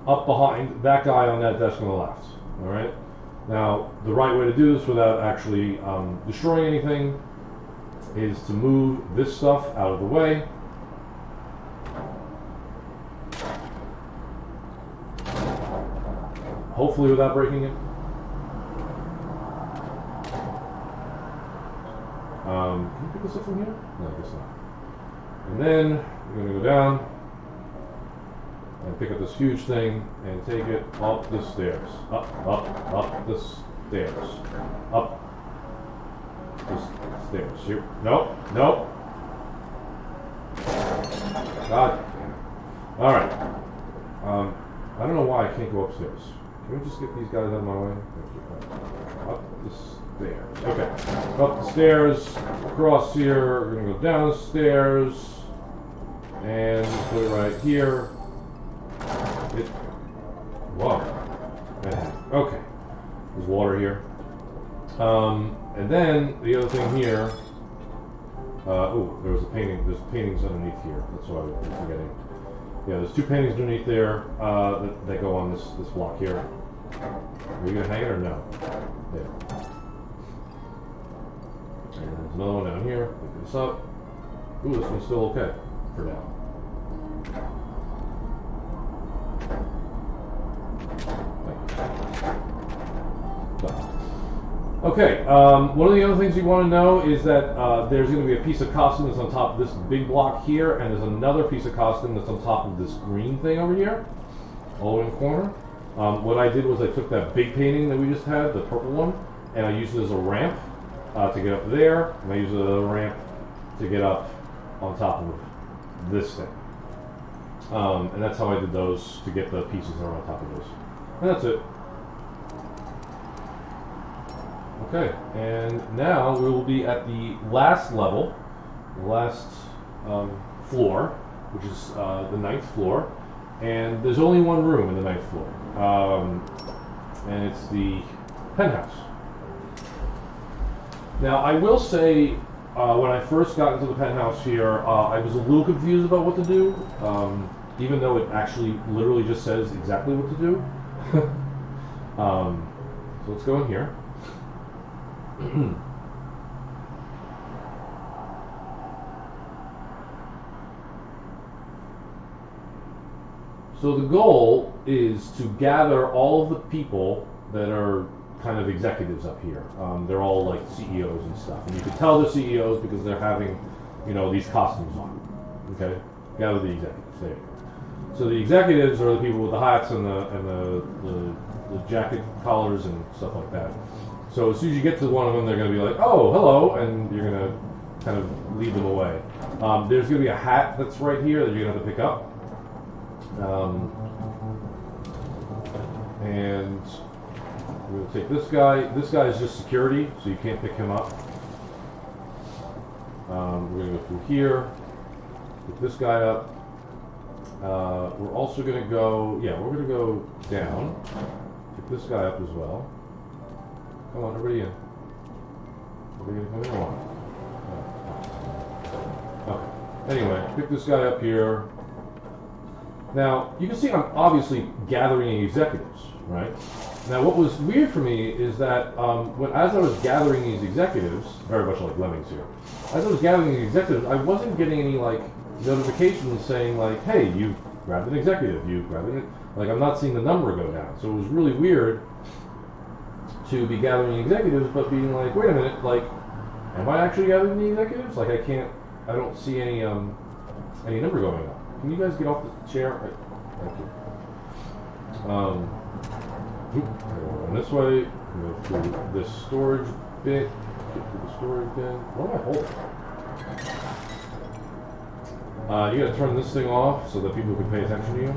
up behind that guy on that desk on the left. Alright? Now, the right way to do this without actually destroying anything is to move this stuff out of the way. Hopefully without breaking it. Can you pick this up from here? No, I guess not. And then you're going to go down and pick up this huge thing and take it up the stairs. Up the stairs. Up the stairs. Here. Nope. God damn it. Alright. I don't know why I can't go upstairs. Can we just get these guys out of my way? Up the stairs. Okay. Up the stairs. Across here. We're going to go down the stairs. And put it right here. Whoa. Okay. There's water here. And then the other thing here. There was a painting. There's paintings underneath here. That's what I was forgetting. Yeah, there's two paintings underneath there that go on this block here. Are you gonna hang it or no? There. And there's another one down here. Pick this up. Ooh, this one's still okay for now. Okay, one of the other things you want to know is that there's going to be a piece of costume that's on top of this big block here, and there's another piece of costume that's on top of this green thing over here, all in the corner. What I did was I took that big painting that we just had, the purple one, and I used it as a ramp to get up there, and I used it as a ramp to get up on top of this thing. And that's how I did those, to get the pieces that are on top of those. And that's it. Okay, and now we will be at the last level, the last floor, which is the 9th floor, and there's only one room in the 9th floor, and it's the penthouse. Now, I will say, when I first got into the penthouse here, I was a little confused about what to do, even though it actually literally just says exactly what to do. So let's go in here. So the goal is to gather all of the people that are kind of executives up here. They're all like CEOs and stuff, and you can tell they're CEOs because they're having, these costumes on. Okay, gather the executives. There you go. So the executives are the people with the hats and the jacket collars and stuff like that. So as soon as you get to one of them, they're going to be like, "Oh, hello," and you're going to kind of lead them away. There's going to be a hat that's right here that you're going to have to pick up. And we're going to take this guy. This guy is just security, so you can't pick him up. We're going to go through here, pick this guy up. We're also going to go, we're going to go down, pick this guy up as well. Come on, everybody in. Everybody come in. Okay. Anyway, pick this guy up here. Now, you can see I'm obviously gathering executives, right? Now, what was weird for me is that as I was gathering these executives, very much like Lemmings here, as I was gathering these executives, I wasn't getting any like notifications saying like, hey, you grabbed an executive, you grabbed it. Like, I'm not seeing the number go down. So it was really weird to be gathering executives, but being like, wait a minute, like, am I actually gathering the executives? Like, I don't see any number going up. Can you guys get off the chair? Thank you. Go this way. Go through this storage bit. Get through the storage bin. What am I holding? You gotta turn this thing off so that people can pay attention to you.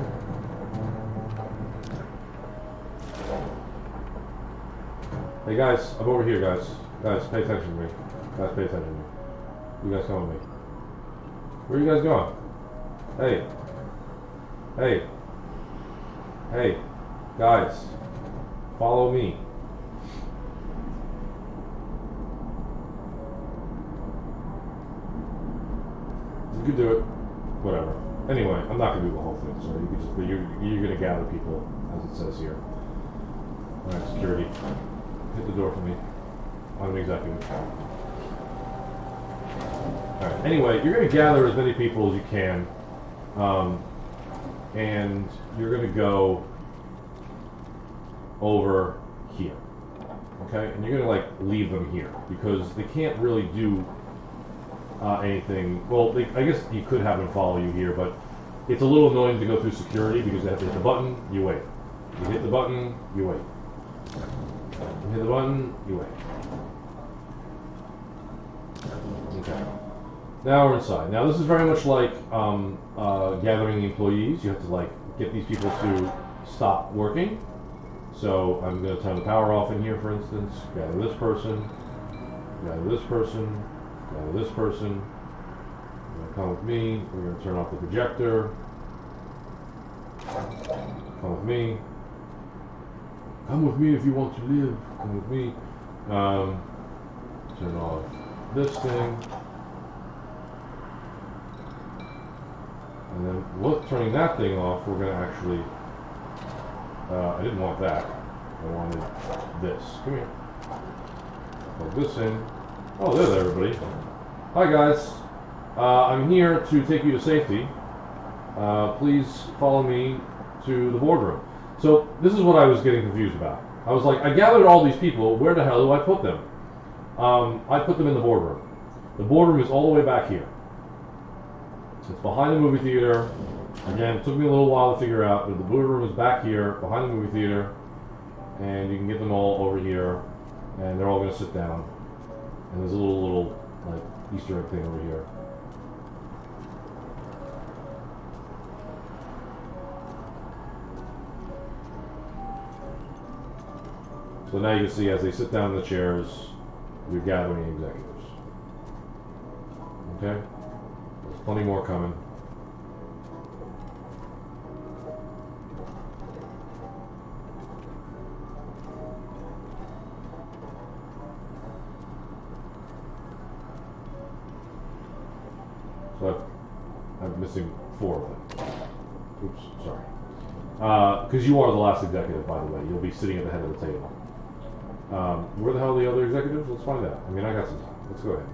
Hey guys, I'm over here, guys. Guys, pay attention to me. Guys, pay attention to me. You guys come with me. Where are you guys going? Hey. Hey. Hey. Guys. Follow me. You can do it. Whatever. Anyway, I'm not going to do the whole thing, so you can just, but you're going to gather people, as it says here. Alright, security. Hit the door for me. I'm an executive. Alright, anyway, you're going to gather as many people as you can, and you're going to go over here. Okay? And you're going to, like, leave them here, because they can't really do anything. Well, I guess you could have them follow you here, but it's a little annoying to go through security, because they have to hit the button, you wait. You hit the button, you wait. You hit the button, you wait. Okay. Now we're inside. Now this is very much like gathering the employees. You have to like get these people to stop working. So I'm going to turn the power off in here, for instance. Gather this person. Gather this person. Gather this person. You're going to come with me. We're going to turn off the projector. Come with me. Come with me if you want to live. Come with me. Turn off this thing. And then turning that thing off, we're going to actually... I didn't want that. I wanted this. Come here. Plug this in. Oh, there's everybody. Hi, guys. I'm here to take you to safety. Please follow me to the boardroom. So this is what I was getting confused about. I was like, I gathered all these people. Where the hell do I put them? I put them in the boardroom. The boardroom is all the way back here. It's behind the movie theater. Again, it took me a little while to figure out, but the boardroom is back here, behind the movie theater, and you can get them all over here, and they're all going to sit down. And there's a little like Easter egg thing over here. So now you can see as they sit down in the chairs, you're gathering executives. Okay? There's plenty more coming. So I'm missing 4 of them. Oops, sorry. Because you are the last executive, by the way. You'll be sitting at the head of the table. Where the hell are the other executives? Let's find out. I mean, I got some time. Let's go ahead.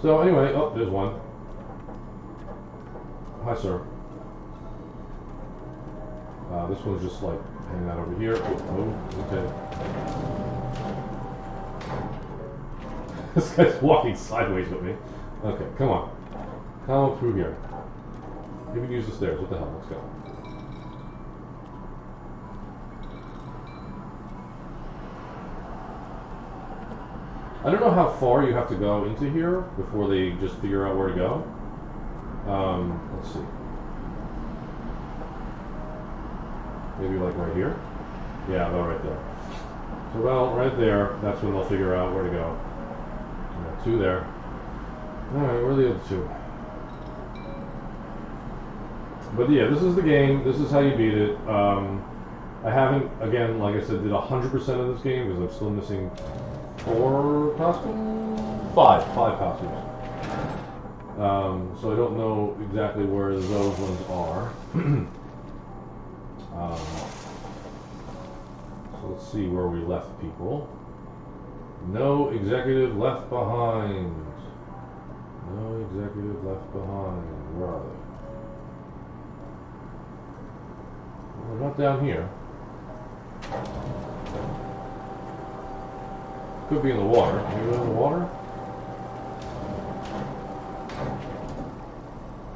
So anyway, oh, there's one. Hi, sir. This one's just like hanging out over here. Oh, okay. This guy's walking sideways with me. Okay, come on. Come through here. You can use the stairs. What the hell? Let's go. I don't know how far you have to go into here before they just figure out where to go. Let's see. Maybe like right here? Yeah, about right there. So about right there, that's when they'll figure out where to go. 2 there. Alright, where are the other 2? But yeah, this is the game. This is how you beat it. I haven't, again, like I said, did 100% of this game because I'm still missing 4 costumes? 5 costumes. So I don't know exactly where those ones are. So let's see where we left people. No executive left behind. No executive left behind. Where are they? Well, they're not down here. Could be in the water. Maybe in the water?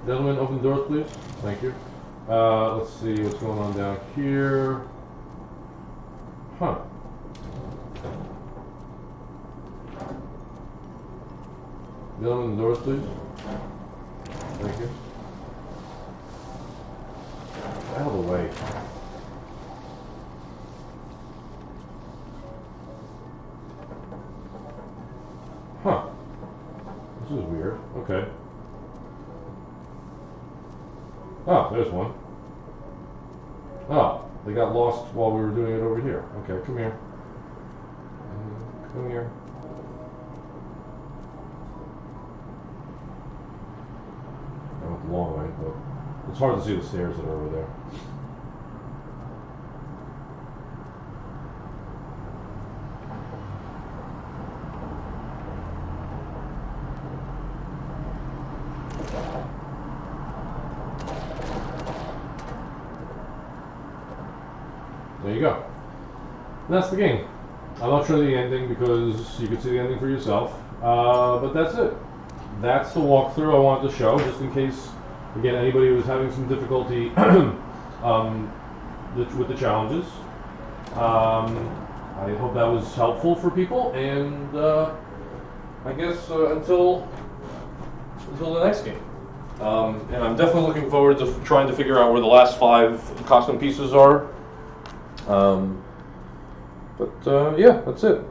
Gentlemen, open the doors, please. Thank you. Let's see what's going on down here. Huh. Gentlemen, the doors, please. Thank you. Out of the way. Huh. This is weird. Okay. Oh, there's one. Oh, they got lost while we were doing it over here. Okay, come here. Come here. I went the long way, but it's hard to see the stairs that are over there. There you go. And that's the game. I'm not sure the ending because you can see the ending for yourself. But that's it. That's the walkthrough I wanted to show, just in case, again, anybody was having some difficulty with the challenges. I hope that was helpful for people, and I guess until the next game. And I'm definitely looking forward to trying to figure out where the last 5 costume pieces are. But yeah, that's it.